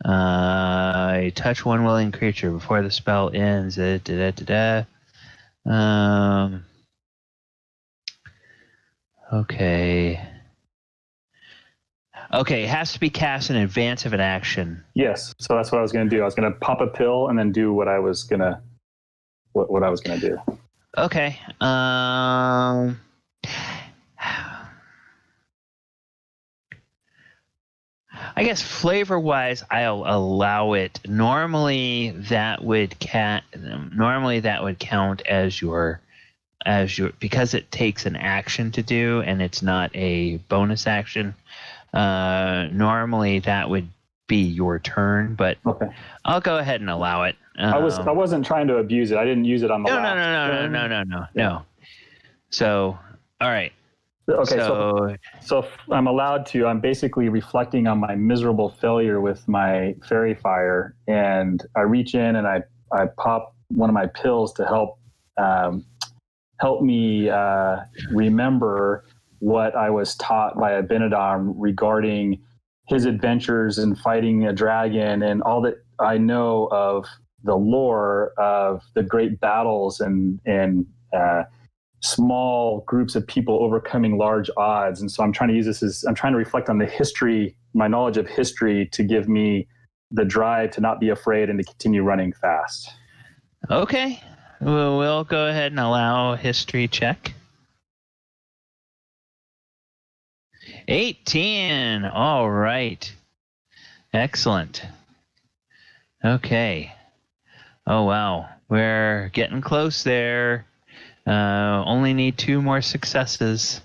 Touch one willing creature before the spell ends. Okay, it has to be cast in advance of an action. Yes, so that's what I was going to do. I was going to pop a pill and then do what I was going to do. Okay. I guess flavor-wise, I'll allow it. Normally, that would count as your because it takes an action to do and it's not a bonus action. Normally, that would be your turn, but okay. I'll go ahead and allow it. I wasn't trying to abuse it. I didn't use it on the No. So, all right. Okay, so I'm allowed to. I'm basically reflecting on my miserable failure with my fairy fire, and I reach in and I pop one of my pills to help me remember what I was taught by Abinadom regarding his adventures in fighting a dragon and all that I know of the lore of the great battles and small groups of people overcoming large odds. And so I'm trying to use this I'm trying to reflect on the history, my knowledge of history, to give me the drive to not be afraid and to continue running fast. Okay. We'll go ahead and allow a history check. 18. All right. Excellent. Okay. Oh, wow. We're getting close there. Only need 2 more successes.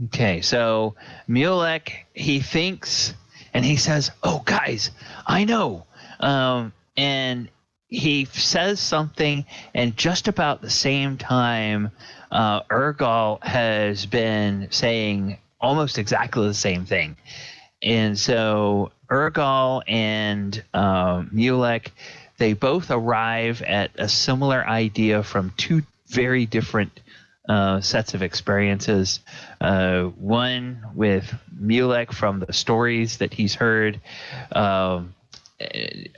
Okay, so Mulek, he thinks and he says, "Oh, guys, I know." And he says something, and just about the same time, Ergal has been saying almost exactly the same thing. And so Ergal and Mulek, they both arrive at a similar idea from 2 very different sets of experiences. One with Mulek from the stories that he's heard.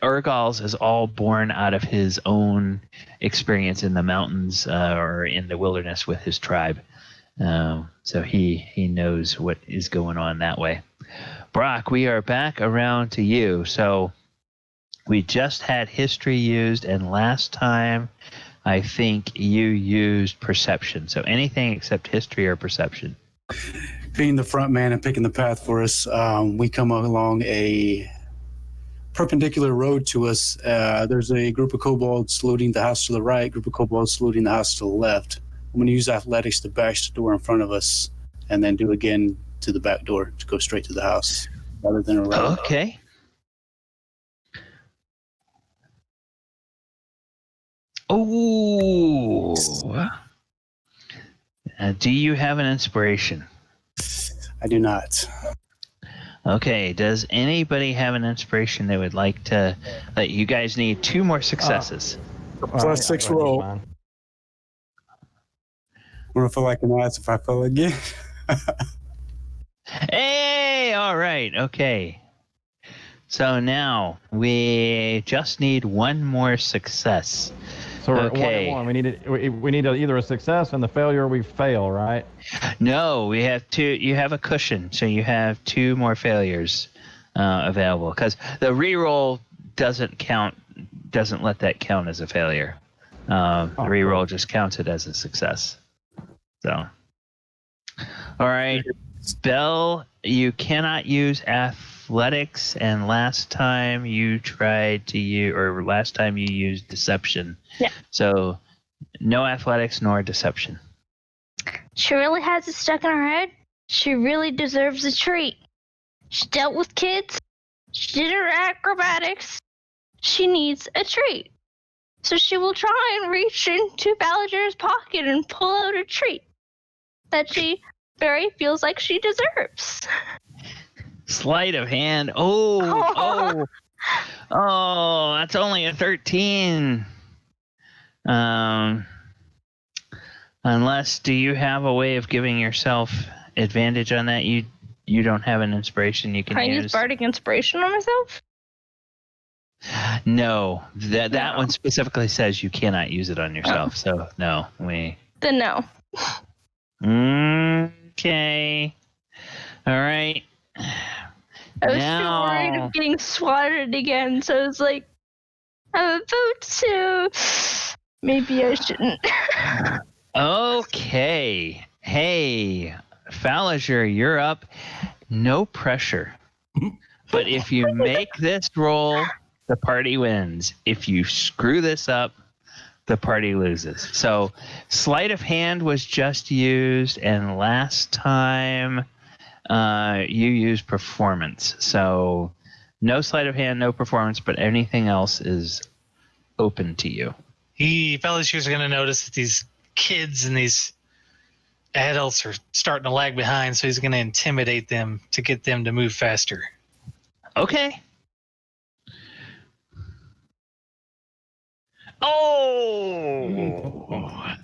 Ergal's is all born out of his own experience in the mountains or in the wilderness with his tribe. So he knows what is going on that way. Brock, we are back around to you. So we just had history used, and last time I think you used perception. So anything except history or perception. Being the front man and picking the path for us, we come along a perpendicular road to us. There's a group of kobolds looting the house to the right, group of kobolds looting the house to the left. I'm going to use athletics to bash the door in front of us, and then do again to the back door to go straight to the house rather than around. Okay. Oh. Do you have an inspiration? I do not. Okay. Does anybody have an inspiration they would like to? You guys need 2 more successes. Plus 6 roll. I don't feel like an ass if I fail again. Hey! All right. Okay. So now we just need 1 more success. So we're okay. 1 and 1. We need either a success and the failure we fail, right? No, we have 2. You have a cushion, so you have 2 more failures available because the reroll doesn't count. Doesn't let that count as a failure. The reroll just counts it as a success. So, all right, Belle, you cannot use athletics, and last time you used deception. Yeah. So, no athletics nor deception. She really has it stuck in her head. She really deserves a treat. She dealt with kids. She did her acrobatics. She needs a treat. So she will try and reach into Balliger's pocket and pull out a treat that she very feels like she deserves. Sleight of hand. Oh, that's only a 13. Unless, do you have a way of giving yourself advantage on that? You don't have an inspiration you can use. Can I use bardic inspiration on myself? No, that one specifically says you cannot use it on yourself. So no, Then no. Okay. All right. I was too worried of getting swatted again, so I was like, I'm about to. Maybe I shouldn't. Okay. Hey, Falliger, you're up. No pressure. But if you make this roll, the party wins. If you screw this up, the party loses. So sleight of hand was just used, and last time you used performance. So no sleight of hand, no performance, but anything else is open to you. Falliger's going to notice that these kids and these adults are starting to lag behind, so he's going to intimidate them to get them to move faster. Okay. Oh!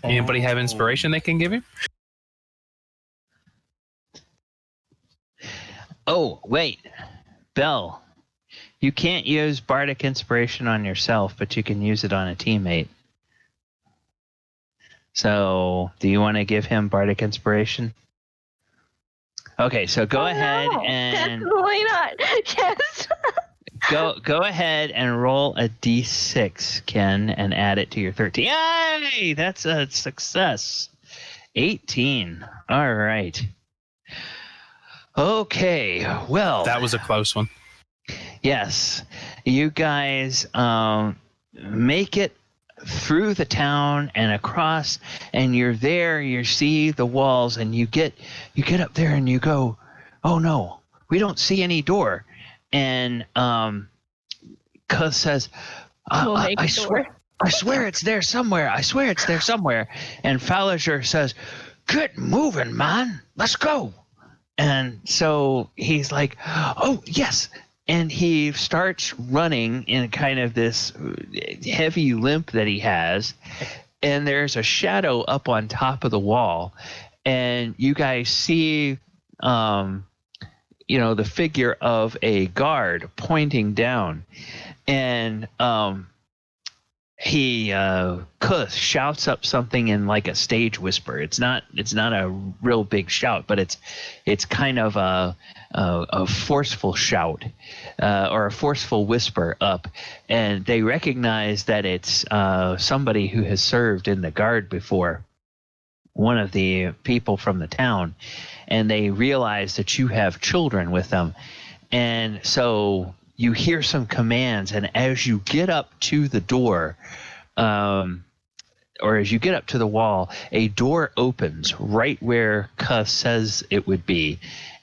Anybody have inspiration they can give you? Oh, wait. Belle, you can't use bardic inspiration on yourself, but you can use it on a teammate. So, do you want to give him bardic inspiration? Okay, so go ahead and Definitely not. Yes. go ahead and roll a d6, Ken, and add it to your 13. Yay! That's a success. 18. All right. Okay. Well, that was a close one. Yes, you guys make it through the town and across, and you're there. You see the walls, and you get up there, and you go, "Oh no, we don't see any door." And Cuz says, "I swear it's there somewhere. I swear it's there somewhere." And Falliger says, "Get moving, man. Let's go." And so he's like, "Oh yes." And he starts running in kind of this heavy limp that he has. And there's a shadow up on top of the wall. And you guys see, the figure of a guard pointing down. And he Kuth shouts up something in like a stage whisper. It's not a real big shout, but it's kind of a forceful shout or a forceful whisper up, and they recognize that it's somebody who has served in the guard before, one of the people from the town, and they realize that you have children with them, and so you hear some commands, and as you get up to the door, or as you get up to the wall, a door opens right where Cuss says it would be,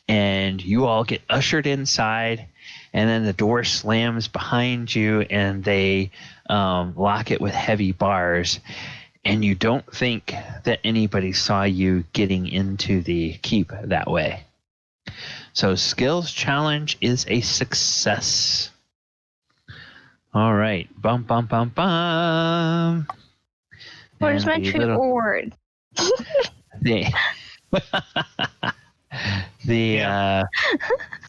and you all get ushered inside, and then the door slams behind you, and they lock it with heavy bars. And you don't think that anybody saw you getting into the keep that way. So skills challenge is a success. All right. Bum, bum, bum, bum. Where's my reward?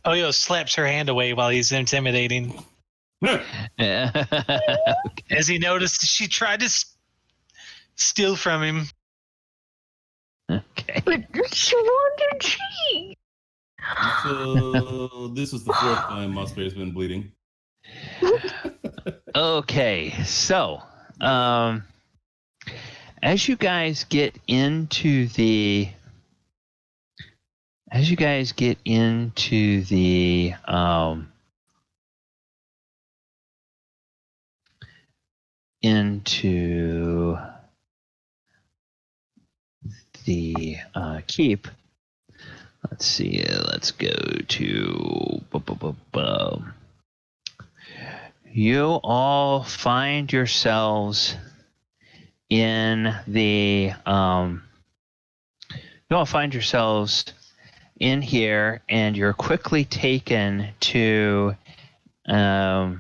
Oyo slaps her hand away while he's intimidating. As he noticed she tried to steal from him. Okay. But she wanted cheese. So this is the fourth time Mossberry's been bleeding. Okay, so as you guys get into the keep. Let's see. Let's go to. You all find yourselves in the. You all find yourselves in here, and you're quickly taken to. A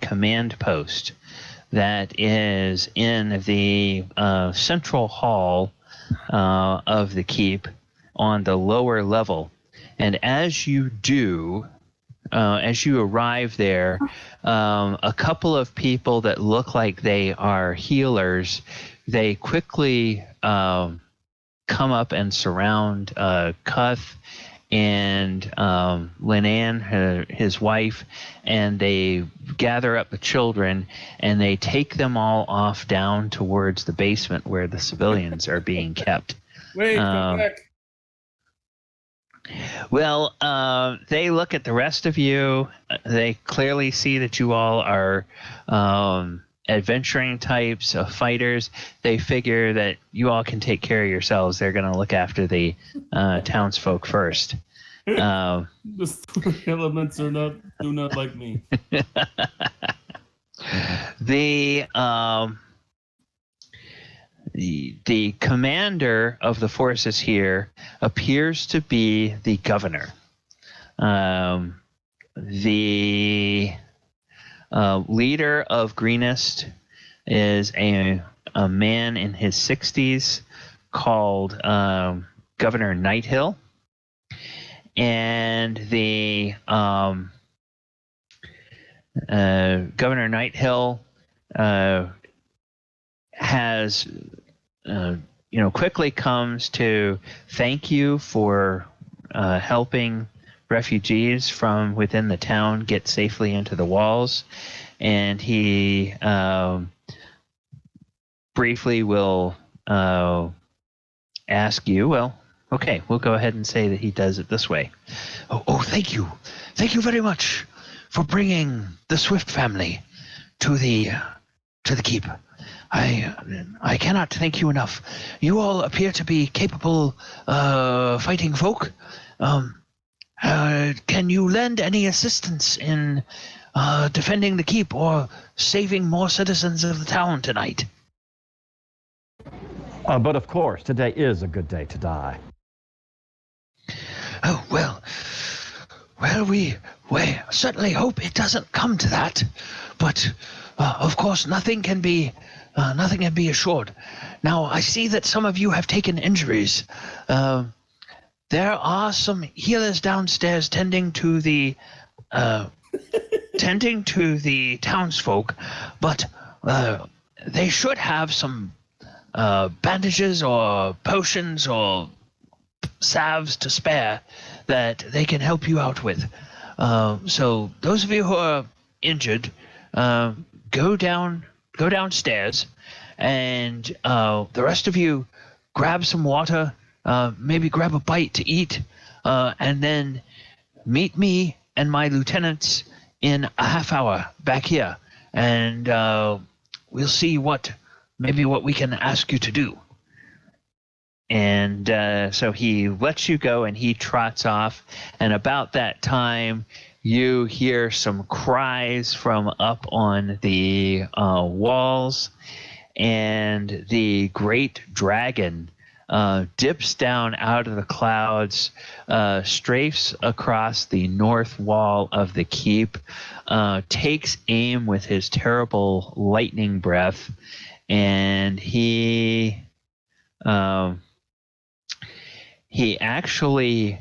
command post that is in the central hall of the keep on the lower level. And as you arrive there, a couple of people that look like they are healers, they quickly come up and surround Cuth and Linan, his wife, and they gather up the children, and they take them all off down towards the basement where the civilians are being kept. Wait, come back. Well, they look at the rest of you. They clearly see that you all are adventuring types of fighters. They figure that you all can take care of yourselves. They're going to look after the townsfolk first. The story elements do not like me. The commander of the forces here appears to be the governor. The leader of Greenest is a man in his 60s called Governor Nighthill. And the Governor Nighthill has, quickly comes to thank you for helping refugees from within the town get safely into the walls. And he briefly will ask you, well, okay, we'll go ahead and say that he does it this way. Oh, thank you. Thank you very much for bringing the Swift family to the keep. I cannot thank you enough. You all appear to be capable fighting folk. Can you lend any assistance in defending the keep or saving more citizens of the town tonight? But of course, today is a good day to die. Oh, well, we certainly hope it doesn't come to that. But, of course, nothing can be assured. Now, I see that some of you have taken injuries. There are some healers downstairs tending to the townsfolk, but they should have some bandages or potions or salves to spare that they can help you out with. So those of you who are injured, go downstairs, and the rest of you grab some water, maybe grab a bite to eat, and then meet me and my lieutenants in a half hour back here, and we'll see what we can ask you to do. And And so he lets you go, and he trots off. And about that time, you hear some cries from up on the walls, and the great dragon dips down out of the clouds, strafes across the north wall of the keep, takes aim with his terrible lightning breath, and he actually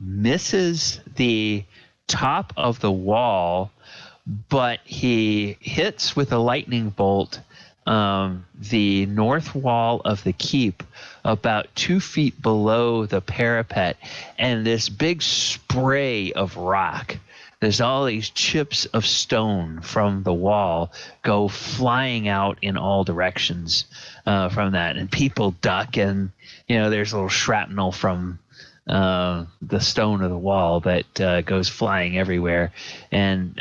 misses the top of the wall, but he hits with a lightning bolt the north wall of the keep about 2 feet below the parapet, and this big spray of rock, there's all these chips of stone from the wall go flying out in all directions from that, and people duck, and there's a little shrapnel from the stone of the wall that goes flying everywhere, and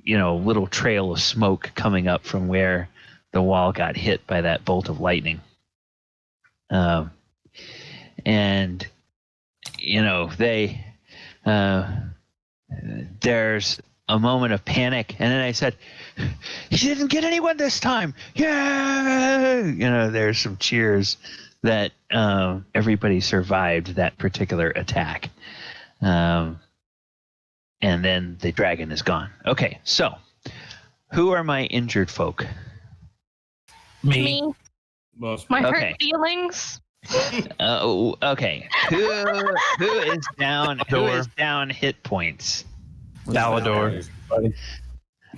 little trail of smoke coming up from where the wall got hit by that bolt of lightning. And there's a moment of panic, and then I said, "He didn't get anyone this time! Yeah!" There's some cheers that everybody survived that particular attack. And then the dragon is gone. Okay, so who are my injured folk? Me. My hurt feelings. Okay. Who is down? Who is down hit points? Thalador.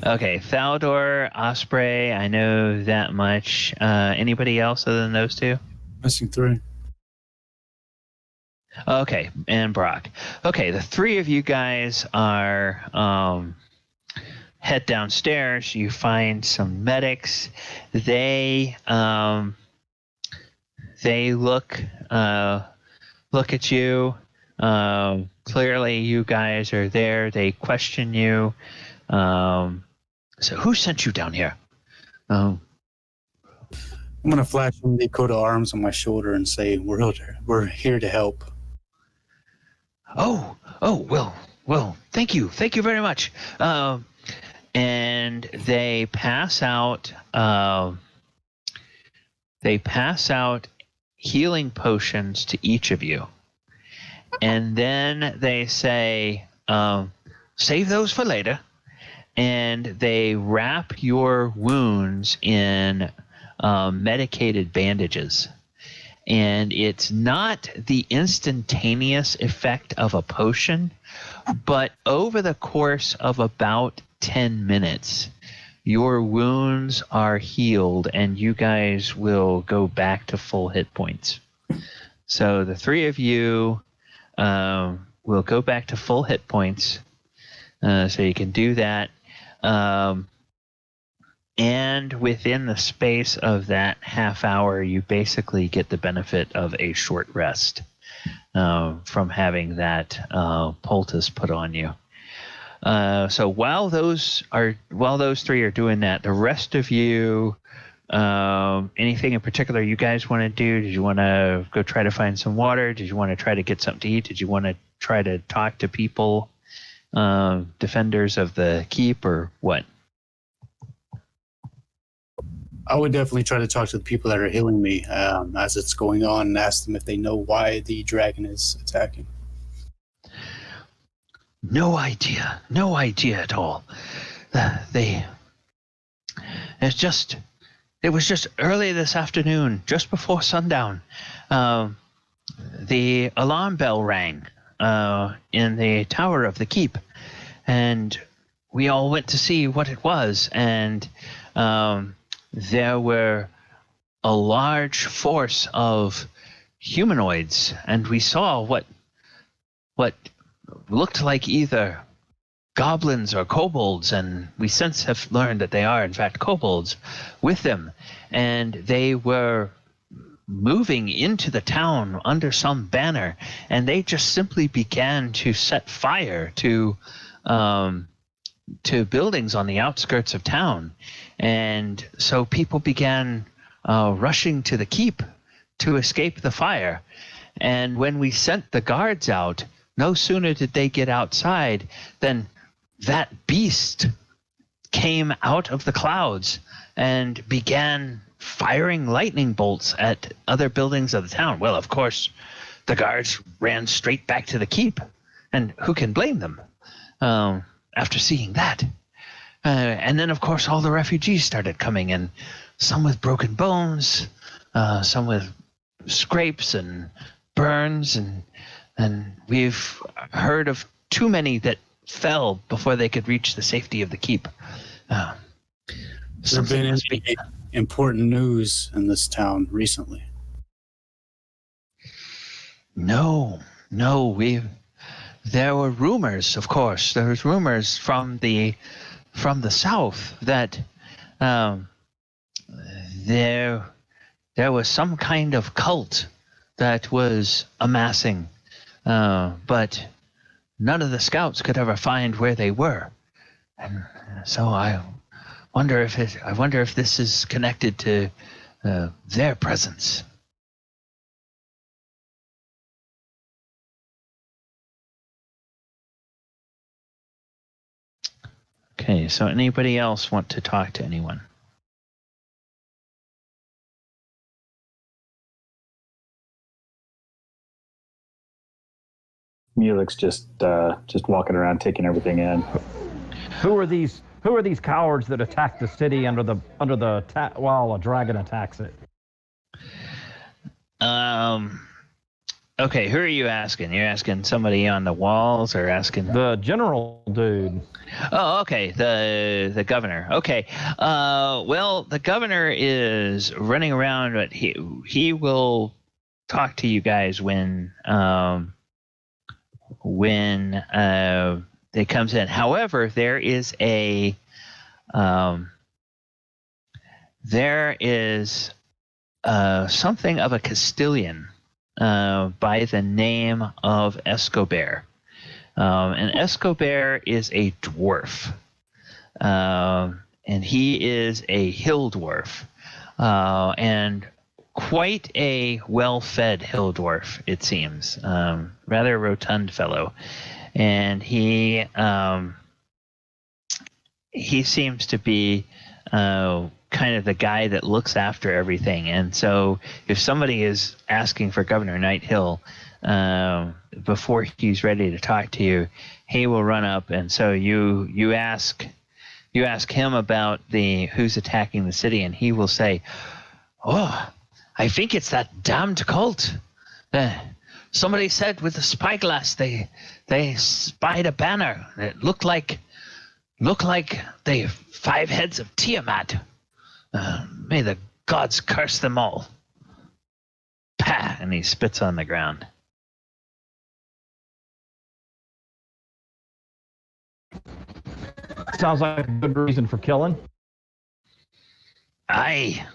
Okay, Thalador, Osprey. I know that much. Anybody else other than those two? Missing 3. Okay, and Brock. Okay, the 3 of you guys are head downstairs. You find some medics. They look at you. Clearly, you guys are there. They question you. So, who sent you down here? I'm gonna flash some Dakota arms on my shoulder and say, "We're here to help." Oh, well, thank you very much. And they pass out. Healing potions to each of you, and then they say, "Save those for later." And they wrap your wounds in medicated bandages. And it's not the instantaneous effect of a potion, but over the course of about 10 minutes, your wounds are healed and you guys will go back to full hit points. So the 3 of you will go back to full hit points. So you can do that. And within the space of that half hour, you basically get the benefit of a short rest from having that poultice put on you. So while those 3 are doing that, the rest of you, anything in particular you guys want to do? Did you want to go try to find some water? Did you want to try to get something to eat? Did you want to try to talk to people, defenders of the keep, or what? I would definitely try to talk to the people that are healing me as it's going on and ask them if they know why the dragon is attacking. No idea at all. It was just early this afternoon, just before sundown. The alarm bell rang in the tower of the keep, and we all went to see what it was, and there were a large force of humanoids, and we saw what looked like either goblins or kobolds, and we since have learned that they are in fact kobolds with them, and they were moving into the town under some banner, and they just simply began to set fire to buildings on the outskirts of town. And so people began rushing to the keep to escape the fire. And when we sent the guards out, no sooner did they get outside than that beast came out of the clouds and began firing lightning bolts at other buildings of the town. Well, of course, the guards ran straight back to the keep, and who can blame them after seeing that? And then, of course, all the refugees started coming in, some with broken bones, some with scrapes and burns, and we've heard of too many that fell before they could reach the safety of the keep. There have been any important news in this town recently? No. There were rumors, of course. There was rumors from the south that there was some kind of cult that was amassing, but none of the scouts could ever find where they were, and so I wonder if this is connected to their presence. Okay, so anybody else want to talk to anyone? Mulek's just walking around taking everything in. Who are these cowards that attack the city while a dragon attacks it? Okay, who are you asking? You're asking somebody on the walls, or asking the general dude? Oh, okay, the governor. Okay, well, the governor is running around, but he will talk to you guys when it comes in. However, there is something of a Castilian by the name of Escobar. And Escobar is a dwarf. And he is a hill dwarf. And quite a well-fed hill dwarf, it seems. Rather a rotund fellow. And he seems to be kind of the guy that looks after everything. And so if somebody is asking for Governor Nighthill before he's ready to talk to you, he will run up, and so you ask him about who's attacking the city, and he will say, "Oh, I think it's that damned cult. Somebody said with the spyglass they spied a banner. It looked like the 5 heads of Tiamat. May the gods curse them all." Pah! And he spits on the ground. Sounds like a good reason for killing. Aye.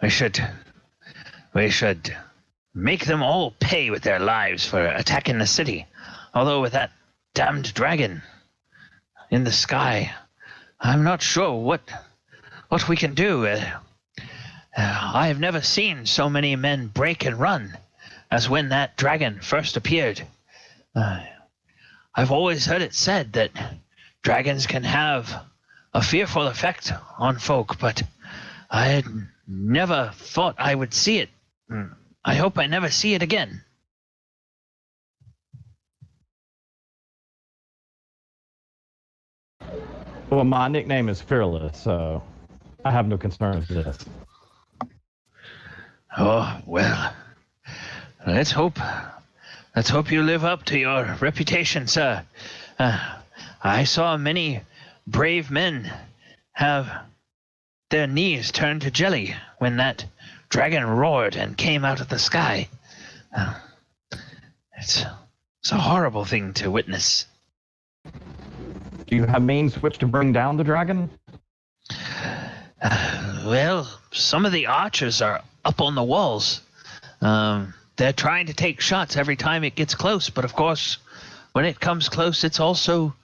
We should make them all pay with their lives for attacking the city. Although with that damned dragon in the sky, I'm not sure what we can do. I have never seen so many men break and run as when that dragon first appeared. I've always heard it said that dragons can have a fearful effect on folk, but I had never thought I would see it. I hope I never see it again. Well, my nickname is Fearless, so I have no concerns with this. Oh, well, let's hope you live up to your reputation, sir. I saw many brave men have their knees turned to jelly when that dragon roared and came out of the sky. It's a horrible thing to witness. Do you have means which to bring down the dragon? Well, some of the archers are up on the walls. They're trying to take shots every time it gets close, but of course, when it comes close, it's also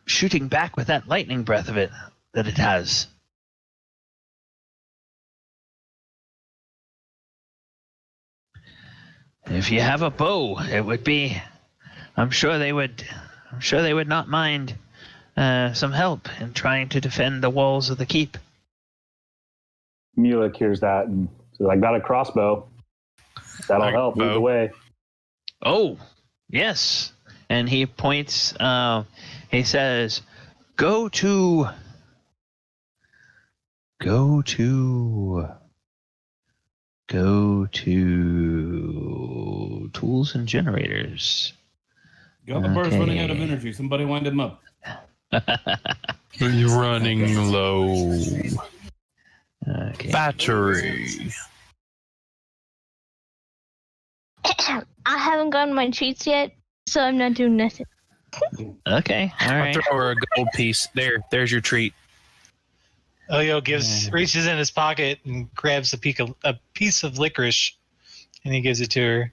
shooting back with that lightning breath of it that it has. If you have a bow, it would be. I'm sure they would not mind some help in trying to defend the walls of the keep. Mulek hears that and says, "I got a crossbow. That'll help lead the way." Oh, yes. And he points. He says, "Go to tools and generators." Got the burst running out of energy. Somebody wind him up. You're running low. Okay. Battery. I haven't gotten my cheats yet, so I'm not doing nothing. Okay. All right. I'll throw her a gold piece. There's your treat. Elio reaches in his pocket and grabs a piece of licorice, and he gives it to her.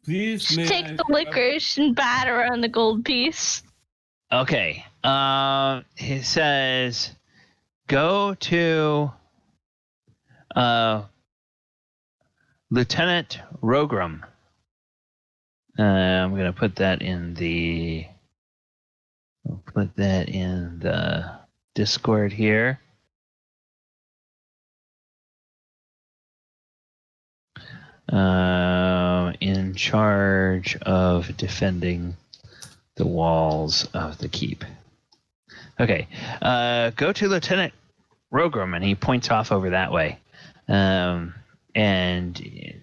Please, man. Take the licorice and batter on the gold piece. Okay. He says, go to Lieutenant Rogram. I'm gonna put that in the. I'll put that in the Discord here. In charge of defending the walls of the keep. Okay, go to Lieutenant Rogram, and he points off over that way. And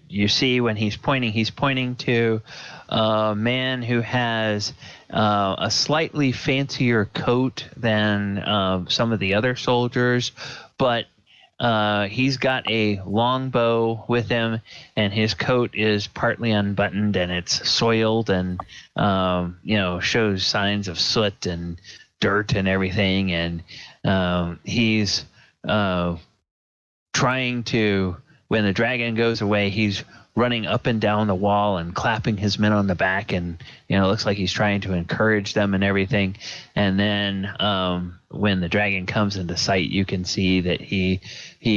you see when he's pointing to a man who has a slightly fancier coat than some of the other soldiers, but he's got a longbow with him, and his coat is partly unbuttoned and it's soiled and shows signs of soot and dirt and everything. And he's trying to. When the dragon goes away, he's running up and down the wall and clapping his men on the back, and it looks like he's trying to encourage them and everything. And then when the dragon comes into sight, you can see that he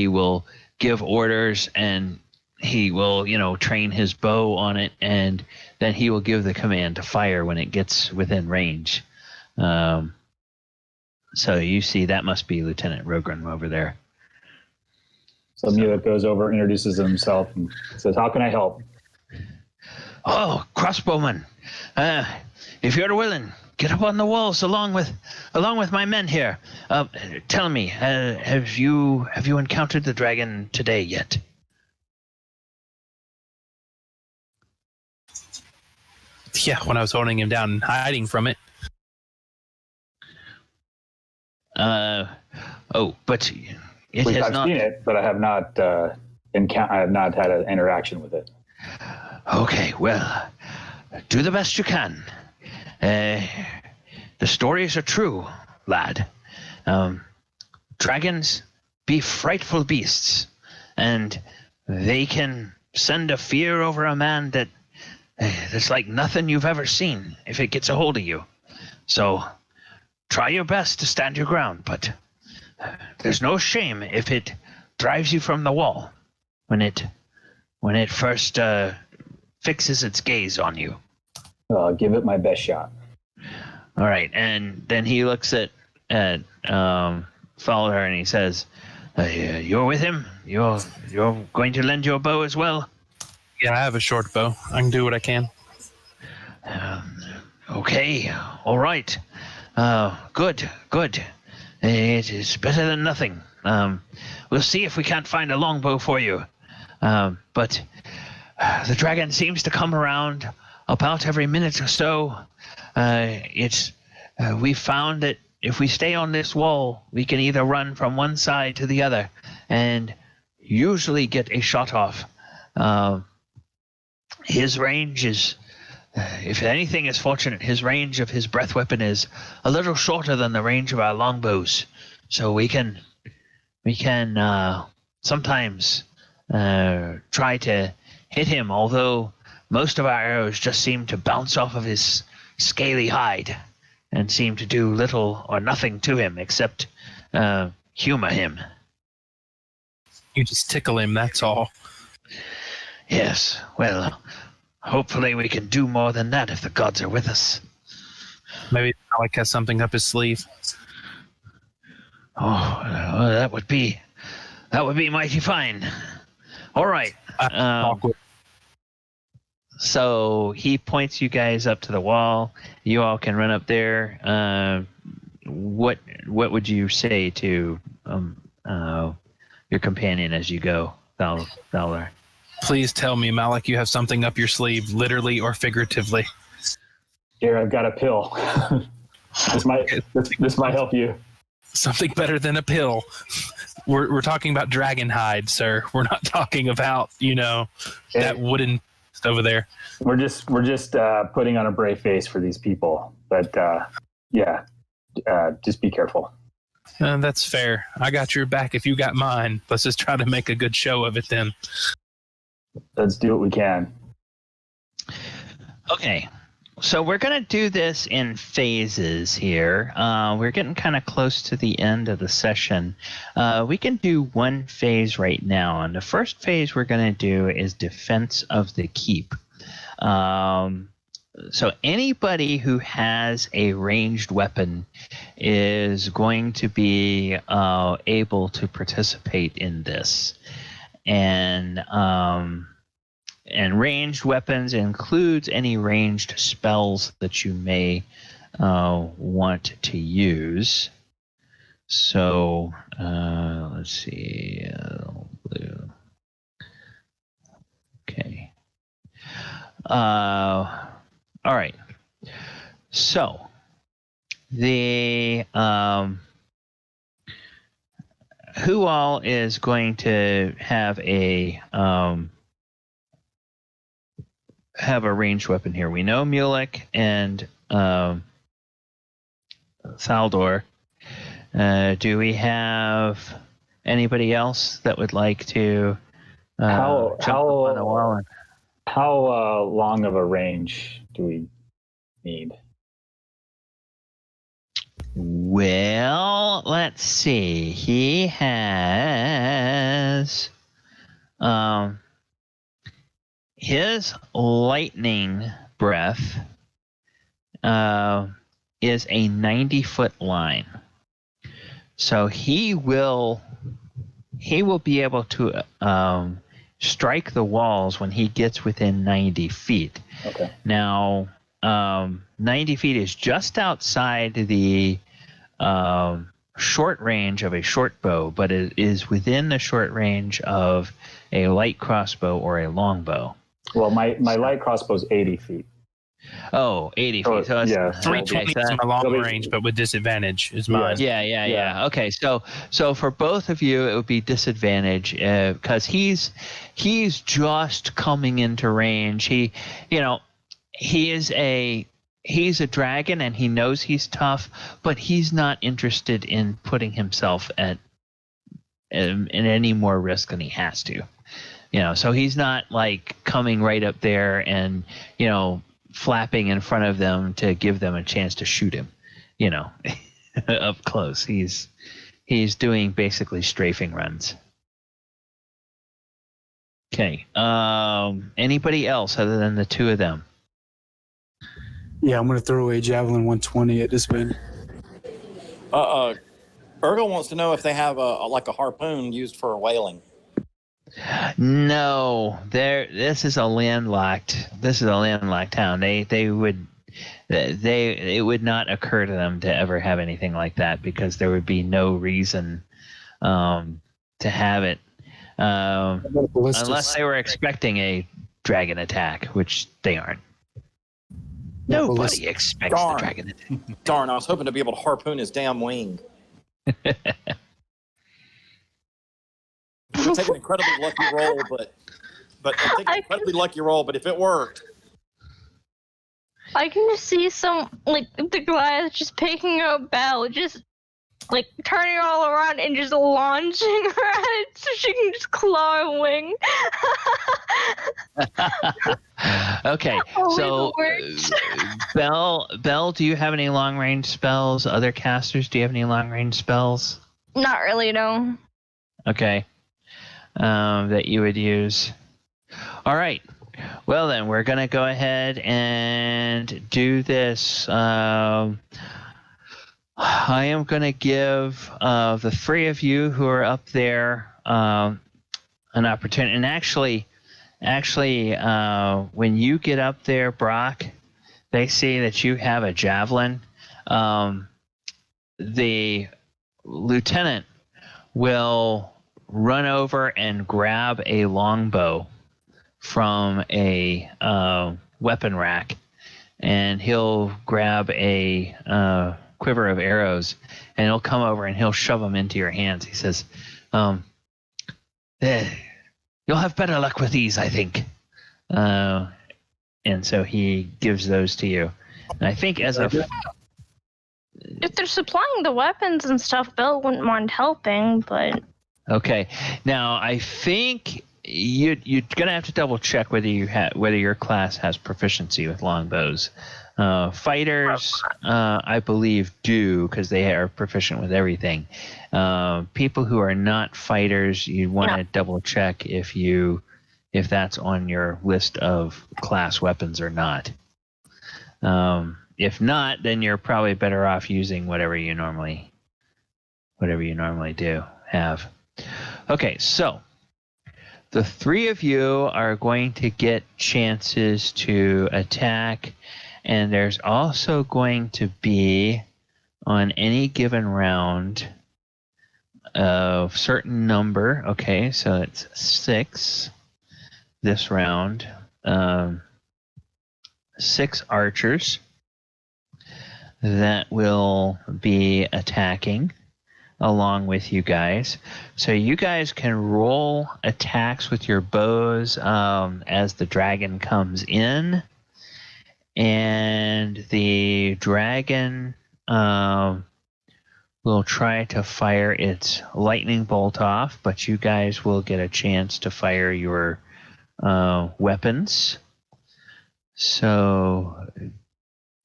will give orders, and he will train his bow on it, and then he will give the command to fire when it gets within range. So you see that must be Lieutenant Rogram over there. So Mulek goes over, introduces himself, and says, "How can I help?" "Oh, crossbowman, if you're willing, get up on the walls along with my men here. Tell me, have you encountered the dragon today yet?" Yeah, when I was holding him down and hiding from it. But it has I've not seen it, but I have not I have not had an interaction with it. Okay, well, do the best you can. The stories are true, lad. Dragons be frightful beasts, and they can send a fear over a man that that's like nothing you've ever seen if it gets a hold of you. So try your best to stand your ground, but there's no shame if it drives you from the wall when it first fixes its gaze on you. I'll give it my best shot. All right, and then he looks at Fowler and he says, "You're with him? You're going to lend your bow as well?" Yeah, I have a short bow. I can do what I can. Okay, all right. Good. It is better than nothing. We'll see if we can't find a longbow for you. But the dragon seems to come around about every minute or so. We found that if we stay on this wall, we can either run from one side to the other and usually get a shot off. His range is, if anything is fortunate, his range of his breath weapon is a little shorter than the range of our longbows. So we can sometimes try to hit him, although most of our arrows just seem to bounce off of his scaly hide and seem to do little or nothing to him except humor him. You just tickle him, that's all. Yes, well, hopefully we can do more than that if the gods are with us. Maybe Malik has something up his sleeve. Oh, that would be mighty fine. All right. So he points you guys up to the wall. You all can run up there. What would you say to your companion as you go, Valor? Please tell me, Malik, you have something up your sleeve, literally or figuratively. Here, I've got a pill. this might help you. Something better than a pill. We're talking about dragon hide, sir. We're not talking about, that wooden over there. We're just putting on a brave face for these people. But just be careful. That's fair. I got your back if you got mine. Let's just try to make a good show of it then. Let's do what we can. Okay. So we're going to do this in phases here. We're getting kind of close to the end of the session. We can do one phase right now. And the first phase we're going to do is defense of the keep. So anybody who has a ranged weapon is going to be able to participate in this. And ranged weapons includes any ranged spells that you may want to use. So let's see, blue. Okay. All right. So the who all is going to have a ranged weapon here? We know Mulek and Thaldor. Do we have anybody else that would like to jump up on the wall? How long of a range do we need? Well, let's see. He has his lightning breath is a 90-foot line. So he will be able to strike the walls when he gets within 90 feet. Okay. Now, 90 feet is just outside the short range of a short bow, but it is within the short range of a light crossbow or a longbow. Well, my light crossbow is 80 feet. Oh, 80 feet. So yeah. 320 is my long range, but with disadvantage is mine. Yeah. Okay, so for both of you, it would be disadvantage because he's just coming into range. He's a dragon and he knows he's tough, but he's not interested in putting himself in any more risk than he has to. So he's not like coming right up there and flapping in front of them to give them a chance to shoot him, up close. He's doing basically strafing runs. Okay. Anybody else other than the two of them? Yeah, I'm going to throw a javelin 120 at this man. Urgo wants to know if they have a harpoon used for whaling. No, this is a landlocked town. It would not occur to them to ever have anything like that because there would be no reason to have it unless they were expecting a dragon attack, which they aren't. Nobody expects the dragon attack. Darn, I was hoping to be able to harpoon his damn wing. It would take an incredibly lucky roll, but if it worked. I can just see the glass just picking up Belle, just turning all around and just launching her at it so she can just claw a wing. Okay, so Belle, do you have any long range spells? Other casters, do you have any long range spells? Not really, no. Okay. That you would use. All right. Well, then, we're going to go ahead and do this. I am going to give the three of you who are up there an opportunity. And actually, when you get up there, Brock, they see that you have a javelin. The lieutenant will run over and grab a longbow from a weapon rack, and he'll grab a quiver of arrows, and he'll come over and he'll shove them into your hands. He says, you'll have better luck with these, I think. And so he gives those to you. And I think as a... If they're supplying the weapons and stuff, Bill wouldn't mind helping, but... Okay. Now, I think you're going to have to double check whether your class has proficiency with longbows. Fighters, I believe, do, because they are proficient with everything. People who are not fighters, you want to double check if that's on your list of class weapons or not. If not, then you're probably better off using whatever you normally have. Okay, so the three of you are going to get chances to attack, and there's also going to be, on any given round, a certain number. Okay, so it's 6 this round. 6 archers that will be attacking along with you guys. So you guys can roll attacks with your bows as the dragon comes in. And the dragon will try to fire its lightning bolt off, but you guys will get a chance to fire your weapons. So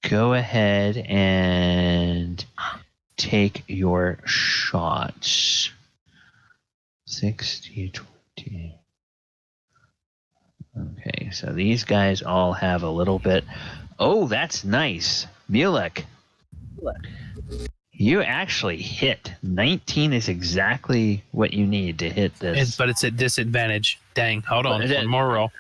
go ahead and take your shots. 60, 20. Okay, so these guys all have a little bit. Oh, that's nice. Mulek. You actually hit. 19 is exactly what you need to hit this. But it's at disadvantage. Dang, hold on. One more roll.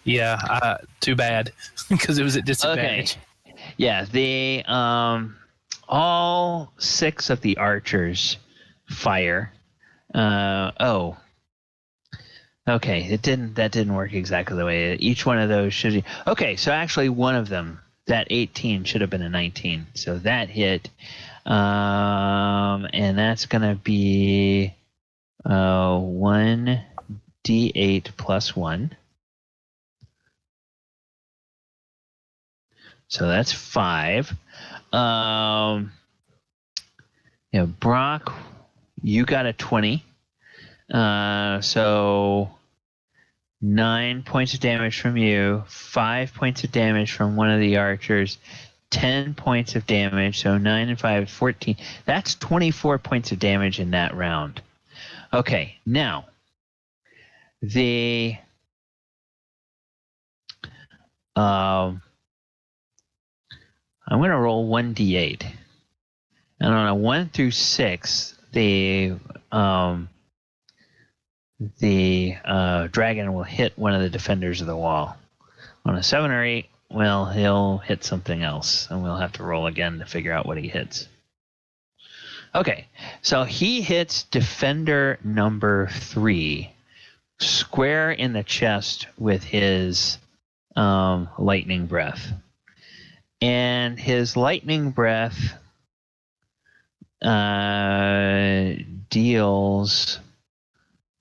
Yeah, too bad, because it was at disadvantage. Okay. Yeah, the all 6 of the archers fire. Okay, that didn't work exactly the way. Each one of those should. Okay, so actually one of them, that 18 should have been a 19. So that hit, and that's gonna be 1d8 plus 1. So that's 5. Brock, you got a 20. So 9 points of damage from you, 5 points of damage from one of the archers, 10 points of damage. So 9 and 5 is 14. That's 24 points of damage in that round. Okay, now I'm going to roll 1d8. And on a 1 through 6, the dragon will hit one of the defenders of the wall. On a 7 or 8, well, he'll hit something else, and we'll have to roll again to figure out what he hits. Okay, so he hits defender number 3 square in the chest with his lightning breath. And his lightning breath deals...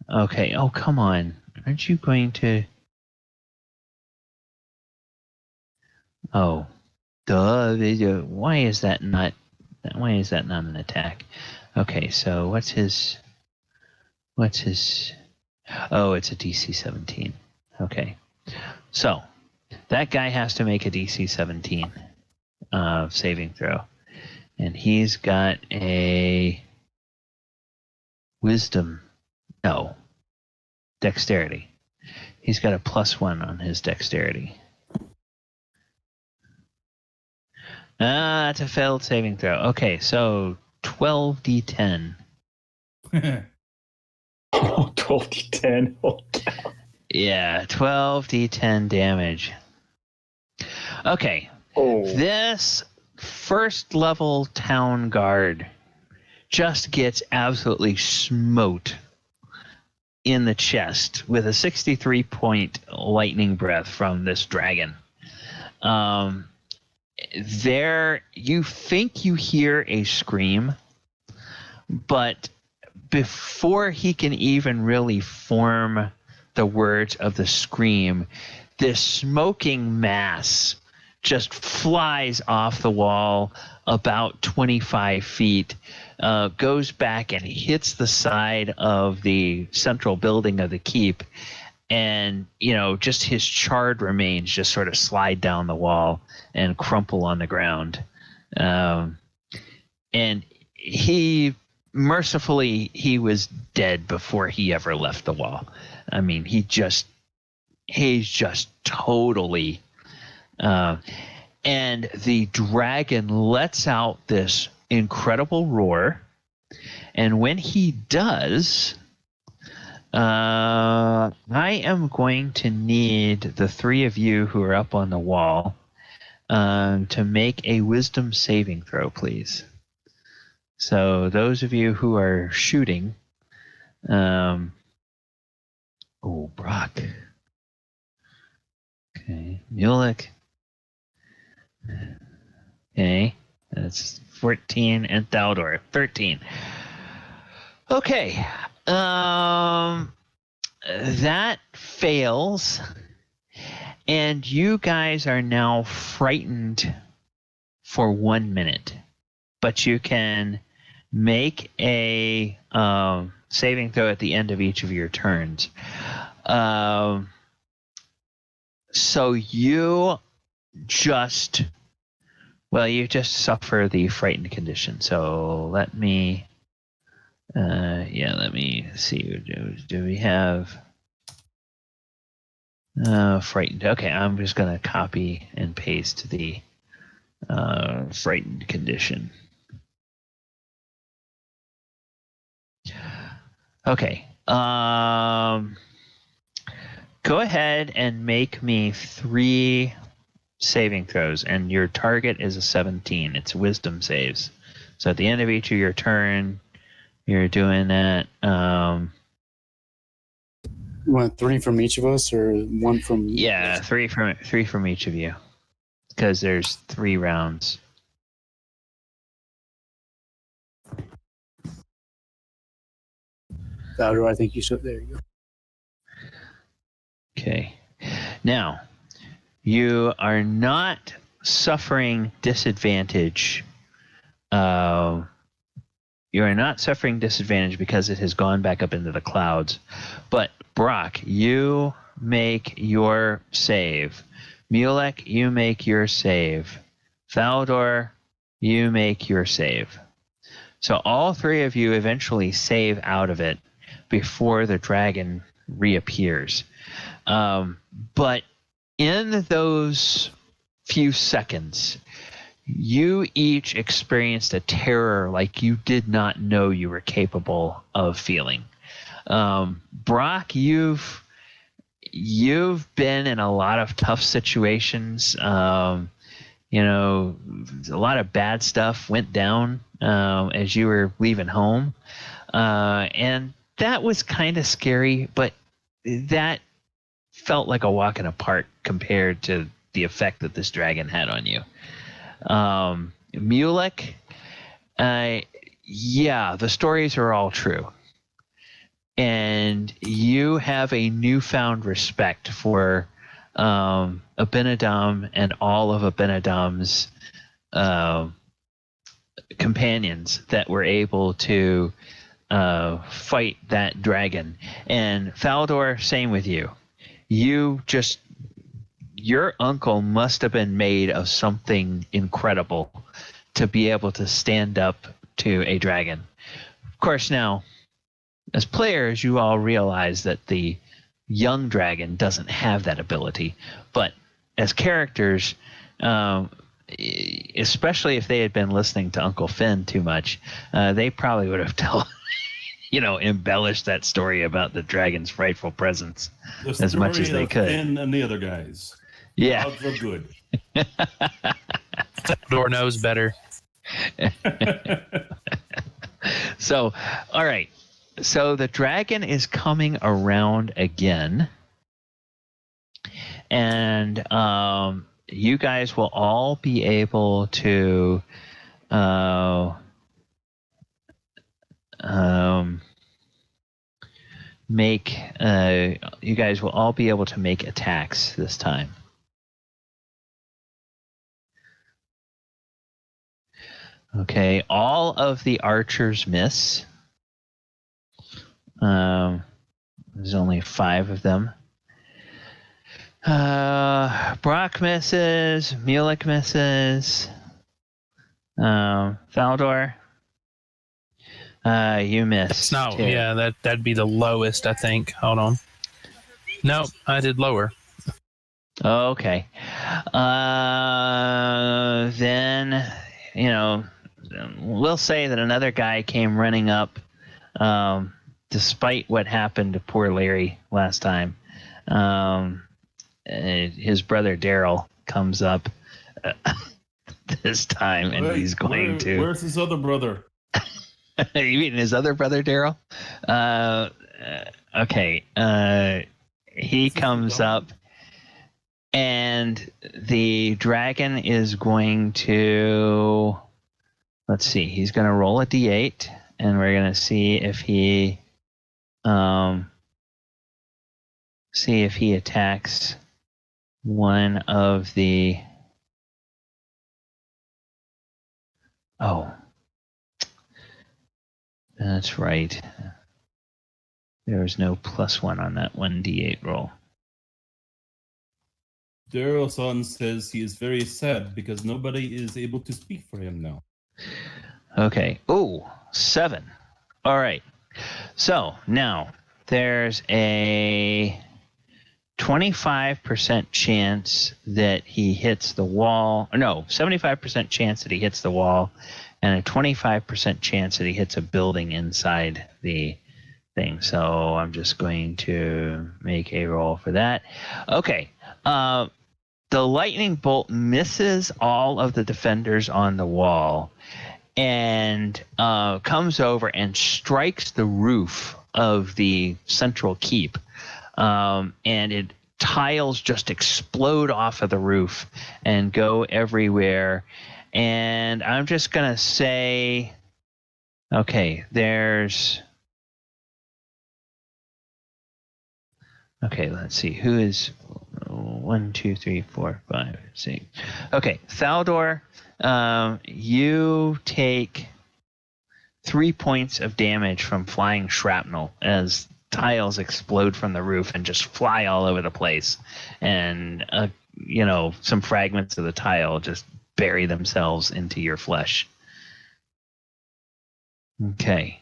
Okay, oh, come on. Aren't you going to... Oh, duh. Why is that not an attack? Okay, so what's his... Oh, it's a DC 17. Okay. So, that guy has to make a DC 17 saving throw. And he's got a wisdom. No. Dexterity. He's got a +1 on his dexterity. That's a failed saving throw. Okay, so 12d10. 12d10. Oh, Yeah, 12d10 damage. Okay. oh. This first level town guard just gets absolutely smote in the chest with a 63-point lightning breath from this dragon. There, you think you hear a scream, but before he can even really form the words of the scream, this smoking mass just flies off the wall about 25 feet, goes back and hits the side of the central building of the keep, and just his charred remains just sort of slide down the wall and crumple on the ground. And he was dead before he ever left the wall. I mean, he's just totally and the dragon lets out this incredible roar, and when he does, I am going to need the three of you who are up on the wall to make a wisdom saving throw, please. So those of you who are shooting, Brock. Okay, Mulek. Okay, that's 14, and Thaldor 13. Okay, that fails, and you guys are now frightened for 1 minute, but you can make a saving throw at the end of each of your turns. So you just suffer the frightened condition. So let me see. Do we have frightened? Okay, I'm just going to copy and paste the frightened condition. Okay. Go ahead and make me 3 saving throws, and your target is a 17. It's wisdom saves. So at the end of each of your turn, you're doing that. You want 3 from each of us, or 1 from? Yeah, 3 from each of you, because there's 3 rounds. I think you should. There you go. Okay. Now, you are not suffering disadvantage. You are not suffering disadvantage because it has gone back up into the clouds. But, Brock, you make your save. Mulek, you make your save. Thaldor, you make your save. So all 3 of you eventually save out of it before the dragon reappears. But in those few seconds, you each experienced a terror like you did not know you were capable of feeling. Brock, you've been in a lot of tough situations. A lot of bad stuff went down as you were leaving home. And that was kind of scary, but that felt like a walk in the park compared to the effect that this dragon had on you. Mulek, the stories are all true. And you have a newfound respect for Abinadom and all of Abinadam's companions that were able to fight that dragon. And Thaldor, same with you. Your uncle must have been made of something incredible to be able to stand up to a dragon. Of course, now, as players, you all realize that the young dragon doesn't have that ability. But as characters, especially if they had been listening to Uncle Finn too much, they probably would have embellished that story about the dragon's frightful presence as much as they could. Finn and the other guys. Yeah. Dogs are good. Door knows better. So, all right. So the dragon is coming around again. And you guys will all be able to make attacks this time. Okay, all of the archers miss. There's only 5 of them. Brock misses. Mulek misses. Thaldor, you missed. It's not. too. Yeah, that'd be the lowest, I think. Hold on. No, I did lower. Okay. Then, we'll say that another guy came running up, despite what happened to poor Larry last time. His brother Daryl comes up this time, and he's going to. Where's his other brother? You mean his other brother Daryl? Okay. He comes up, and the dragon is going to. Let's see. He's going to roll a d8, and we're going to see if he attacks one of the. Oh, that's right. There was no +1 on that 1d8 roll. Daryl's son says he is very sad because nobody is able to speak for him now. Okay. Oh, 7. All right. So now there's a 25% chance that he hits the wall. No, 75% chance that he hits the wall, and a 25% chance that he hits a building inside the thing. So I'm just going to make a roll for that. Okay. The lightning bolt misses all of the defenders on the wall and comes over and strikes the roof of the central keep. And tiles just explode off of the roof and go everywhere. And I'm just going to say, okay, let's see. Who is 1, 2, 3, 4, 5, 6. Okay, Thaldor, you take 3 points of damage from flying shrapnel as tiles explode from the roof and just fly all over the place. And, some fragments of the tile just bury themselves into your flesh. Okay.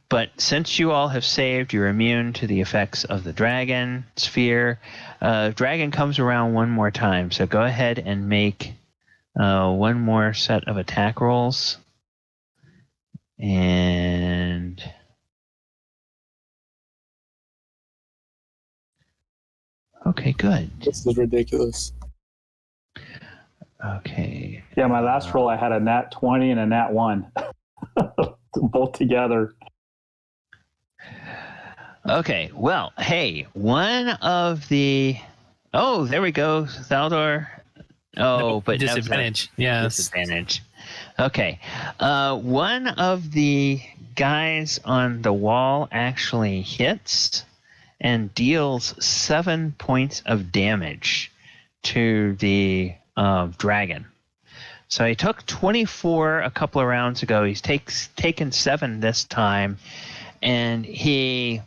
But since you all have saved, you're immune to the effects of the dragon sphere. Dragon comes around one more time, so go ahead and make one more set of attack rolls. And okay, good. This is ridiculous. Okay. Yeah, my last roll I had a nat 20 and a nat 1. Both together. Okay, well, hey, one of the... Oh, there we go, Thaldor. Oh, No, but disadvantage. Yes. Disadvantage. Okay. One of the guys on the wall actually hits and deals 7 points of damage to the dragon. So he took 24 a couple of rounds ago. He's taken 7 this time, and he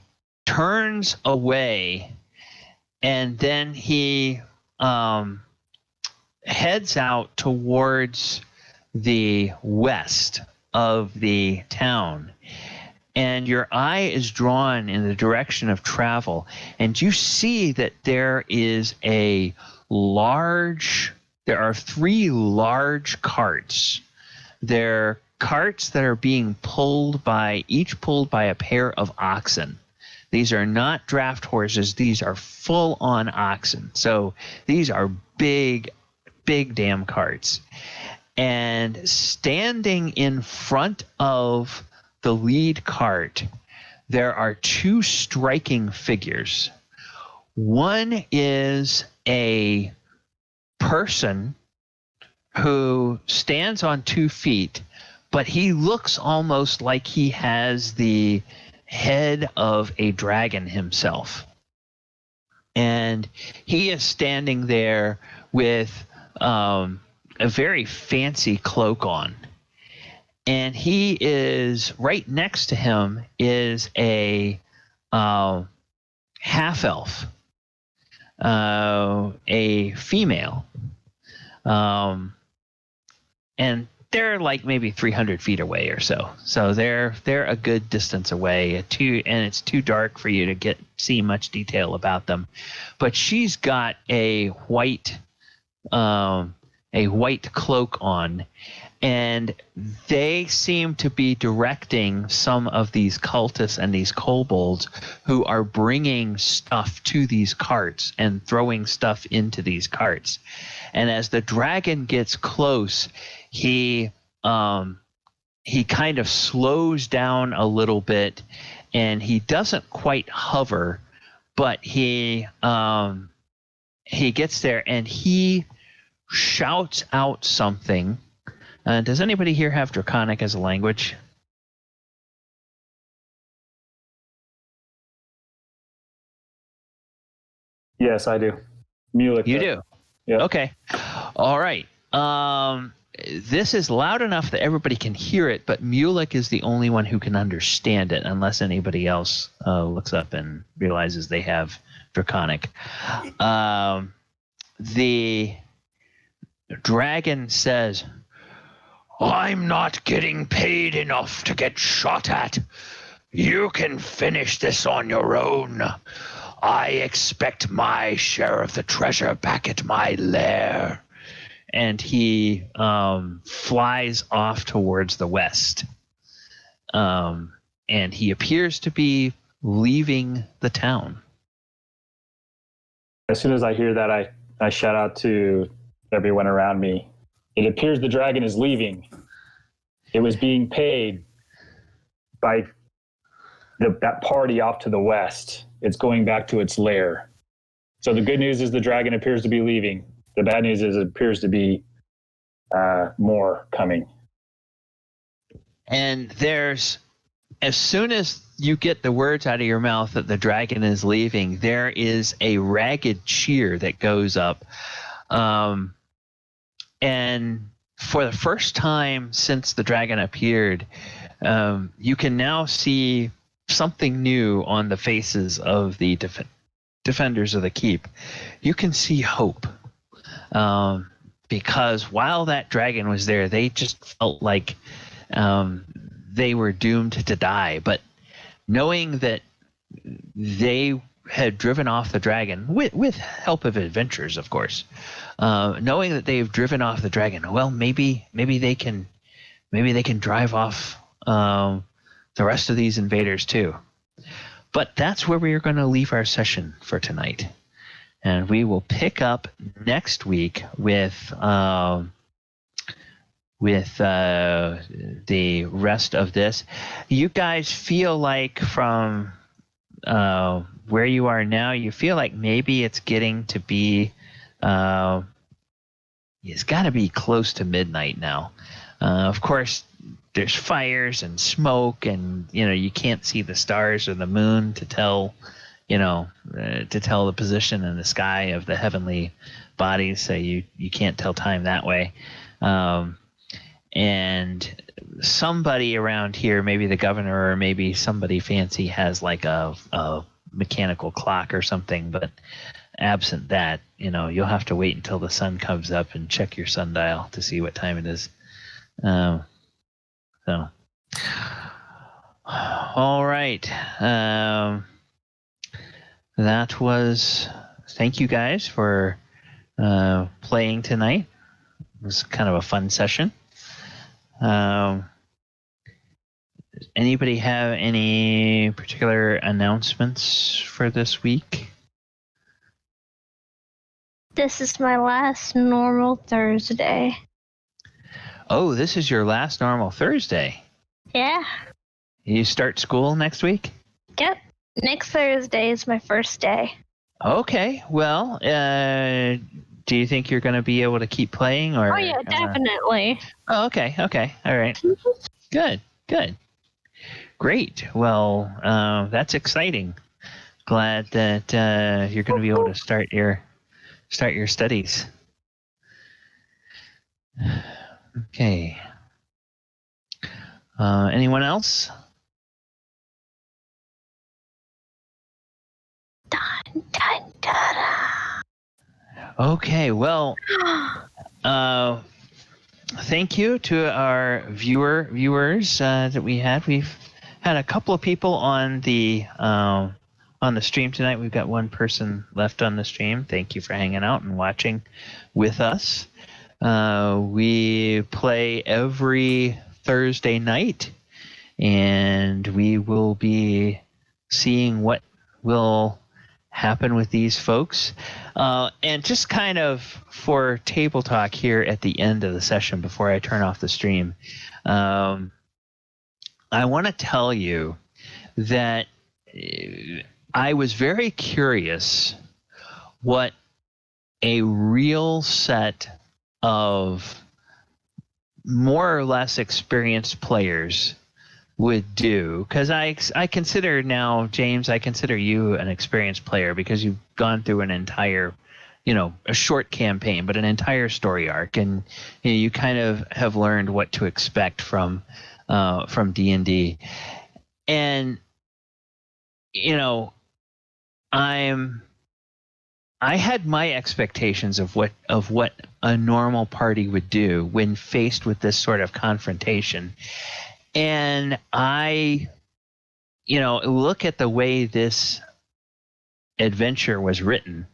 turns away, and then he heads out towards the west of the town, and your eye is drawn in the direction of travel, and you see that there are 3 large carts. They're carts that are being pulled by a pair of oxen. These are not draft horses. These are full-on oxen. So these are big, big damn carts. And standing in front of the lead cart, there are 2 striking figures. One is a person who stands on 2 feet, but he looks almost like he has the head of a dragon himself. And he is standing there with a very fancy cloak on. And he is right next to him is a half-elf, a female. And they're like maybe 300 feet away or so. So they're a good distance away. And it's too dark for you to see much detail about them. But she's got a white cloak on, and they seem to be directing some of these cultists and these kobolds who are bringing stuff to these carts and throwing stuff into these carts. And as the dragon gets close, he kind of slows down a little bit, and he doesn't quite hover, but he gets there and he shouts out something. Does anybody here have Draconic as a language? Yes, I do. Mulek. You do? Yeah. Okay. All right. This is loud enough that everybody can hear it, but Mulek is the only one who can understand it, unless anybody else looks up and realizes they have Draconic. The dragon says, "I'm not getting paid enough to get shot at. You can finish this on your own. I expect my share of the treasure back at my lair." And he flies off towards the west. And he appears to be leaving the town. As soon as I hear that, I shout out to everyone around me. It appears the dragon is leaving. It was being paid by that party off to the west. It's going back to its lair. So the good news is the dragon appears to be leaving. The bad news is it appears to be more coming. And as soon as you get the words out of your mouth that the dragon is leaving, there is a ragged cheer that goes up. And for the first time since the dragon appeared, you can now see something new on the faces of the defenders of the keep. You can see hope. Because while that dragon was there, they just felt like they were doomed to die. But knowing that they had driven off the dragon with help of adventurers, of course, knowing that they've driven off the dragon, well, maybe they can drive off the rest of these invaders too. But that's where we are going to leave our session for tonight. And we will pick up next week with the rest of this. You guys feel like from where you are now, you feel like maybe it's getting to be, it's got to be close to midnight now. Of course, there's fires and smoke, and you can't see the stars or the moon to tell the position in the sky of the heavenly bodies, so you can't tell time that way. And somebody around here, maybe the governor or maybe somebody fancy, has like a mechanical clock or something, but absent that, you'll have to wait until the sun comes up and check your sundial to see what time it is. So, all right. That was. Thank you guys for playing tonight. It was kind of a fun session. Anybody have any particular announcements for this week? This is my last normal Thursday. Oh, this is your last normal Thursday. Yeah. You start school next week? Yep. Next Thursday is my first day. Okay. Well, do you think you're going to be able to keep playing? Or, oh, yeah, definitely. Oh, okay. Okay. All right. Good. Great. Well, that's exciting. Glad that you're going to be able to start your studies. Okay. Anyone else? Dun, dun, dun. Okay. Well, thank you to our viewers that we had. We've had a couple of people on the stream tonight. We've got one person left on the stream. Thank you for hanging out and watching with us. We play every Thursday night, and we will be seeing what will happen with these folks. And just kind of for table talk here at the end of the session before I turn off the stream, I want to tell you that I was very curious what a real set of more or less experienced players would do, because I consider now, James, I consider you an experienced player because you've gone through an entire, a short campaign, but an entire story arc, and you kind of have learned what to expect from D&D, and I had my expectations of what a normal party would do when faced with this sort of confrontation. And I, look at the way this adventure was written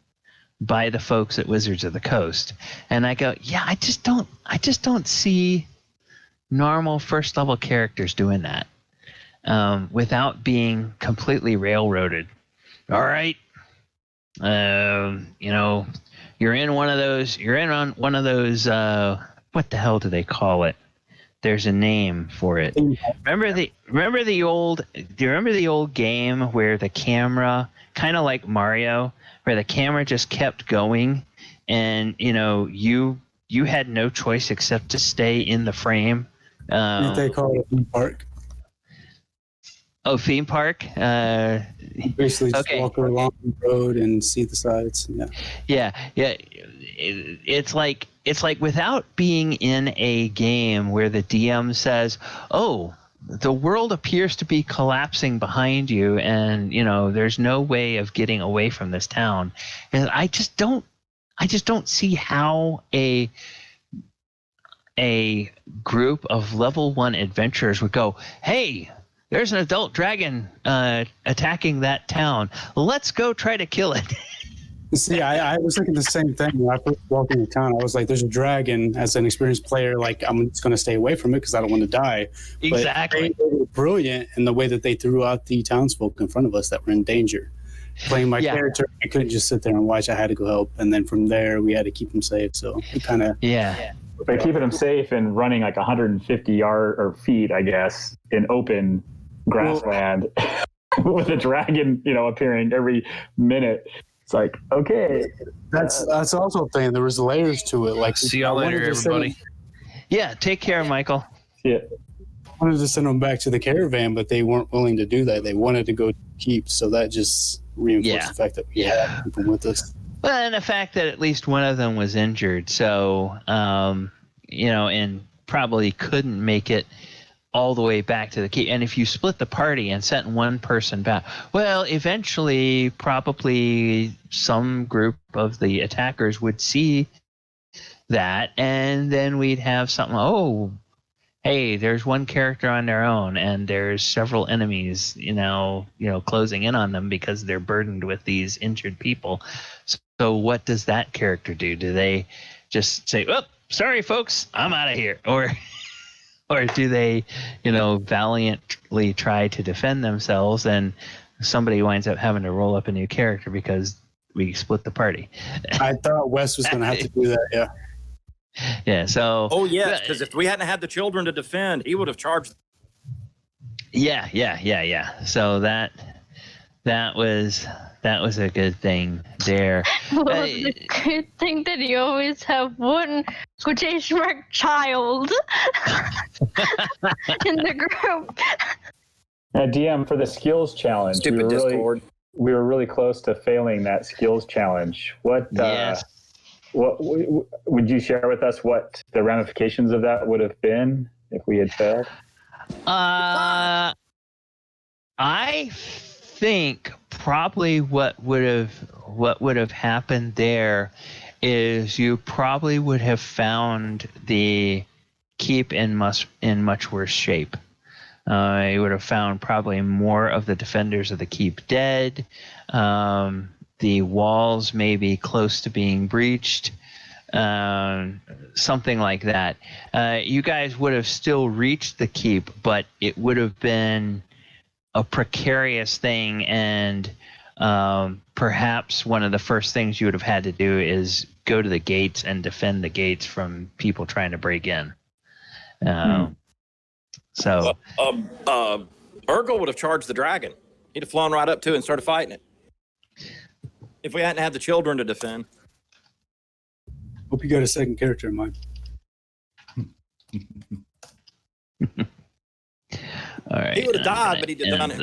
by the folks at Wizards of the Coast, and I go, yeah, I just don't see normal first level characters doing that without being completely railroaded. All right, you're in one of those. You're in on one of those. What the hell do they call it? There's a name for it. Remember the old game where the camera, kind of like Mario, where the camera just kept going, and you had no choice except to stay in the frame. They call it a theme park. Oh, theme park. Basically, just walk along the road and see the sides. Yeah. It's like without being in a game where the DM says, "Oh, the world appears to be collapsing behind you, and there's no way of getting away from this town." And I just don't see how a group of level 1 adventurers would go, "Hey, there's an adult dragon attacking that town. Let's go try to kill it." See, I was thinking the same thing when I first walked into town. I was like, there's a dragon. As an experienced player, like, I'm just going to stay away from it because I don't want to die. Exactly. But they were brilliant in the way that they threw out the townsfolk in front of us that were in danger. Playing my character, I couldn't just sit there and watch. I had to go help. And then from there, we had to keep them safe. So it kind of... Yeah. By keeping them safe and running like 150 yards or feet, I guess, in open grassland with a dragon, appearing every minute. It's like, okay. That's also a thing. There was layers to it. Like, see y'all later, everybody. Yeah, take care, Michael. Yeah. I wanted to send them back to the caravan, but they weren't willing to do that. They wanted to go keep, so that just reinforced the fact that we had people with us. Well, and the fact that at least one of them was injured, so and probably couldn't make it all the way back to the keep. And if you split the party and sent one person back, well, eventually probably some group of the attackers would see that, and then we'd have something, oh, hey, there's one character on their own and there's several enemies, closing in on them because they're burdened with these injured people. So what does that character do? Do they just say, oh, sorry folks, I'm out of here? Or do they, valiantly try to defend themselves, and somebody winds up having to roll up a new character because we split the party? I thought Wes was going to have to do that, yeah. Yeah, so... Oh, yes, because if we hadn't had the children to defend, he would have charged. Yeah. So that was a good thing there. Well, the good thing that you always have one quotation mark child in the group. DM, for the skills challenge, Stupid Discord. We were really close to failing that skills challenge. Yes. What would you share with us? What the ramifications of that would have been if we had failed? I think probably what would have happened there is you probably would have found the keep in much worse shape. You would have found probably more of the defenders of the keep dead. The walls may be close to being breached. Something like that. You guys would have still reached the keep, but it would have been a precarious thing, and perhaps one of the first things you would have had to do is go to the gates and defend the gates from people trying to break in. So Urkel would have charged the dragon. He'd have flown right up to it and started fighting it. If we hadn't had the children to defend. Hope you got a second character in mind. All right. He would have died, but he'd have done it